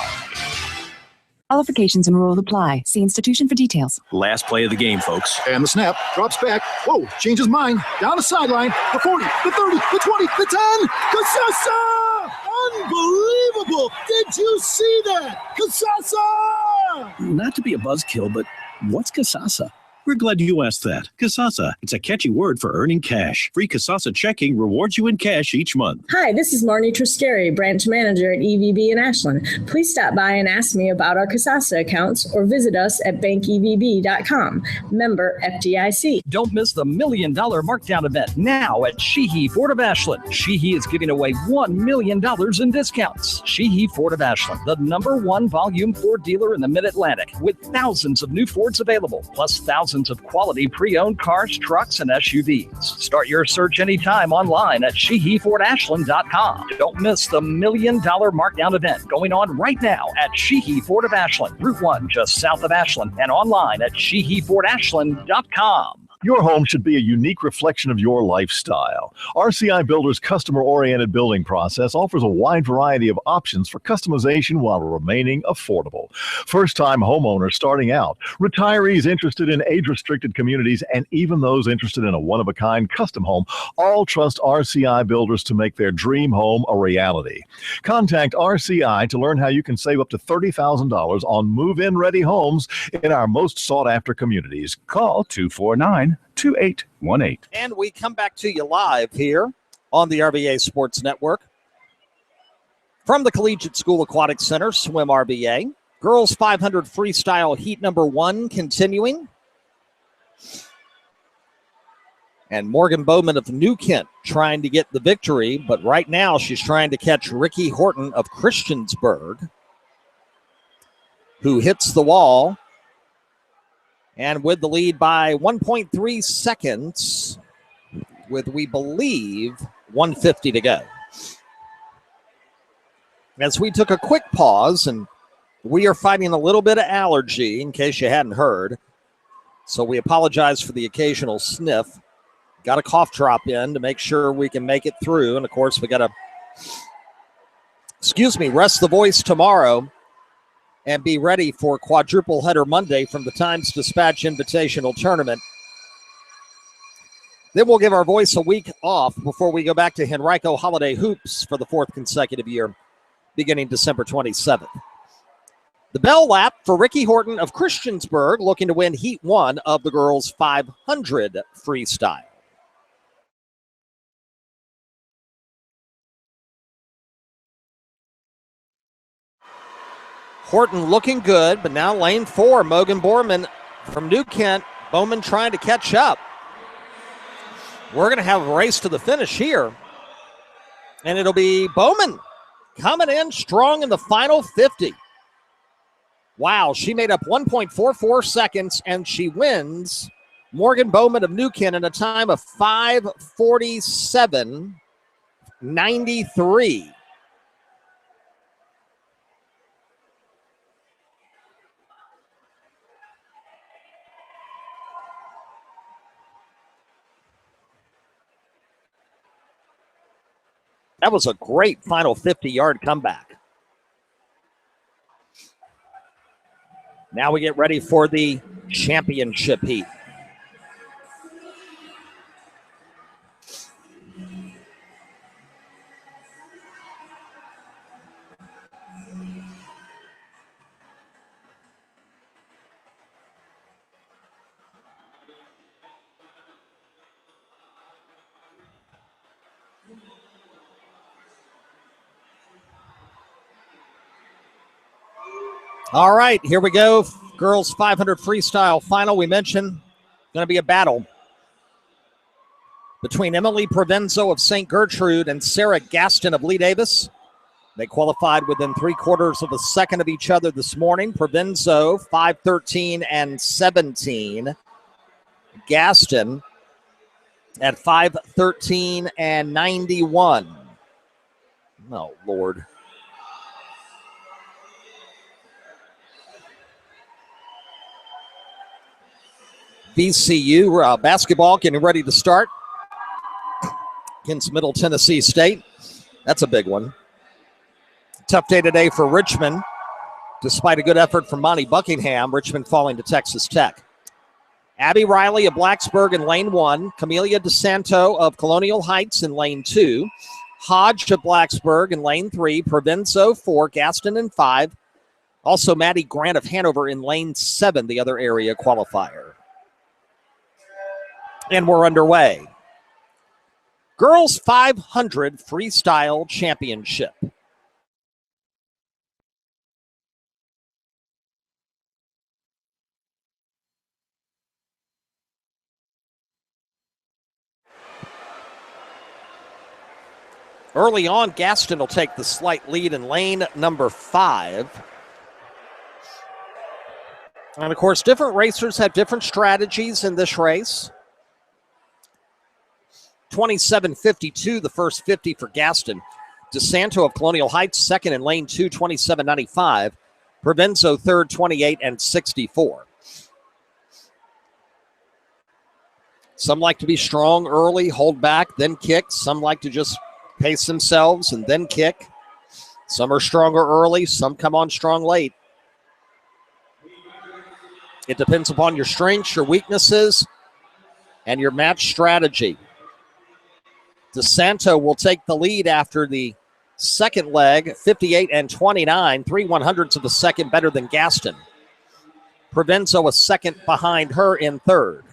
Qualifications and rules apply. See institution for details. Last play of the game, folks. And the snap, drops back. Whoa, changes mind. Down the sideline. The 40, the 30, the 20, the 10. Casasa! Unbelievable! Did you see that? Casasa! Not to be a buzzkill, but what's Casasa? We're glad you asked that. Casasa, it's a catchy word for earning cash. Free Casasa checking rewards you in cash each month. Hi, this is Marnie Triscari, branch manager at EVB in Ashland. Please stop by and ask me about our Casasa accounts or visit us at bankevb.com. Member FDIC. Don't miss the $1 million markdown event now at Sheehy Ford of Ashland. Sheehy is giving away $1 million in discounts. Sheehy Ford of Ashland, the #1 volume Ford dealer in the Mid-Atlantic, with thousands of new Fords available, plus thousands of quality pre-owned cars, trucks, and SUVs. Start your search anytime online at SheehyFordAshland.com. Don't miss the $1 million markdown event going on right now at Sheehy Ford of Ashland, Route 1 just south of Ashland, and online at SheehyFordAshland.com. Your home should be a unique reflection of your lifestyle. RCI Builder's customer-oriented building process offers a wide variety of options for customization while remaining affordable. First-time homeowners starting out, retirees interested in age-restricted communities, and even those interested in a one-of-a-kind custom home all trust RCI Builders to make their dream home a reality. Contact RCI to learn how you can save up to $30,000 on move-in ready homes in our most sought-after communities. Call 249-2818. And we come back to you live here on the RVA Sports Network from the Collegiate School Aquatic Center, SwimRVA. Girls 500 freestyle heat #1 continuing. And Morgan Bowman of New Kent trying to get the victory, but right now she's trying to catch Ricky Horton of Christiansburg, who hits the wall. And with the lead by 1.3 seconds, with, we believe, 1:50 to go. As we took a quick pause, and we are fighting a little bit of allergy, in case you hadn't heard. So we apologize for the occasional sniff. Got a cough drop in to make sure we can make it through. And, of course, we got to rest the voice tomorrow and be ready for quadruple header Monday from the Times-Dispatch Invitational Tournament. Then we'll give our voice a week off before we go back to Henrico Holiday Hoops for the 4th consecutive year, beginning December 27th. The bell lap for Ricky Horton of Christiansburg, looking to win Heat 1 of the girls' 500 freestyle. Horton looking good, but now lane 4, Mogan Borman from New Kent. Bowman trying to catch up. We're going to have a race to the finish here. And it'll be Bowman coming in strong in the final 50. Wow, she made up 1.44 seconds, and she wins. Morgan Bowman of New Kent in a time of 5:47.93. That was a great final 50-yard comeback. Now we get ready for the championship heat. All right, here we go. Girls 500 freestyle final. We mentioned going to be a battle between Emily Provenzo of St. Gertrude and Sarah Gaston of Lee Davis. They qualified within 3/4 of a second of each other this morning. Provenzo 5:13.17. Gaston at 5:13.91. Oh, Lord. VCU basketball getting ready to start against Middle Tennessee State. That's a big one. Tough day today for Richmond. Despite a good effort from Monty Buckingham, Richmond falling to Texas Tech. Abby Riley of Blacksburg in lane 1. Camelia DeSanto of Colonial Heights in lane 2. Hodge of Blacksburg in lane 3. Provenzo 4. Gaston in 5. Also Maddie Grant of Hanover in lane 7, the other area qualifier. And we're underway. Girls 500 Freestyle Championship. Early on, Gaston will take the slight lead in lane number 5. And of course, different racers have different strategies in this race. 27.52, the first 50 for Gaston. DeSanto of Colonial Heights, second in lane 2, 27.95. Provenzo, third, 28.64. Some like to be strong early, hold back, then kick. Some like to just pace themselves and then kick. Some are stronger early, some come on strong late. It depends upon your strengths, your weaknesses, and your match strategy. DeSanto will take the lead after the second leg, 58.29, 3/100ths of a second better than Gaston. Provenzo a second behind her in third.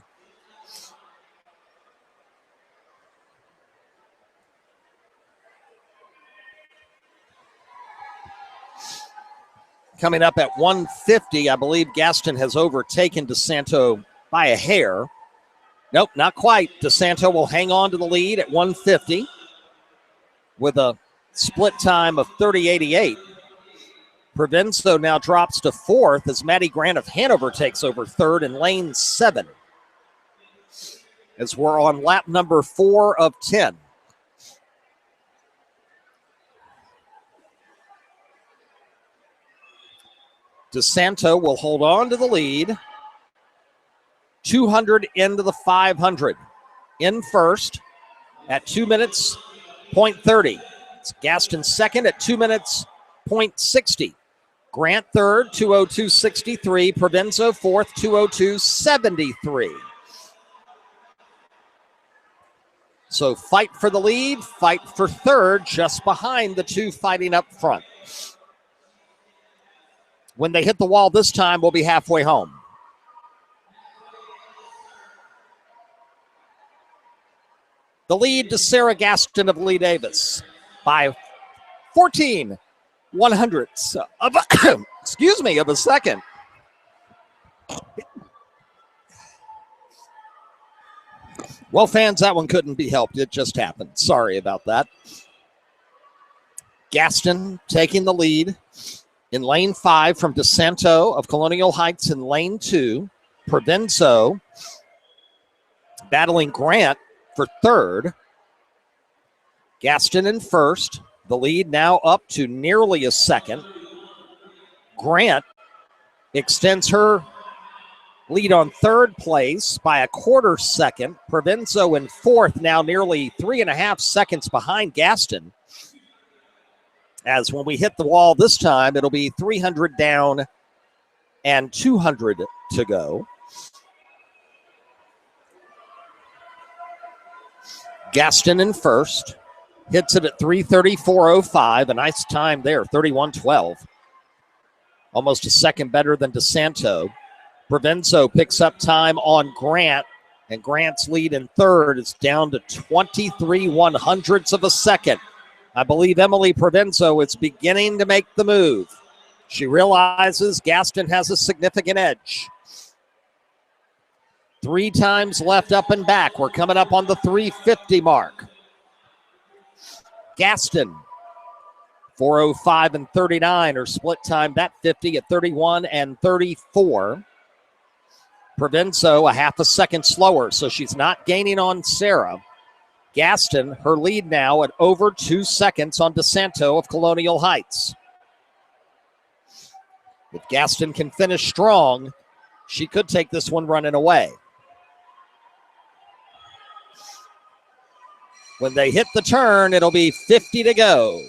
Coming up at 150, I believe Gaston has overtaken DeSanto by a hair. Nope, not quite. DeSanto will hang on to the lead at 150 with a split time of 30.88. Provenzo now drops to fourth as Maddie Grant of Hanover takes over third in lane 7. As we're on lap number 4 of 10. DeSanto will hold on to the lead. 200 into the 500. In first at 2 minutes, .30. seconds. Gaston second at 2 minutes, .60. Grant third, 2:02.63. Provenzo fourth, 2:02.73. So fight for the lead, fight for third, just behind the two fighting up front. When they hit the wall this time, we'll be halfway home. The lead to Sarah Gaston of Lee Davis by 14 100ths of of a second. Well, fans, that one couldn't be helped. It just happened. Sorry about that. Gaston taking the lead in lane 5 from DeSanto of Colonial Heights in lane 2. Provenzo battling Grant for third. Gaston in first. The lead now up to nearly a second. Grant extends her lead on third place by a quarter second. Provenzo in fourth, now nearly 3.5 seconds behind Gaston. As when we hit the wall this time, it'll be 300 down and 200 to go. Gaston in first. Hits it at 3:34.05. A nice time there, 31:12. Almost a second better than DeSanto. Provenzo picks up time on Grant, and Grant's lead in third is down to 23 100ths of a second. I believe Emily Provenzo is beginning to make the move. She realizes Gaston has a significant edge. 3 times left up and back. We're coming up on the 350 mark. Gaston, 4:05 and 39, or split time that 50 at 31 and 34. Provenzo a half a second slower, so she's not gaining on Sarah. Gaston, her lead now at over 2 seconds on DeSanto of Colonial Heights. If Gaston can finish strong, she could take this one running away. When they hit the turn, it'll be 50 to go.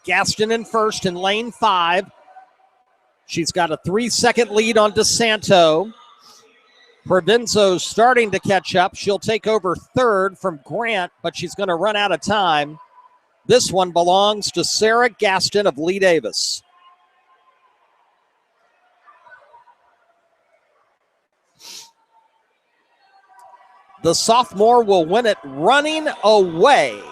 Gaston in first in lane 5. She's got a 3-second lead on DeSanto. Provenzo starting to catch up. She'll take over third from Grant, but she's going to run out of time. This one belongs to Sarah Gaston of Lee Davis. The sophomore will win it running away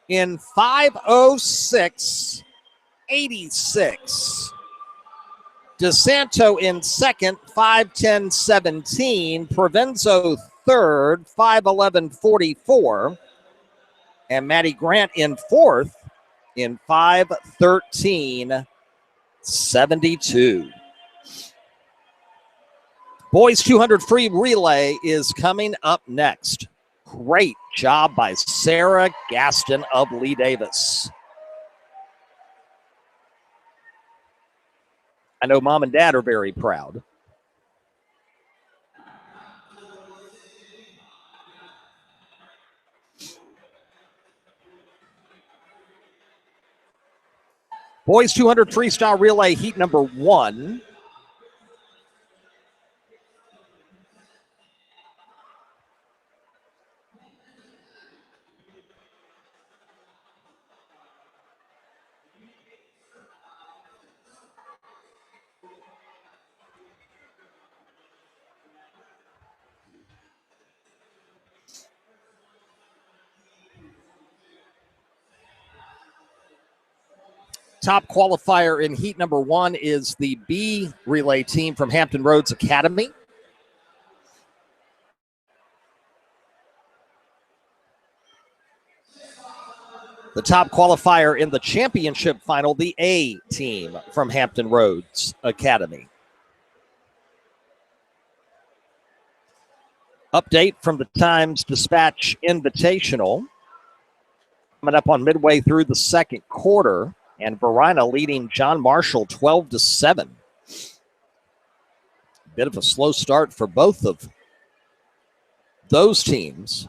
in 5:06.86. DeSanto in second, 5:10.17. Provenzo third, 5:11.44. And Maddie Grant in fourth in 5:13.72. Boys 200 free relay is coming up next. Great job by Sarah Gaston of Lee Davis. I know Mom and Dad are very proud. Boys 200 freestyle relay heat number 1. Top qualifier in heat number 1 is the B relay team from Hampton Roads Academy. The top qualifier in the championship final, the A team from Hampton Roads Academy. Update from the Times Dispatch Invitational. Coming up on midway through the second quarter. And Verina leading John Marshall 12-7. Bit of a slow start for both of those teams.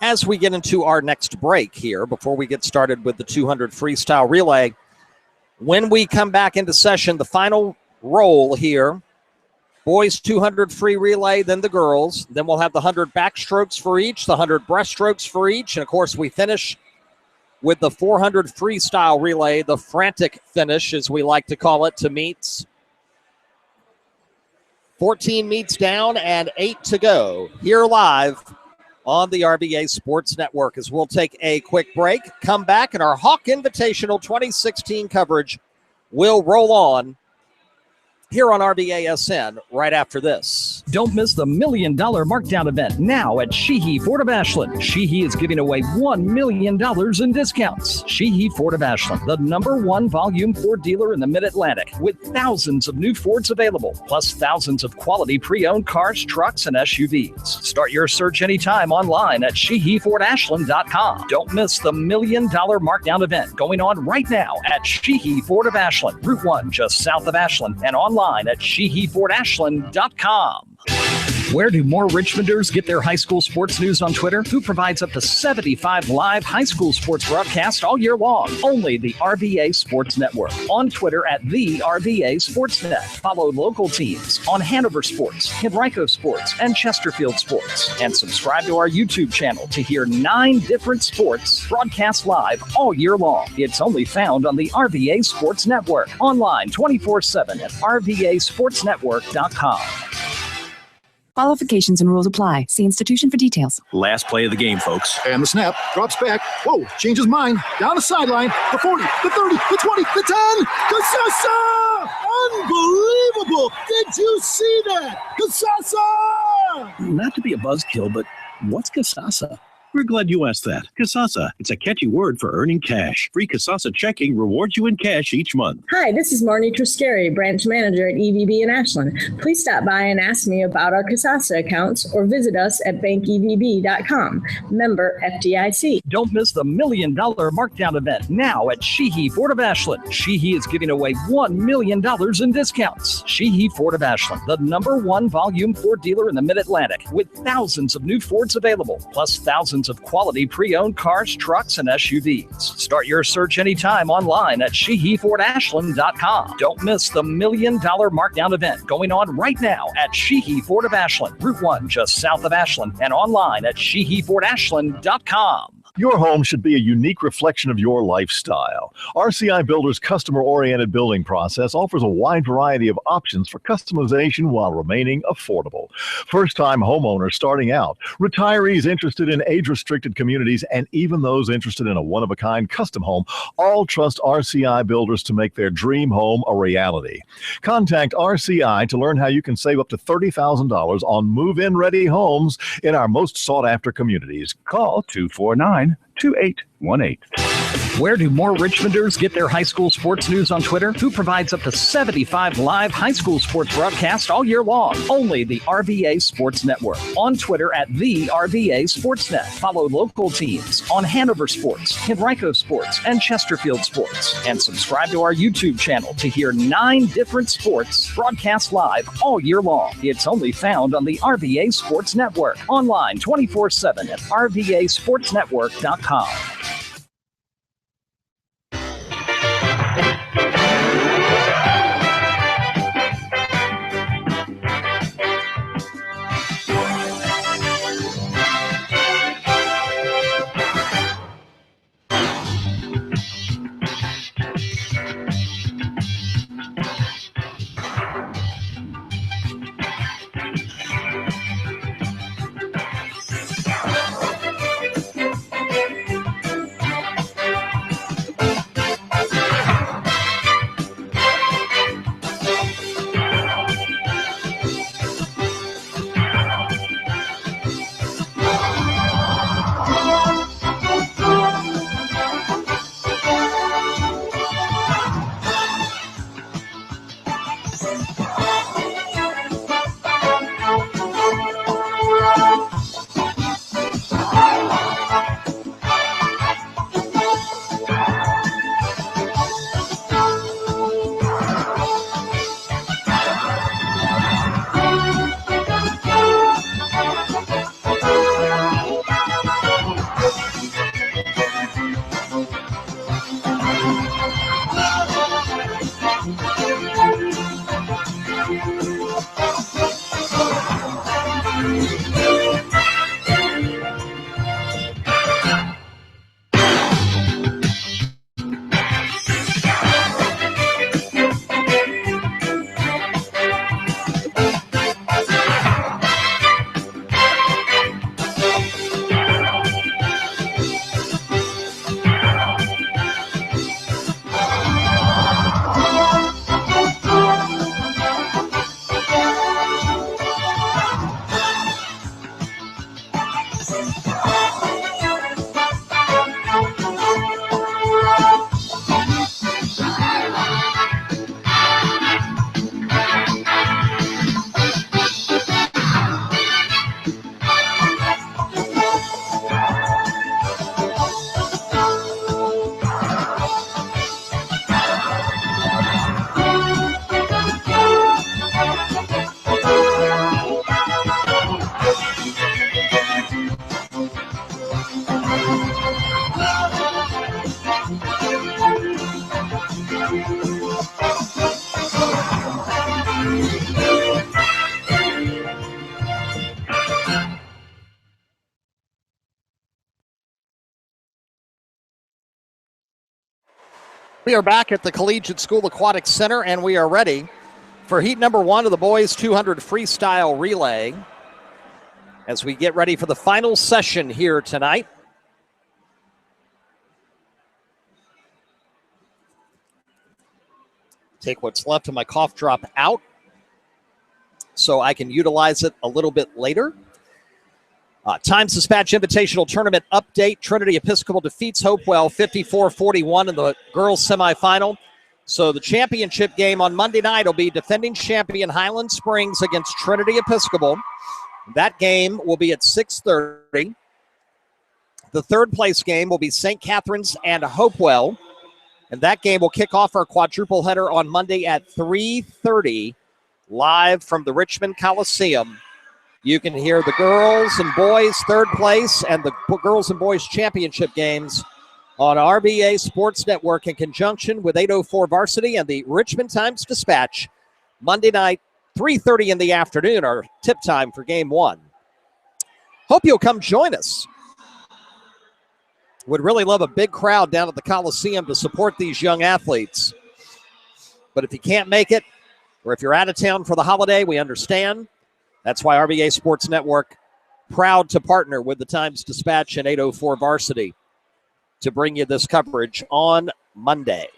As we get into our next break here, before we get started with the 200 freestyle relay, when we come back into session, the final roll here, boys 200 free relay, then the girls. Then we'll have the 100 backstrokes for each, the 100 breaststrokes for each. And, of course, we finish with the 400 freestyle relay, the frantic finish, as we like to call it, to meets. 14 meets down and 8 to go here live on the RVA Sports Network. As we'll take a quick break, come back, and our Hawk Invitational 2016 coverage will roll on here on RVASN right after this. Don't miss the $1 million markdown event now at Sheehy Ford of Ashland. Sheehy is giving away $1 million in discounts. Sheehy Ford of Ashland, the #1 volume Ford dealer in the Mid-Atlantic, with thousands of new Fords available, plus thousands of quality pre-owned cars, trucks, and SUVs. Start your search anytime online at SheehyFordAshland.com. Don't miss the $1 million markdown event going on right now at Sheehy Ford of Ashland, Route 1 just south of Ashland, and online at SheehyFordAshland.com. Where do more Richmonders get their high school sports news on Twitter? Who provides up to 75 live high school sports broadcasts all year long? Only the RVA Sports Network. On Twitter at the RVA Sports Net. Follow local teams on Hanover Sports, Henrico Sports, and Chesterfield Sports. And subscribe to our YouTube channel to hear 9 different sports broadcast live all year long. It's only found on the RVA Sports Network. Online 24/7 at RVASportsNetwork.com. Qualifications and rules apply. See institution for details. Last play of the game, folks. And the snap, drops back. Whoa, changes mind. Down the sideline. The 40, the 30, the 20, the 10. Casasa! Unbelievable! Did you see that? Casasa! Not to be a buzzkill, but what's Casasa? We're glad you asked that. Casasa. It's a catchy word for earning cash. Free Casasa checking rewards you in cash each month. Hi, this is Marnie Triscari, branch manager at EVB in Ashland. Please stop by and ask me about our Casasa accounts or visit us at bankevb.com. Member FDIC. Don't miss the $1 million markdown event now at Sheehy Ford of Ashland. Sheehy is giving away $1 million in discounts. Sheehy Ford of Ashland, the #1 volume Ford dealer in the Mid-Atlantic, with thousands of new Fords available, plus thousands of quality pre-owned cars, trucks, and SUVs. Start your search anytime online at SheehyFordAshland.com. Don't miss the $1 million markdown event going on right now at Sheehy Ford of Ashland, Route 1 just south of Ashland, and online at SheehyFordAshland.com. Your home should be a unique reflection of your lifestyle. RCI Builder's customer-oriented building process offers a wide variety of options for customization while remaining affordable. First-time homeowners starting out, retirees interested in age-restricted communities, and even those interested in a one-of-a-kind custom home all trust RCI Builders to make their dream home a reality. Contact RCI to learn how you can save up to $30,000 on move-in ready homes in our most sought-after communities. Call 249-2818. Where do more Richmonders get their high school sports news on Twitter? Who provides up to 75 live high school sports broadcasts all year long? Only the RVA Sports Network. On Twitter at the RVA Sports Net. Follow local teams on Hanover Sports, Henrico Sports, and Chesterfield Sports. And subscribe to our YouTube channel to hear 9 different sports broadcast live all year long. It's only found on the RVA Sports Network. Online 24/7 at RVASportsNetwork.com. We are back at the Collegiate School Aquatic Center, and we are ready for heat number 1 of the boys 200 freestyle relay as we get ready for the final session here tonight. Take what's left of my cough drop out so I can utilize it a little bit later. Times Dispatch Invitational Tournament update. Trinity Episcopal defeats Hopewell 54-41 in the girls semifinal. So the championship game on Monday night will be defending champion Highland Springs against Trinity Episcopal. That game will be at 6:30. The third place game will be St. Catherine's and Hopewell. And that game will kick off our quadruple header on Monday at 3:30, live from the Richmond Coliseum. You can hear the girls and boys third place and the girls and boys championship games on RVA Sports Network in conjunction with 804 Varsity and the Richmond Times Dispatch. Monday night, 3:30 in the afternoon, our tip time for game 1. Hope you'll come join us. Would really love a big crowd down at the Coliseum to support these young athletes. But if you can't make it, or if you're out of town for the holiday, we understand. That's why RVA Sports Network, proud to partner with the Times Dispatch and 804 Varsity to bring you this coverage on Monday.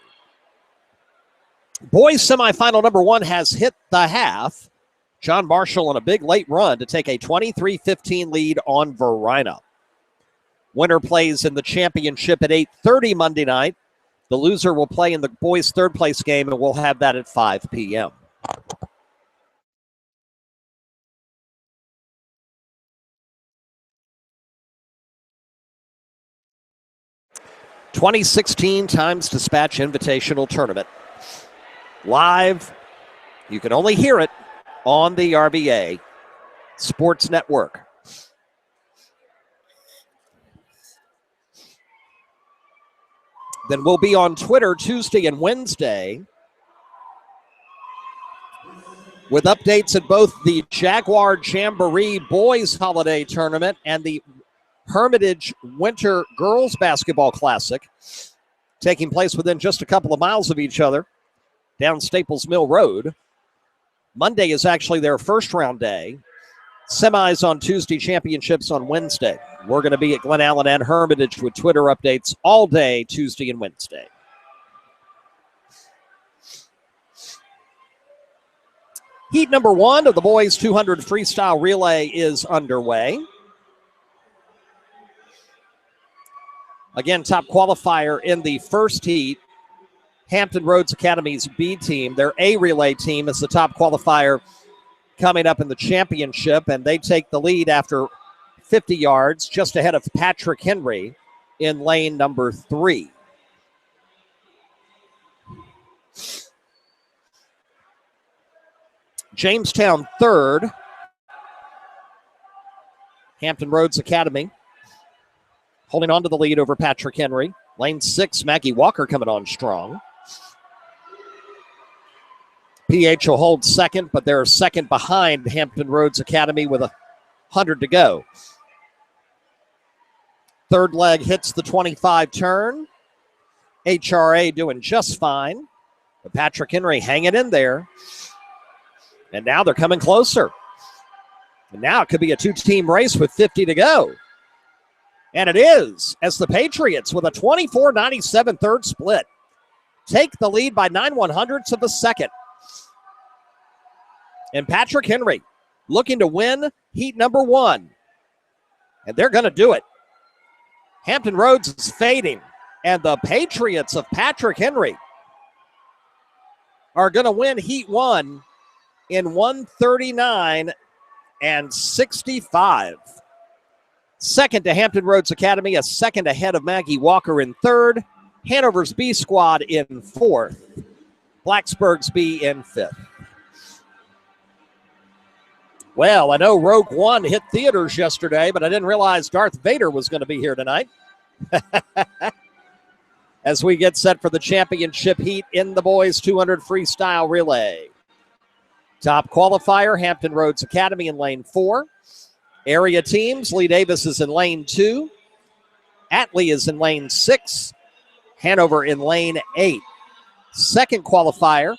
Boys semifinal number 1 has hit the half. John Marshall on a big late run to take a 23-15 lead on Verina. Winner plays in the championship at 8:30 Monday night. The loser will play in the boys' third place game, and we'll have that at 5 p.m. 2016 Times Dispatch Invitational Tournament. Live, you can only hear it on the RVA Sports Network. Then we'll be on Twitter Tuesday and Wednesday with updates at both the Jaguar Jamboree Boys Holiday Tournament and the Hermitage Winter Girls Basketball Classic, taking place within just a couple of miles of each other down Staples Mill Road. Monday is actually their first round day. Semis on Tuesday, championships on Wednesday. We're going to be at Glen Allen and Hermitage with Twitter updates all day, Tuesday and Wednesday. Heat number 1 of the boys 200 freestyle relay is underway. Again, top qualifier in the first heat, Hampton Roads Academy's B team. Their A relay team is the top qualifier coming up in the championship, and they take the lead after 50 yards, just ahead of Patrick Henry in lane number 3. Jamestown third. Hampton Roads Academy holding on to the lead over Patrick Henry. Lane 6, Maggie Walker coming on strong. PH will hold second, but they're second behind Hampton Roads Academy with 100 to go. Third leg hits the 25 turn. HRA doing just fine. But Patrick Henry hanging in there. And now they're coming closer. And now it could be a 2-team race with 50 to go. And it is, as the Patriots, with a 24-97 third split, take the lead by 9/100ths of a second. And Patrick Henry looking to win heat number 1. And they're going to do it. Hampton Roads is fading. And the Patriots of Patrick Henry are going to win heat 1 in 1:39.65. Second to Hampton Roads Academy, a second ahead of Maggie Walker in third. Hanover's B squad in 4th. Blacksburg's B in 5th. Well, I know Rogue One hit theaters yesterday, but I didn't realize Darth Vader was going to be here tonight. As we get set for the championship heat in the boys 200 freestyle relay. Top qualifier, Hampton Roads Academy in lane 4. Area teams, Lee Davis is in lane 2. Atlee is in lane 6. Hanover in lane 8. Second qualifier,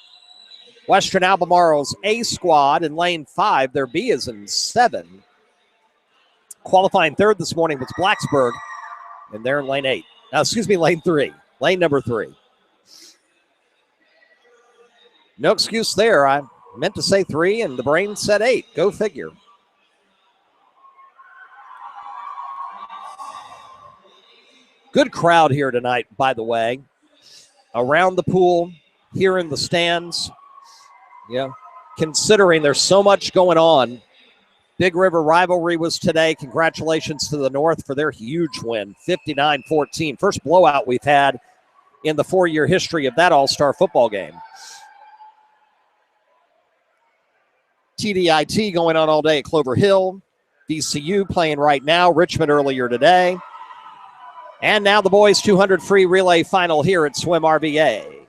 Western Albemarle's A squad in lane 5. Their B is in 7. Qualifying third this morning was Blacksburg, and they're in lane 8. Lane 3. Lane number 3. No excuse there. I meant to say 3, and the brain said 8. Go figure. Good crowd here tonight, by the way. Around the pool, here in the stands. Yeah, considering there's so much going on. Big River rivalry was today. Congratulations to the North for their huge win, 59-14. First blowout we've had in the 4-year history of that all-star football game. TDIT going on all day at Clover Hill. VCU playing right now. Richmond earlier today. And now the boys 200 free relay final here at SwimRVA.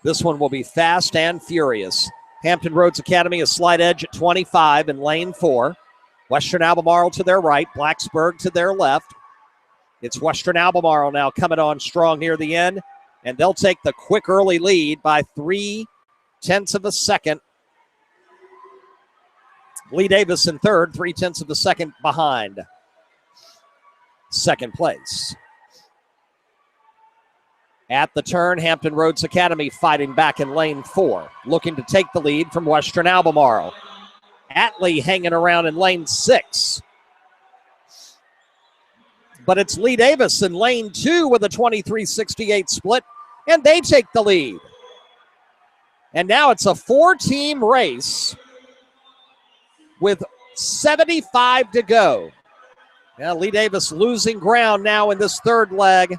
This one will be fast and furious. Hampton Roads Academy a slight edge at 25 in lane 4. Western Albemarle to their right, Blacksburg to their left. It's Western Albemarle now coming on strong near the end, and they'll take the quick early lead by 0.3 of a second. Lee Davis in third, 0.3 of a second behind second place. At the turn, Hampton Roads Academy fighting back in lane 4, looking to take the lead from Western Albemarle. Atlee hanging around in lane 6. But it's Lee Davis in lane 2 with a 23-68 split, and they take the lead. And now it's a 4-team race with 75 to go. Now Lee Davis losing ground now in this third leg.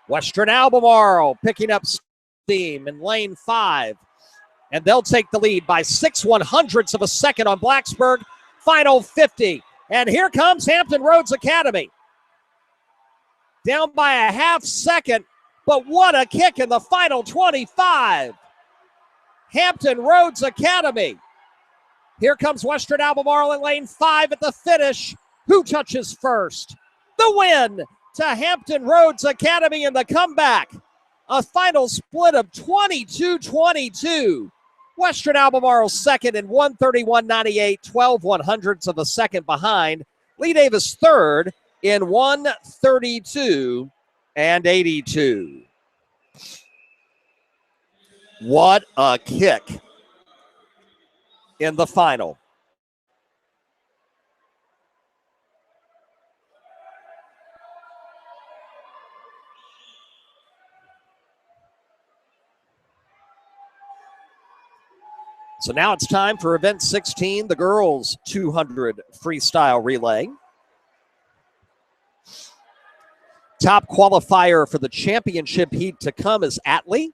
Western Albemarle picking up steam in lane 5. And they'll take the lead by 6/100ths of a second on Blacksburg. Final 50. And here comes Hampton Roads Academy. Down by a half second, but what a kick in the final 25. Hampton Roads Academy. Here comes Western Albemarle in lane 5 at the finish. Who touches first? The win to Hampton Roads Academy in the comeback. A final split of 22-22. Western Albemarle second in 131.98, 12/100ths of a second behind. Lee Davis third in 132.82. What a kick in the final. So now it's time for event 16, the girls 200 freestyle relay. Top qualifier for the championship heat to come is Atlee.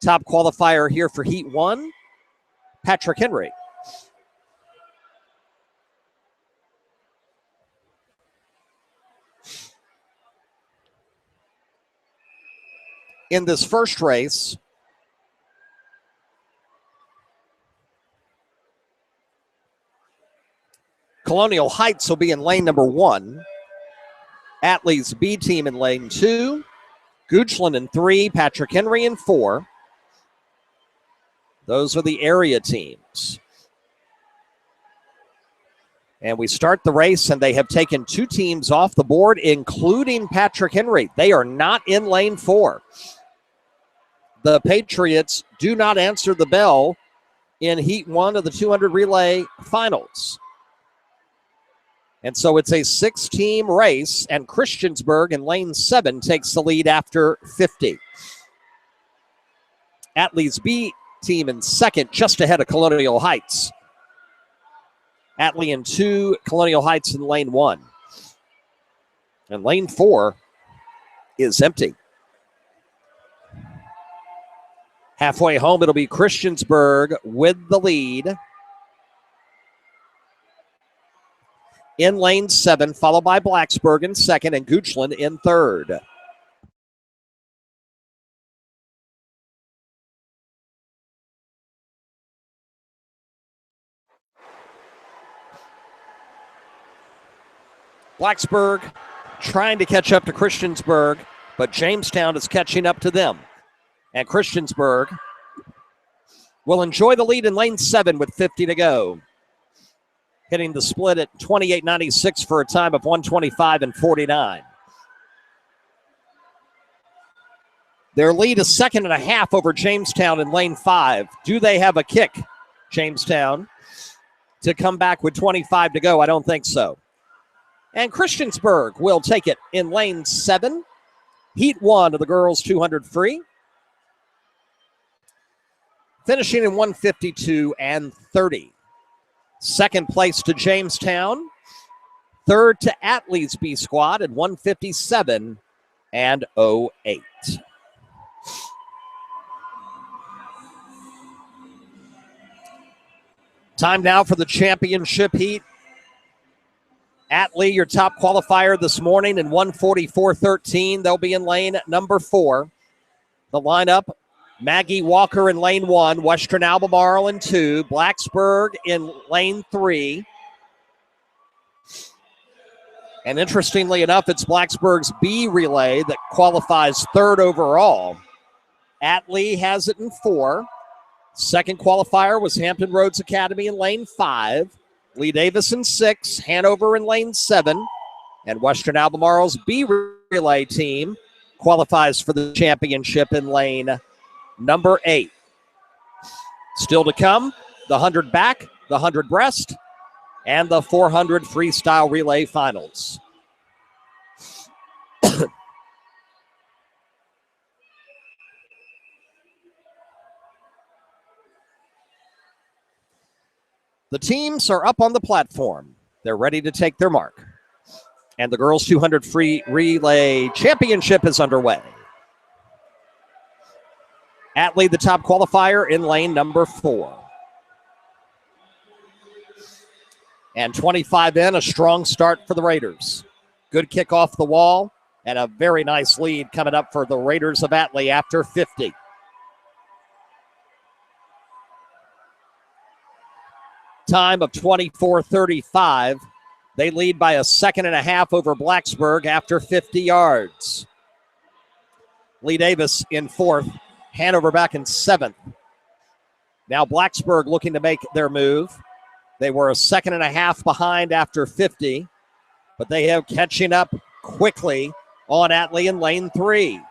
Top qualifier here for heat 1, Patrick Henry. In this first race, Colonial Heights will be in lane number 1. Atlee's B team in lane 2. Goochland in 3. Patrick Henry in 4. Those are the area teams. And we start the race, and they have taken 2 teams off the board, including Patrick Henry. They are not in lane 4. The Patriots do not answer the bell in heat 1 of the 200 relay finals. And so it's a 6-team race, and Christiansburg in lane 7 takes the lead after 50. Atlee's B team in second, just ahead of Colonial Heights. Atlee in 2, Colonial Heights in lane 1. And lane 4 is empty. Halfway home, it'll be Christiansburg with the lead. In lane 7, followed by Blacksburg in second and Goochland in third. Blacksburg trying to catch up to Christiansburg. but Jamestown is catching up to them. And Christiansburg will enjoy the lead in lane 7 with 50 to go. Hitting the split at 28.96 for a time of 125.49. Their lead is 2.5 over Jamestown in lane 5. Do they have a kick, Jamestown, to come back with 25 to go? I don't think so. And Christiansburg will take it in lane 7. Heat 1 of the girls 200 free. Finishing in 152.30. Second place to Jamestown. Third to Atlee's B squad at 157.08. Time now for the championship heat. Atlee, your top qualifier this morning in 144.13. They'll be in lane number 4. The lineup, Maggie Walker in lane 1, Western Albemarle in 2, Blacksburg in lane 3. And interestingly enough, it's Blacksburg's B relay that qualifies 3rd overall. Atlee has it in 4. Second qualifier was Hampton Roads Academy in lane 5. Lee Davis in 6, Hanover in lane 7, and Western Albemarle's B relay team qualifies for the championship in lane number 8. Still to come, the 100 back, the 100 breast, and the 400 freestyle relay finals. The teams are up on the platform. They're ready to take their mark. And the girls 200 free relay championship is underway. Atlee, the top qualifier, in lane number 4. And 25 in, a strong start for the Raiders. Good kick off the wall, and a very nice lead coming up for the Raiders of Atlee after 50. Time of 24.35. They lead by a 2.5 over Blacksburg after 50 yards. Lee Davis in 4th. Hanover back in 7th. Now Blacksburg looking to make their move. They were a 2.5 behind after 50, but they have catching up quickly on Atlee in lane 3.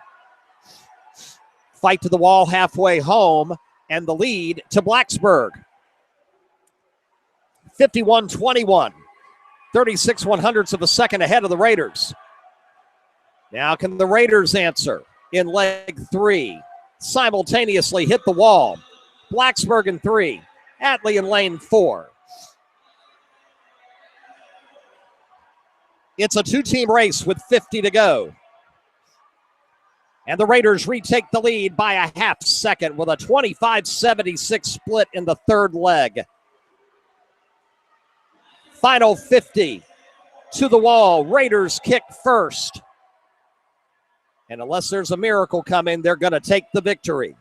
Fight to the wall halfway home, and the lead to Blacksburg. 51-21. 36/100ths of a second ahead of the Raiders. Now can the Raiders answer in leg 3? Simultaneously hit the wall. Blacksburg in 3. Atlee in lane 4. It's a 2-team race with 50 to go. And the Raiders retake the lead by a half second with a 25-76 split in the 3rd leg. Final 50 to the wall. Raiders kick first. And unless there's a miracle coming, they're going to take the victory.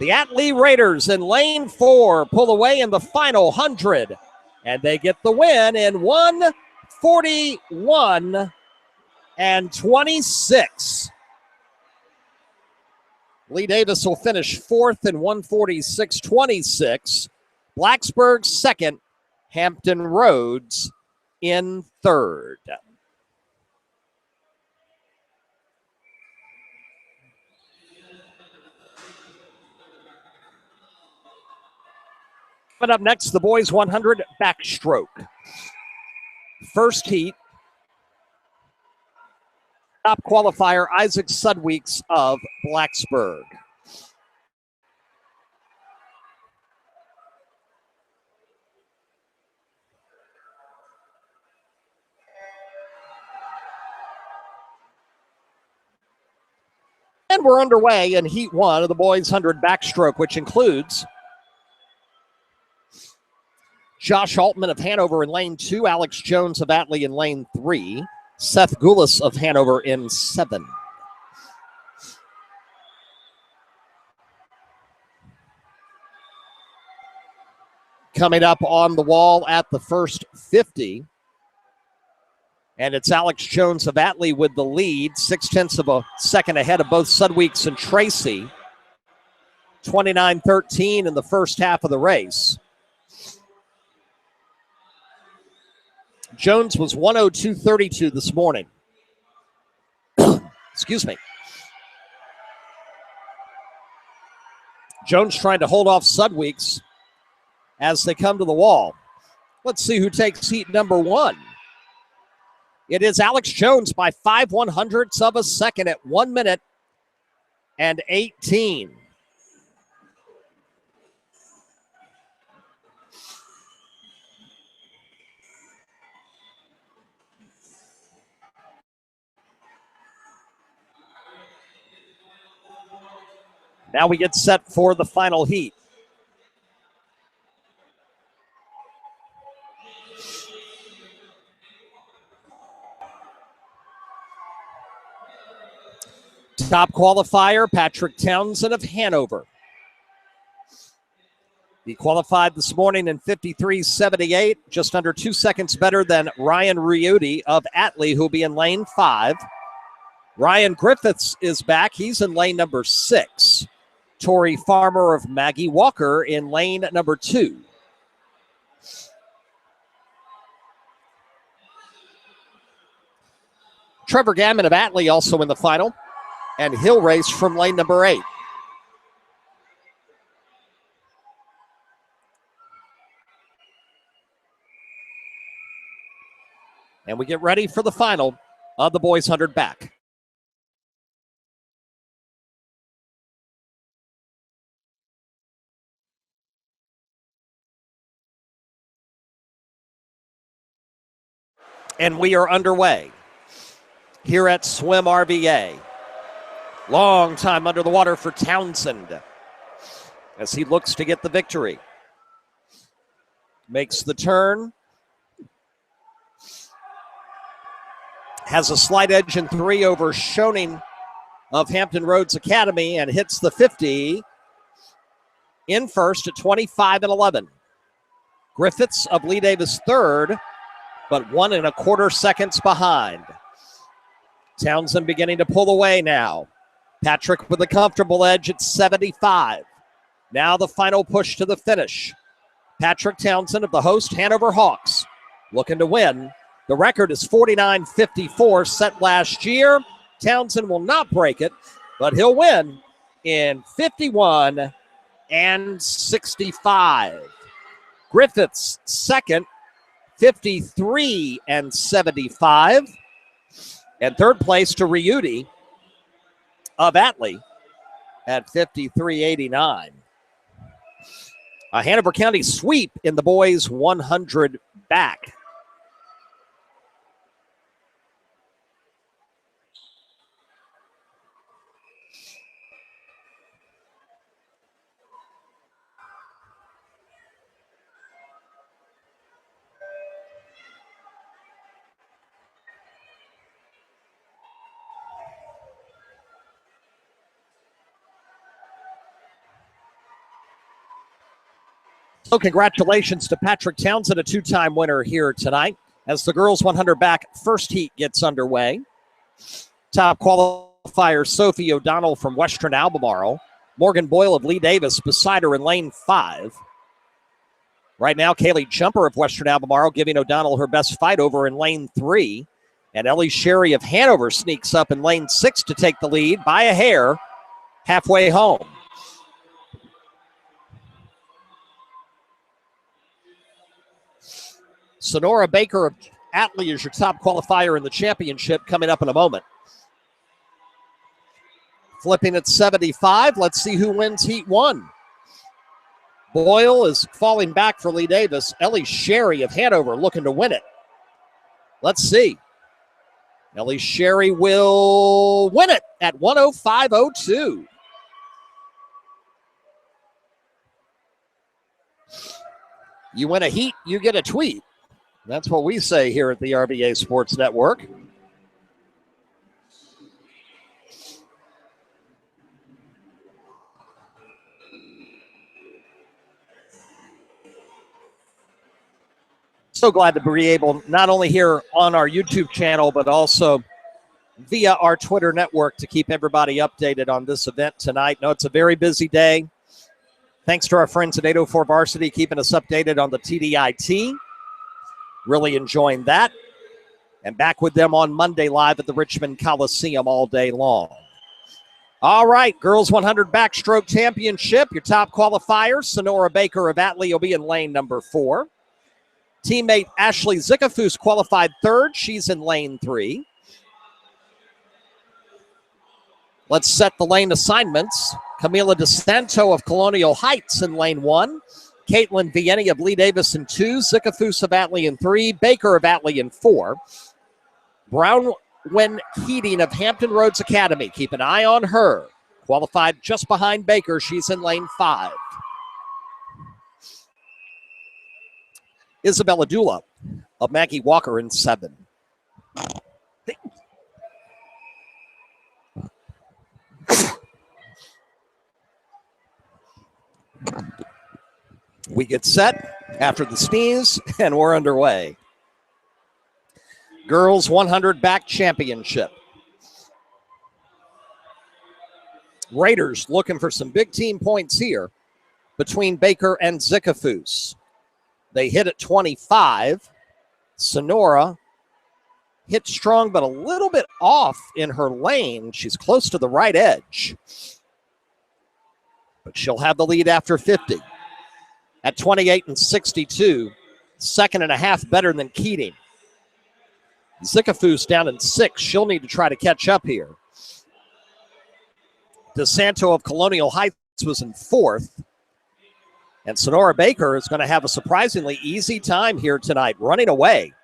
The Atlee Raiders in lane 4 pull away in the final 100. And they get the win in 141-26. Lee Davis will finish 4th in 146-26. Blacksburg 2nd. Hampton Roads in 3rd. Coming up next, the boys 100 backstroke. First heat. Top qualifier, Isaac Sudweeks of Blacksburg. And we're underway in Heat 1 of the boys 100 backstroke, which includes Josh Altman of Hanover in lane 2, Alex Jones of Atlee in lane 3, Seth Goulas of Hanover in 7. Coming up on the wall at the first 50, And it's Alex Jones of Atlee with the lead, 0.6 of a second ahead of both Sudweeks and Tracy. 29-13 in the first half of the race. Jones was 102.32 this morning. Excuse me. Jones trying to hold off Sudweeks as they come to the wall. Let's see who takes heat number 1. It is Alex Jones by 5/100ths of a second at 1 minute and 18. Now we get set for the final heat. Top qualifier, Patrick Townsend of Hanover. He qualified this morning in 53.78, just under 2 seconds better than Ryan Riuti of Atlee, who will be in lane 5. Ryan Griffiths is back. He's in lane number 6. Tori Farmer of Maggie Walker in lane number 2. Trevor Gammon of Atlee also in the final, and he'll race from lane number 8. And we get ready for the final of the boys 100 back. And we are underway here at SwimRVA. Long time under the water for Townsend as he looks to get the victory. Makes the turn. Has a slight edge in 3 over Schoening of Hampton Roads Academy and hits the 50 in first at 25-11. Griffiths of Lee Davis third, but 1 1/4 seconds behind. Townsend beginning to pull away now. Patrick with a comfortable edge at 75. Now the final push to the finish. Patrick Townsend of the host Hanover Hawks looking to win. The record is 49.54 set last year. Townsend will not break it, but he'll win in 51 and 65. Griffiths second, 53 and 75. And third place to Riuti of Atlee at 53.89. A Hanover County sweep in the boys 100 back. So congratulations to Patrick Townsend, a 2-time winner here tonight as the girls 100 back first heat gets underway. Top qualifier Sophie O'Donnell from Western Albemarle. Morgan Boyle of Lee Davis beside her in lane 5. Right now, Kaylee Jumper of Western Albemarle giving O'Donnell her best fight over in lane 3. And Ellie Sherry of Hanover sneaks up in lane 6 to take the lead by a hair halfway home. Sonora Baker of Atlee is your top qualifier in the championship coming up in a moment. Flipping at 75, let's see who wins heat 1. Boyle is falling back for Lee Davis. Ellie Sherry of Hanover looking to win it. Let's see. Ellie Sherry will win it at 105.02. You win a heat, you get a tweet. That's what we say here at the RVA Sports Network. So glad to be able, not only here on our YouTube channel, but also via our Twitter network to keep everybody updated on this event tonight. No, it's a very busy day. Thanks to our friends at 804 Varsity keeping us updated on the TDIT. Really enjoying that. And back with them on Monday live at the Richmond Coliseum all day long. All right, Girls 100 Backstroke Championship. Your top qualifiers, Sonora Baker of Atlee will be in lane number 4. Teammate Ashley Zickafus qualified 3rd. She's in lane 3. Let's set the lane assignments. Camila DeSanto of Colonial Heights in lane 1. Caitlin Vianney of Lee Davis in 2. Zickafus of Atlee in 3. Baker of Atlee in 4. Brownwen Keating of Hampton Roads Academy. Keep an eye on her. Qualified just behind Baker. She's in lane 5. Isabella Dula of Maggie Walker in 7. We get set after the sneeze, and we're underway. Girls 100 Back Championship. Raiders looking for some big team points here between Baker and Zickafus. They hit at 25. Sonora hit strong, but a little bit off in her lane. She's close to the right edge. But she'll have the lead after 50. At 28 and 62, 2.5 better than Keating. Zickafus down in 6. She'll need to try to catch up here. DeSanto of Colonial Heights was in 4th. And Sonora Baker is going to have a surprisingly easy time here tonight, running away.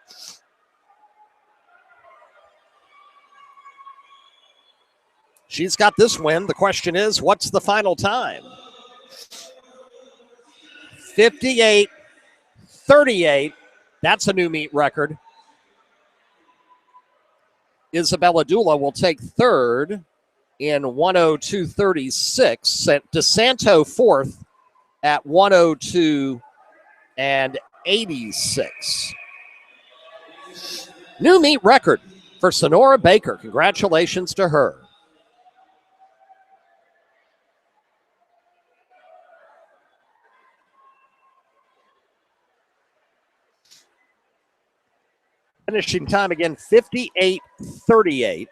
She's got this win. The question is, what's the final time? 58-38. That's a new meet record. Isabella Dula will take 3rd in 102.36. DeSanto 4th at 102.86. New meet record for Sonora Baker. Congratulations to her. Finishing time again, 58-38.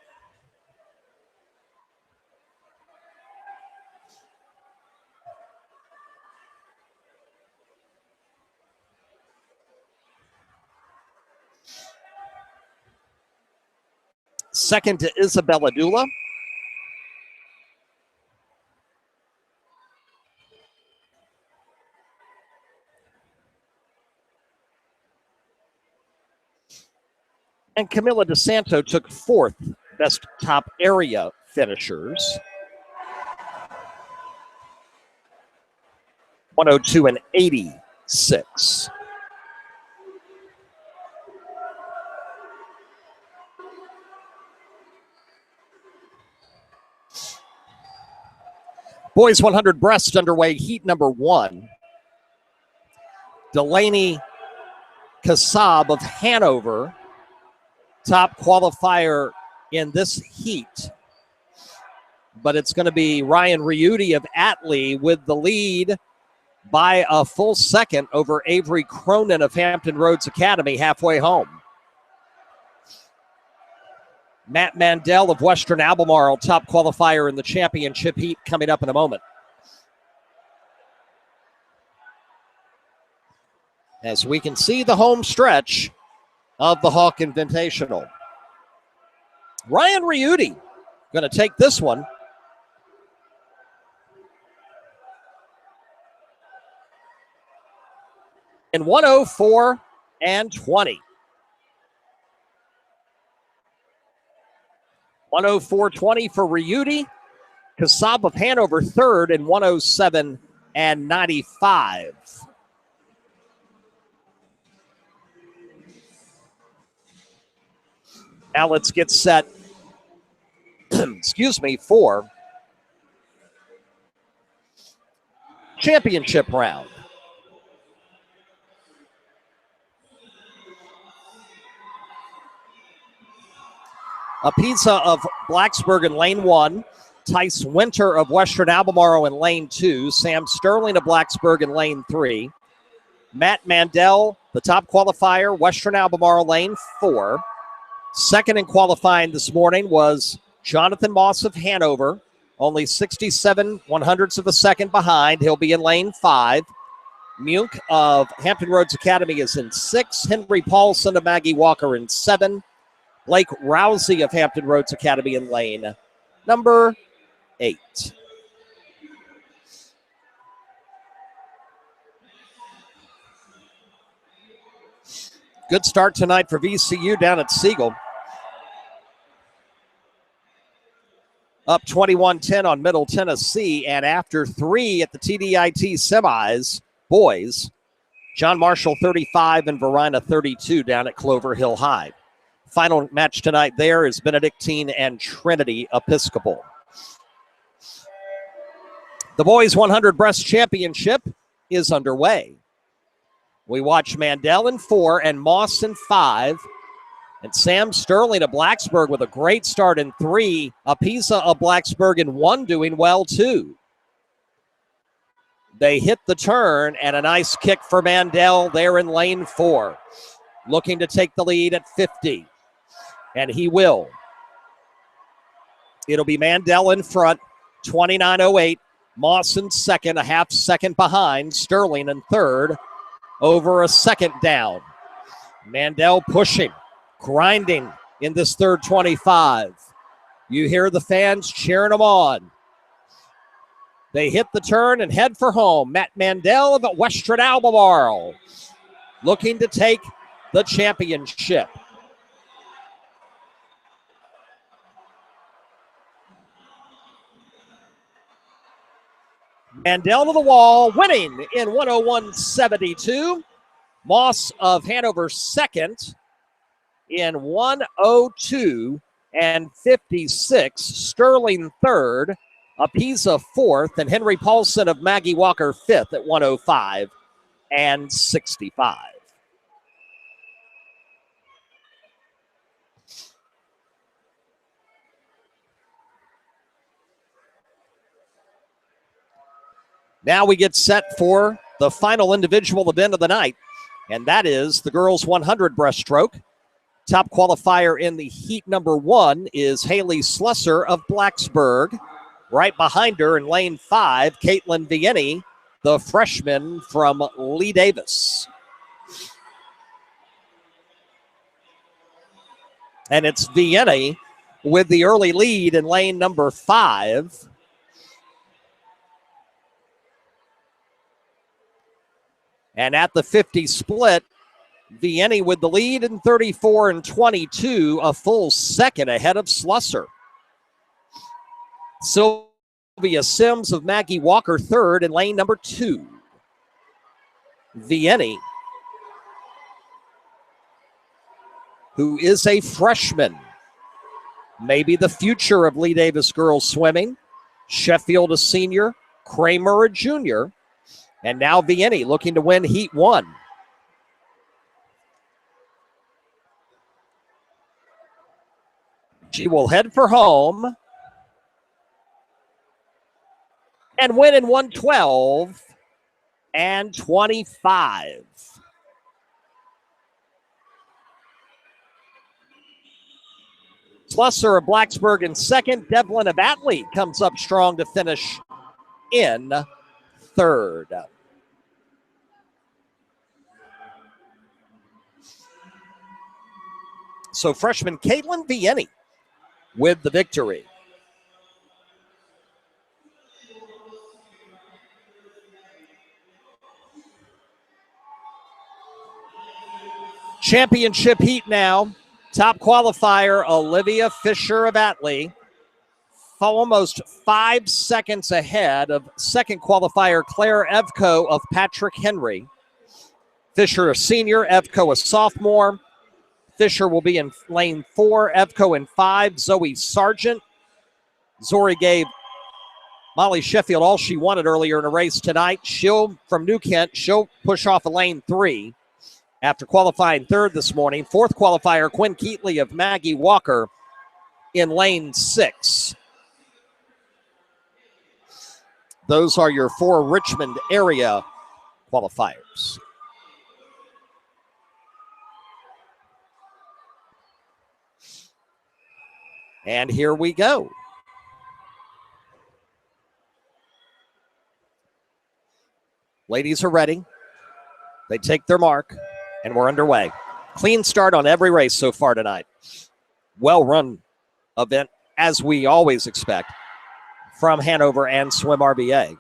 Second to Isabella Dula. And Camila DeSanto took 4th, best top area finishers. 102.86. Boys 100 breast underway, heat number 1. Delaney Kassab of Hanover, top qualifier in this heat. But it's going to be Ryan Riuti of Atlee with the lead by a full second over Avery Cronin of Hampton Roads Academy halfway home. Matt Mandel of Western Albemarle, top qualifier in the championship heat, coming up in a moment. As we can see the home stretch of the Hawk Invitational. Ryan Riuti going to take this one. In 104.20. 104.20 for Riuti. Kassab of Hanover 3rd in 107.95. Now let's get set, excuse me, for championship round. Apisa of Blacksburg in lane 1. Tice Winter of Western Albemarle in lane 2. Sam Sterling of Blacksburg in lane 3. Matt Mandel, the top qualifier, Western Albemarle lane 4. Second in qualifying this morning was Jonathan Moss of Hanover, only 67/100ths of a second behind. He'll be in lane 5. Munk of Hampton Roads Academy is in 6. Henry Paulson of Maggie Walker in 7. Blake Rousey of Hampton Roads Academy in lane number 8. Good start tonight for VCU down at Siegel. Up 21-10 on Middle Tennessee, and after 3 at the TDIT semis, boys, John Marshall 35 and Verina 32 down at Clover Hill High. Final match tonight there is Benedictine and Trinity Episcopal. The boys 100 breast championship is underway. We watch Mandel in 4 and Moss in 5. And Sam Sterling of Blacksburg with a great start in 3. Apisa of Blacksburg in 1 doing well too. They hit the turn and a nice kick for Mandel there in lane 4. Looking to take the lead at 50. And he will. It'll be Mandel in front, 29.08. Moss in second, a half second behind. Sterling in third, over a second down. Mandel pushing, grinding in this third 25. You hear the fans cheering them on. They hit the turn and head for home. Matt Mandel of Western Albemarle looking to take the championship. Mandel to the wall, winning in 101.72. Moss of Hanover second in 102.56. Sterling third. Apisa fourth. And Henry Paulson of Maggie Walker fifth at 105.65. Now we get set for the final individual event of the night, and that is the girls 100 breaststroke. Top qualifier in the heat number 1 is Haley Slusser of Blacksburg. Right behind her in lane 5, Caitlin Vieni, the freshman from Lee Davis. And it's Vieni with the early lead in lane number 5. And at the 50 split, Vieni with the lead in 34.22, a full second ahead of Slusser. Sylvia Sims of Maggie Walker third in lane number 2. Vieni, who is a freshman, maybe the future of Lee Davis girls swimming. Sheffield a senior, Kramer a junior. And now Vieni looking to win Heat 1. She will head for home and win in 112.25. Slusser of Blacksburg in second. Devlin of Atlee comes up strong to finish in third. So freshman Caitlin Vieni with the victory. Championship heat now. Top qualifier Olivia Fisher of Atlee, almost 5 seconds ahead of second qualifier Claire Evco of Patrick Henry. Fisher a senior, Evco a sophomore. Fisher will be in lane 4, Evco in 5. Zoe Sargent. Zori gave Molly Sheffield all she wanted earlier in a race tonight. From New Kent, she'll push off a lane 3 after qualifying third this morning. Fourth qualifier Quinn Keatley of Maggie Walker in lane 6. Those are your 4 Richmond area qualifiers. And here we go. Ladies are ready. They take their mark, and we're underway. Clean start on every race so far tonight. Well-run event, as we always expect, from Hanover and SwimRVA.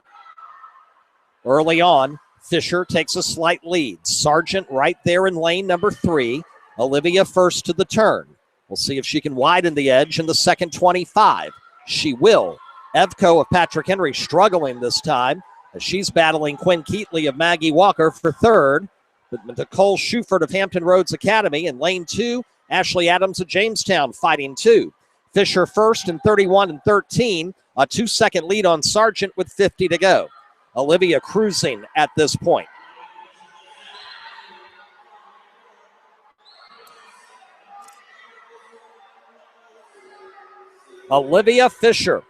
Early on, Fisher takes a slight lead. Sargent right there in lane number 3. Olivia first to the turn. We'll see if she can widen the edge in the second 25. She will. Evco of Patrick Henry struggling this time as she's battling Quinn Keatley of Maggie Walker for third. But Nicole Schufert of Hampton Roads Academy in lane 2. Ashley Adams of Jamestown fighting 2. Fisher first in 31 and 13. A 2-second lead on Sargent with 50 to go. Olivia cruising at this point. Olivia Fisher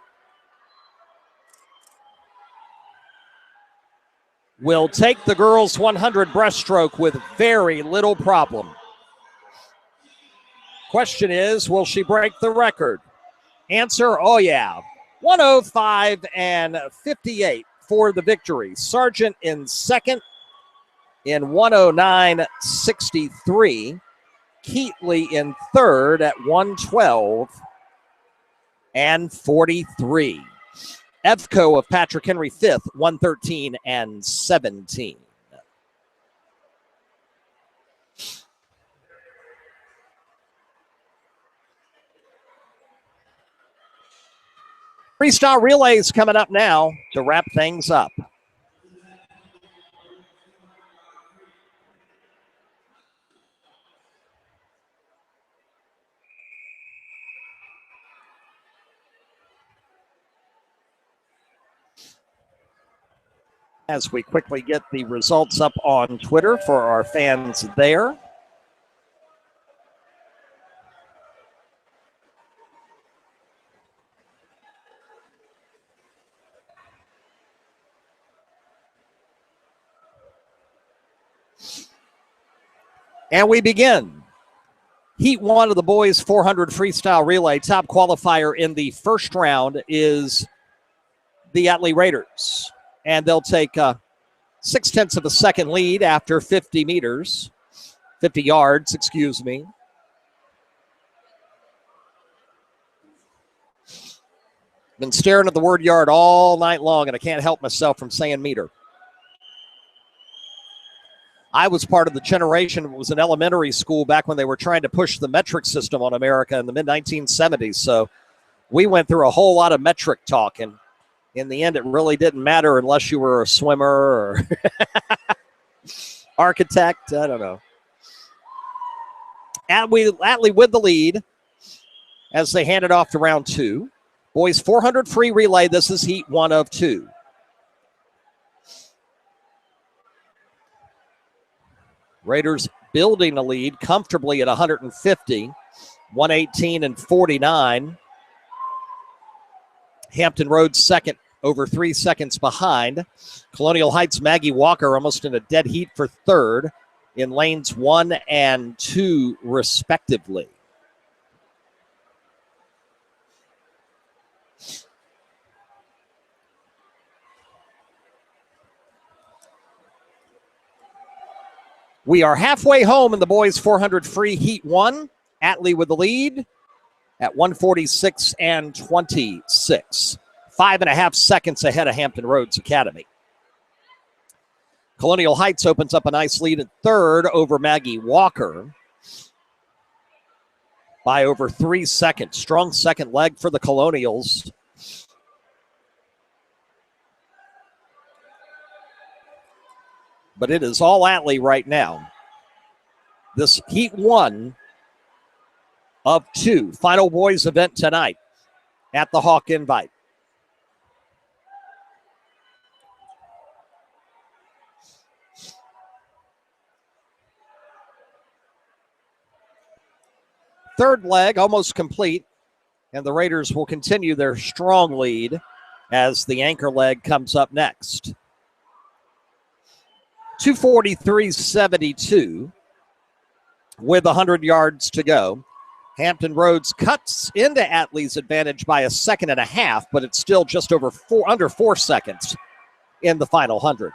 will take the girls' 100 breaststroke with very little problem. Question is, will she break the record? Answer, oh yeah. 105 and 58 for the victory. Sargent in second in 109.63. Keatley in third at 112 and 43. Evco of Patrick Henry fifth, 113 and 17. Freestyle relays coming up now to wrap things up. As we quickly get the results up on Twitter for our fans there. And we begin. Heat 1 of the boys 400 freestyle relay. Top qualifier in the first round is the Atlee Raiders. And they'll take 0.6 of a second lead after 50 yards, excuse me. Been staring at the word yard all night long, and I can't help myself from saying meter. I was part of the generation that was in elementary school back when they were trying to push the metric system on America in the mid-1970s. So we went through a whole lot of metric talk, and in the end, it really didn't matter unless you were a swimmer or architect. I don't know. Atlee with the lead as they hand it off to round 2. Boys 400 free relay. This is heat 1 of 2. Raiders building a lead comfortably at 150, 118 and 49. Hampton Roads second, over 3 seconds behind. Colonial Heights' Maggie Walker almost in a dead heat for third in lanes 1 and 2 respectively. We are halfway home in the boys 400 free heat 1. Atlee with the lead at 146 and 26. 5.5 seconds ahead of Hampton Roads Academy. Colonial Heights opens up a nice lead at third over Maggie Walker by over 3 seconds. Strong second leg for the Colonials. But it is all Atlee right now. This heat 1 of 2. Final boys event tonight at the Hawk Invite. Third leg almost complete. And the Raiders will continue their strong lead as the anchor leg comes up next. 2:43.72 with 100 yards to go. Hampton Roads cuts into Atlee's advantage by a second and a half, but it's still just under 4 seconds in the final 100.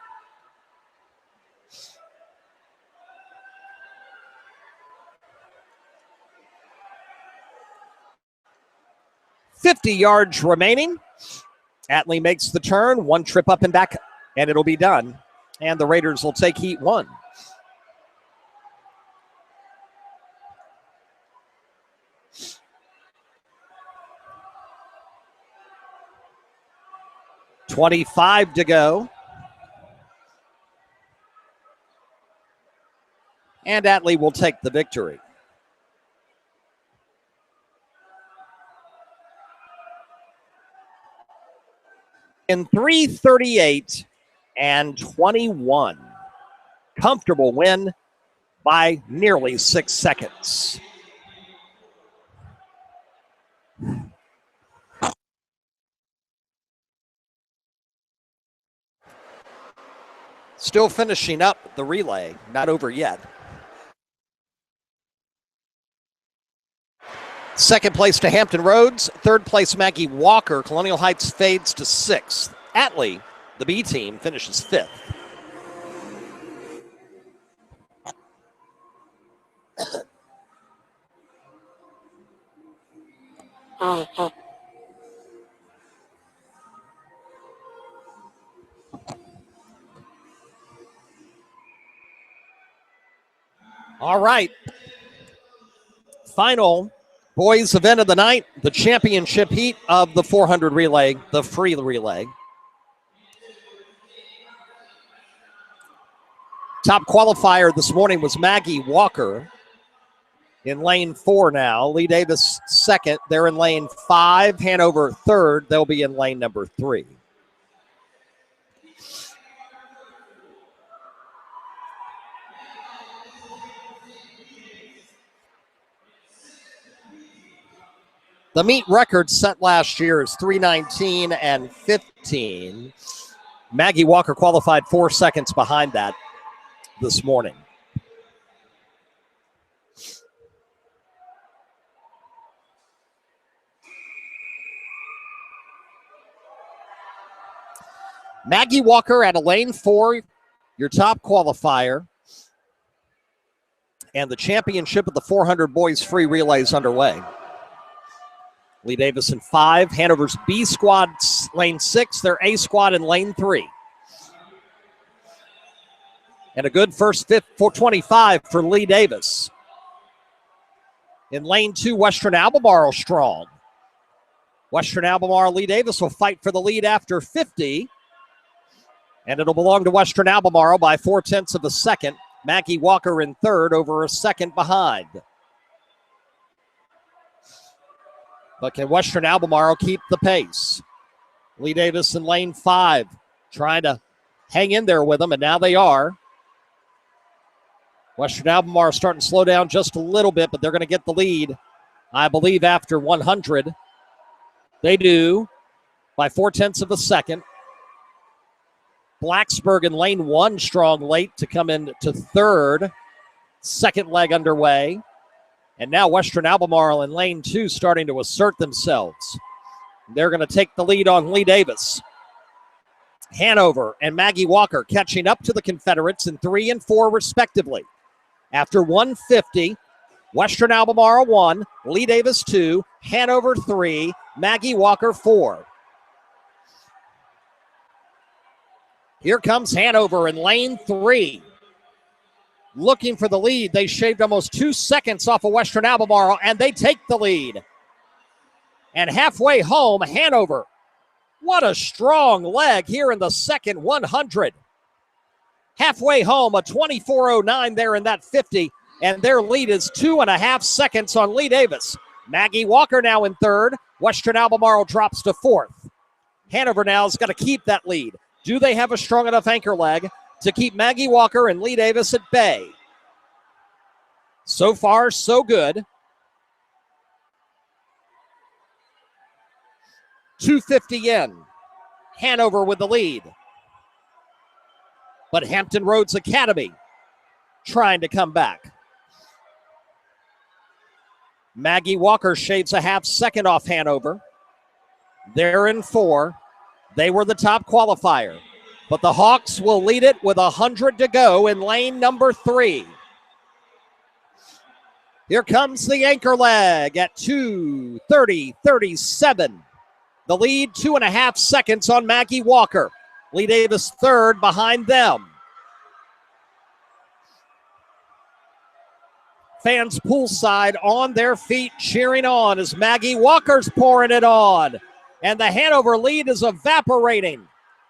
$50 remaining. Atlee makes the turn, one trip up and back, and it'll be done. And the Raiders will take heat one. .25 to go. And Atlee will take the victory. In 3:38.21. Comfortable win by nearly 6 seconds. Still finishing up the relay, not over yet. Second place to Hampton Roads. Third place, Maggie Walker. Colonial Heights fades to 6th. Atlee, the B team, finishes 5th. All right. Final boys event of the night, the championship heat of the 400 relay, the free relay. Top qualifier this morning was Maggie Walker in lane 4 now. Lee Davis second. They're in lane 5. Hanover third. They'll be in lane number 3. The meet record set last year is 3:19 and 15. Maggie Walker qualified 4 seconds behind that this morning. Maggie Walker at a lane 4, your top qualifier. And the championship of the 400 boys free relays underway. Lee Davis in 5. Hanover's B squad, lane 6. Their A squad in lane 3. And a good first 425 for Lee Davis. In lane 2, Western Albemarle strong. Western Albemarle, Lee Davis will fight for the lead after 50. And it'll belong to Western Albemarle by 0.4 of a second. Maggie Walker in third, over a second behind. But can Western Albemarle keep the pace? Lee Davis in lane 5, trying to hang in there with them, and now they are. Western Albemarle starting to slow down just a little bit, but they're going to get the lead, I believe, after 100. They do by 0.4 of a second. Blacksburg in lane 1, strong late to come in to third. Second leg underway. And now Western Albemarle in lane 2 starting to assert themselves. They're going to take the lead on Lee Davis. Hanover and Maggie Walker catching up to the Confederates in 3 and 4 respectively. After 150, Western Albemarle 1, Lee Davis 2, Hanover 3, Maggie Walker 4. Here comes Hanover in lane 3. Looking for the lead. They shaved almost 2 seconds off of Western Albemarle, and they take the lead. And halfway home, Hanover. What a strong leg here in the second 100. Halfway home, a 24:09 there in that 50, and their lead is 2.5 seconds on Lee Davis. Maggie Walker now in third. Western Albemarle drops to fourth. Hanover now has got to keep that lead. Do they have a strong enough anchor leg to keep Maggie Walker and Lee Davis at bay? So far, so good. 2:50 in. Hanover with the lead. But Hampton Roads Academy trying to come back. Maggie Walker shaves a half second off Hanover. They're in 4. They were the top qualifier. But the Hawks will lead it with 100 to go in lane number 3. Here comes the anchor leg at 2:30:37. The lead, 2.5 seconds on Maggie Walker. Lee Davis third behind them. Fans poolside on their feet cheering on as Maggie Walker's pouring it on. And the Hanover lead is evaporating.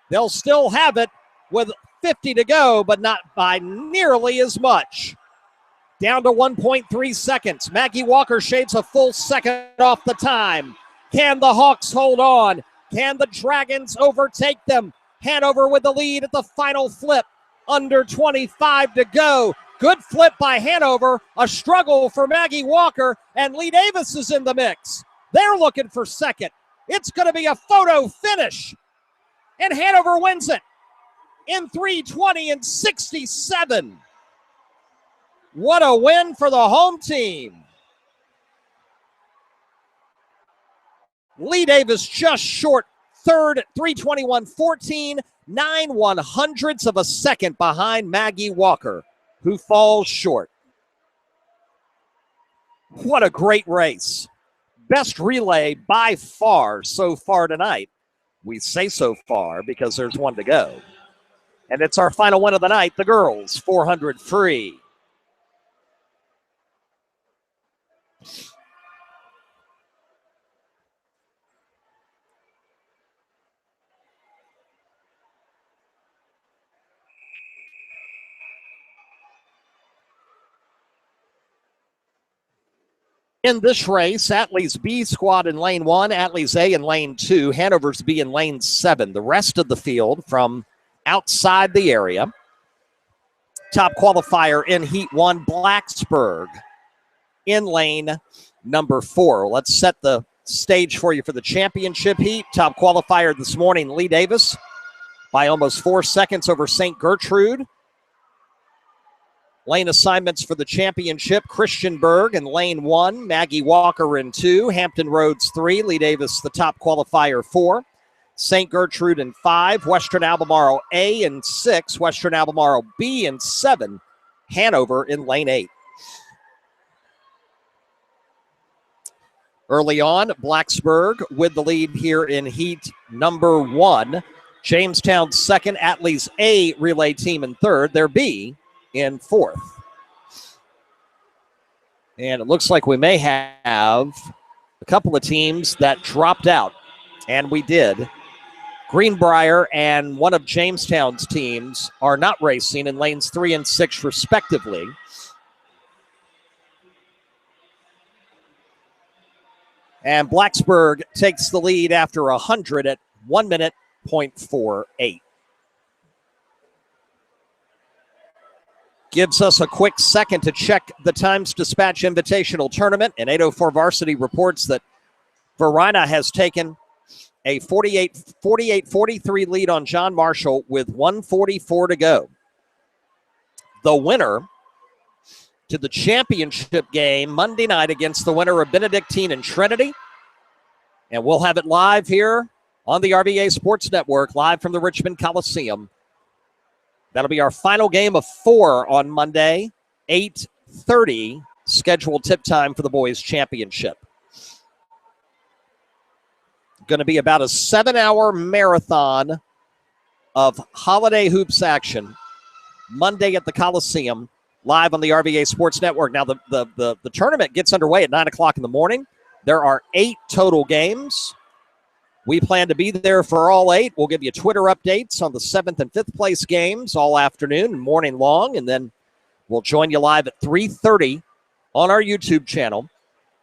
They'll still have it with 50 to go, but not by nearly as much. Down to 1.3 seconds. Maggie Walker shaves a full second off the time. Can the Hawks hold on? Can the Dragons overtake them? Hanover with the lead at the final flip. Under 25 to go. Good flip by Hanover. A struggle for Maggie Walker, and Lee Davis is in the mix. They're looking for second. It's going to be a photo finish. And Hanover wins it in 3:20:67. What a win for the home team. Lee Davis just short third at 3:21:14, 9/100ths of a second behind Maggie Walker, who falls short. What a great race. Best relay by far so far tonight. We say so far because there's one to go. And it's our final one of the night, the girls 400 free. In this race, Atlee's B squad in lane 1, Atlee's A in lane 2, Hanover's B in lane 7. The rest of the field from outside the area. Top qualifier in heat 1, Blacksburg in lane number 4. Let's set the stage for you for the championship heat. Top qualifier this morning, Lee Davis, by almost 4 seconds over St. Gertrude. Lane assignments for the championship, Christianburg in lane 1, Maggie Walker in 2, Hampton Roads 3, Lee Davis the top qualifier 4, St. Gertrude in 5, Western Albemarle A in 6, Western Albemarle B in 7, Hanover in lane 8. Early on, Blacksburg with the lead here in heat number 1. Jamestown second, Atlee's A relay team in third, their B in 4th. And it looks like we may have a couple of teams that dropped out, and we did. Greenbrier and one of Jamestown's teams are not racing in lanes 3 and 6 respectively. And Blacksburg takes the lead after 100 at 1:48. Gives us a quick second to check the Times Dispatch Invitational Tournament. And 804 Varsity reports that Verina has taken a 48-43 lead on John Marshall with 1:44 to go. The winner to the championship game Monday night against the winner of Benedictine and Trinity. And we'll have it live here on the RVA Sports Network, live from the Richmond Coliseum. That'll be our final game of 4 on Monday, 8:30 scheduled tip time for the boys' championship. Going to be about a 7-hour marathon of holiday hoops action Monday at the Coliseum, live on the RVA Sports Network. Now, the tournament gets underway at 9 o'clock in the morning. There are 8 total games. We plan to be there for all 8. We'll give you Twitter updates on the 7th and 5th place games all afternoon and morning long, and then we'll join you live at 3:30 on our YouTube channel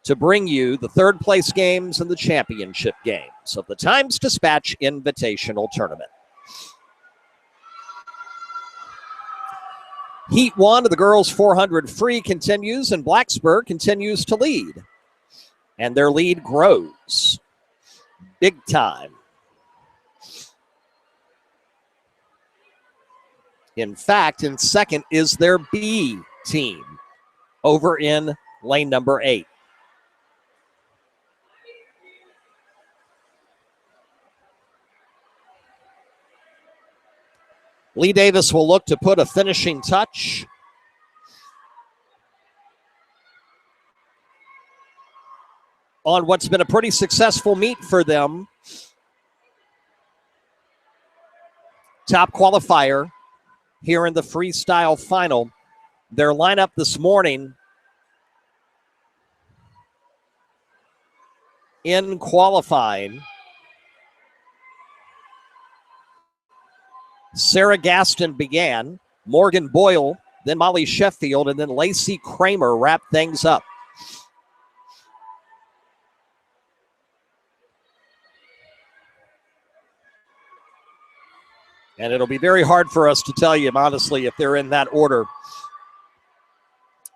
to bring you the 3rd place games and the championship games of the Times Dispatch Invitational Tournament. Heat 1 of the girls 400 free continues, and Blacksburg continues to lead, and their lead grows. big time. In fact, in second is their B team over in lane number 8. Lee Davis will look to put a finishing touch. On what's been a pretty successful meet for them. Top qualifier here in the freestyle final. Their lineup this morning in qualifying: Sarah Gaston began, Morgan Boyle, then Molly Sheffield, and then Lacey Kramer wrapped things up. And it'll be very hard for us to tell you, honestly, if they're in that order.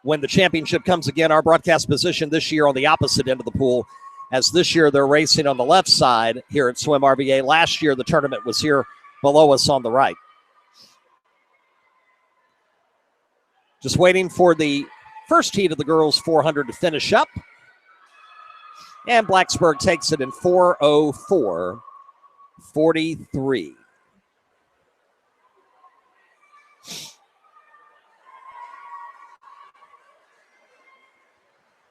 When the championship comes again, our broadcast position this year on the opposite end of the pool, as this year they're racing on the left side here at SwimRVA. Last year, the tournament was here below us on the right. Just waiting for the first heat of the girls 400 to finish up. And Blacksburg takes it in 4:04:43.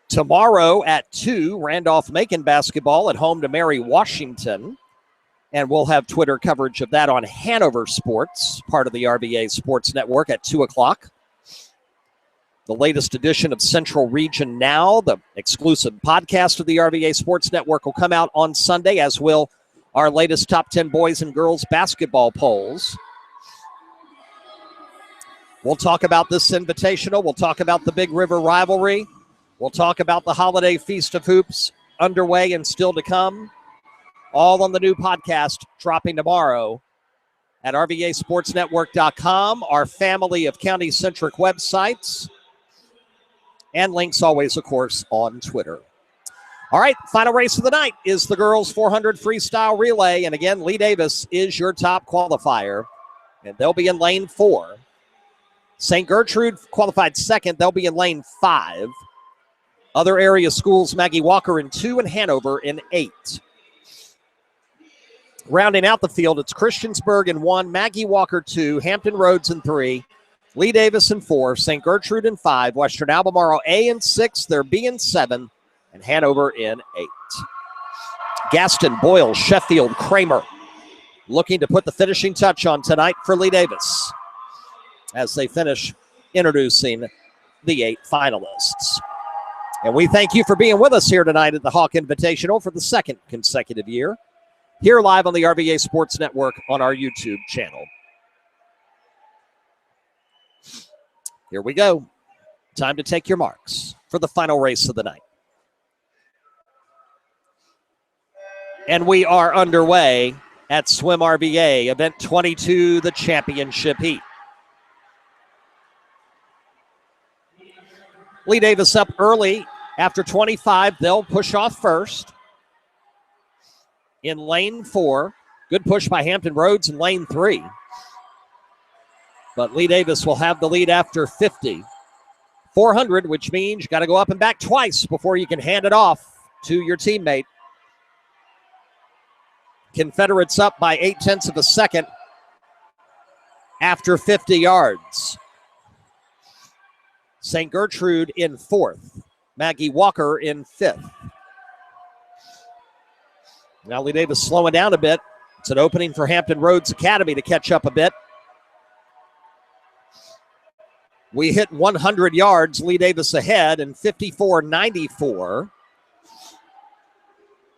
Tomorrow at 2, Randolph-Macon basketball at home to Mary Washington. And we'll have Twitter coverage of that on Hanover Sports, part of the RVA Sports Network, at 2 o'clock. The latest edition of Central Region Now, the exclusive podcast of the RVA Sports Network, will come out on Sunday, as will our latest top 10 boys and girls basketball polls. We'll talk about this Invitational. We'll talk about the Big River rivalry. We'll talk about the Holiday Feast of Hoops underway and still to come. All on the new podcast dropping tomorrow at RVASportsNetwork.com, our family of county-centric websites, and links always, of course, on Twitter. All right, final race of the night is the girls 400 freestyle relay. And again, Lee Davis is your top qualifier, and they'll be in lane 4. St. Gertrude qualified second. They'll be in lane 5. Other area schools, Maggie Walker in 2 and Hanover in 8. Rounding out the field, it's Christiansburg in 1, Maggie Walker 2, Hampton Roads in 3, Lee Davis in 4, St. Gertrude in 5, Western Albemarle A in 6, their B in 7, and Hanover in 8. Gaston, Boyle, Sheffield, Kramer looking to put the finishing touch on tonight for Lee Davis as they finish introducing the 8 finalists. And we thank you for being with us here tonight at the Hawk Invitational for the second consecutive year, here live on the RVA Sports Network on our YouTube channel. Here we go. Time to take your marks for the final race of the night. And we are underway at SwimRVA, Event 22, the championship heat. Lee Davis up early. After 25, they'll push off first. In lane 4, good push by Hampton Roads in lane 3. But Lee Davis will have the lead after 50. 400, which means you got to go up and back twice before you can hand it off to your teammate. Confederates up by 0.8 of a second after 50 yards. St. Gertrude in 4th. Maggie Walker in 5th. Now Lee Davis slowing down a bit. It's an opening for Hampton Roads Academy to catch up a bit. We hit 100 yards, Lee Davis ahead in 54-94.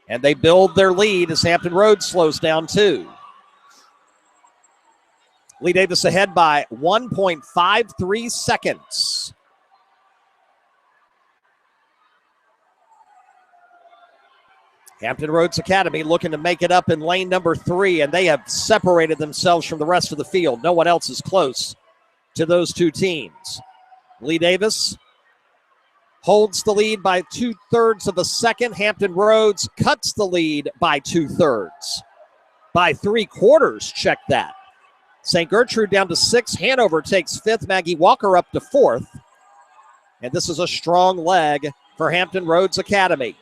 And they build their lead as Hampton Roads slows down too. Lee Davis ahead by 1.53 seconds. Hampton Roads Academy looking to make it up in lane number 3, and they have separated themselves from the rest of the field. No one else is close to those two teams. Lee Davis holds the lead by 2/3 of a second. Hampton Roads cuts the lead by 2/3. By 3/4, check that. St. Gertrude down to 6. Hanover takes 5th. Maggie Walker up to 4th. And this is a strong leg for Hampton Roads Academy.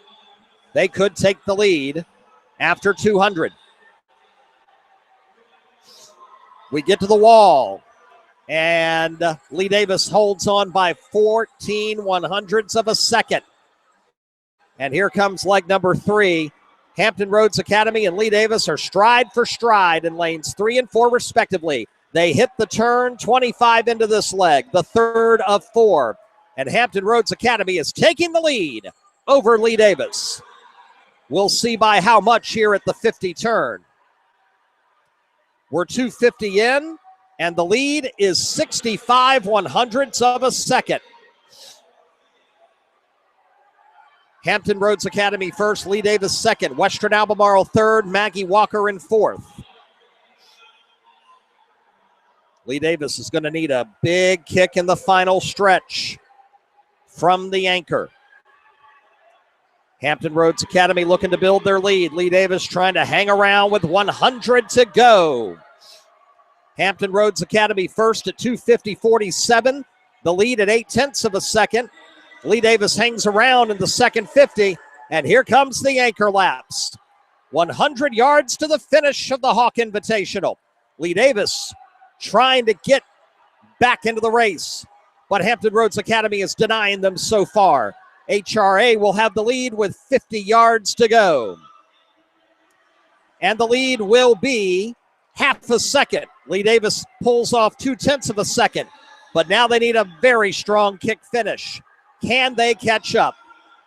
They could take the lead after 200. We get to the wall. And Lee Davis holds on by 14/100ths of a second. And here comes leg number 3. Hampton Roads Academy and Lee Davis are stride for stride in lanes 3 and 4 respectively. They hit the turn 25 into this leg, the third of 4. And Hampton Roads Academy is taking the lead over Lee Davis. We'll see by how much here at the 50 turn. We're 250 in. And the lead is 65/100ths of a second. Hampton Roads Academy first, Lee Davis second, Western Albemarle third, Maggie Walker in 4th. Lee Davis is going to need a big kick in the final stretch from the anchor. Hampton Roads Academy looking to build their lead. Lee Davis trying to hang around with 100 to go. Hampton Roads Academy first at 250.47. The lead at 0.8 of a second. Lee Davis hangs around in the second 50. And here comes the anchor laps. 100 yards to the finish of the Hawk Invitational. Lee Davis trying to get back into the race. But Hampton Roads Academy is denying them so far. HRA will have the lead with 50 yards to go. And the lead will be half a second. Lee Davis pulls off 0.2 of a second, but now they need a very strong kick finish. Can they catch up?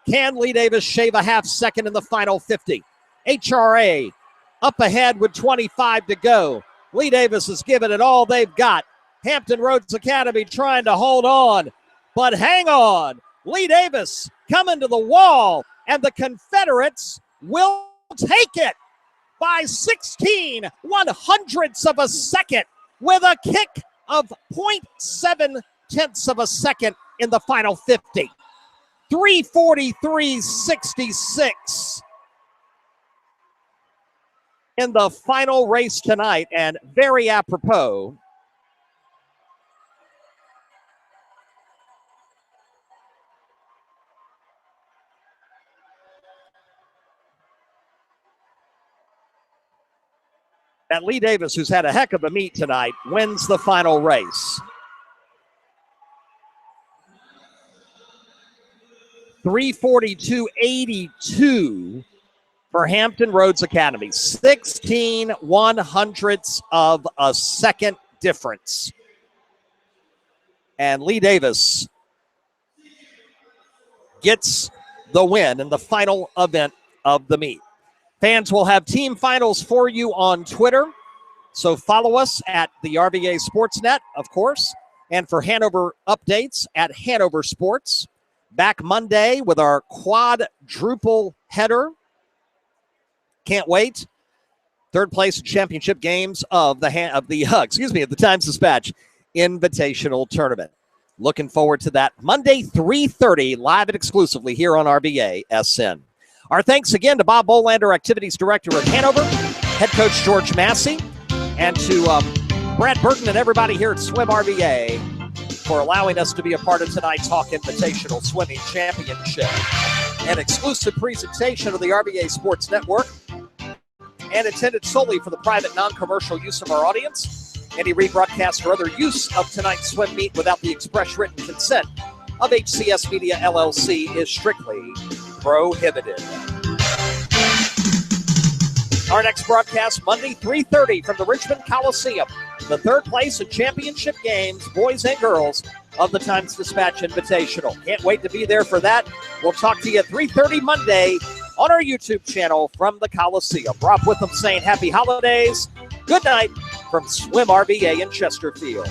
Can Lee Davis shave a half second in the final 50? HRA up ahead with 25 to go. Lee Davis has given it all they've got. Hampton Roads Academy trying to hold on, but hang on. Lee Davis coming to the wall, and the Confederates will take it by 16/100ths of a second with a kick of 0.7 of a second in the final 50. 3:43.66 in the final race tonight, and very apropos, that Lee Davis, who's had a heck of a meet tonight, wins the final race. 3:42.82 for Hampton Roads Academy. 16/100ths of a second difference. And Lee Davis gets the win in the final event of the meet. Fans will have team finals for you on Twitter, so follow us at the RVA Sports Net, of course, and for Hanover updates at Hanover Sports. Back Monday with our quadruple header. Can't wait. Third place championship games of the Times Dispatch Invitational Tournament. Looking forward to that Monday, 3:30, live and exclusively here on RVA SN. Our thanks again to Bob Bolander, Activities Director at Hanover, Head Coach George Massey, and to Brad Burton and everybody here at SwimRVA for allowing us to be a part of tonight's Hawk Invitational Swimming Championship. An exclusive presentation of the RVA Sports Network and intended solely for the private, non-commercial use of our audience. Any rebroadcast or other use of tonight's swim meet without the express written consent of HCS Media LLC is strictly prohibited. Our next broadcast Monday, 3:30 from the Richmond Coliseum, the third place in championship games, boys and girls, of the Times Dispatch Invitational. Can't wait to be there for that. We'll talk to you at 3:30 Monday on our YouTube channel from the Coliseum. Rob Witham saying happy holidays. Good night from SwimRVA in Chesterfield.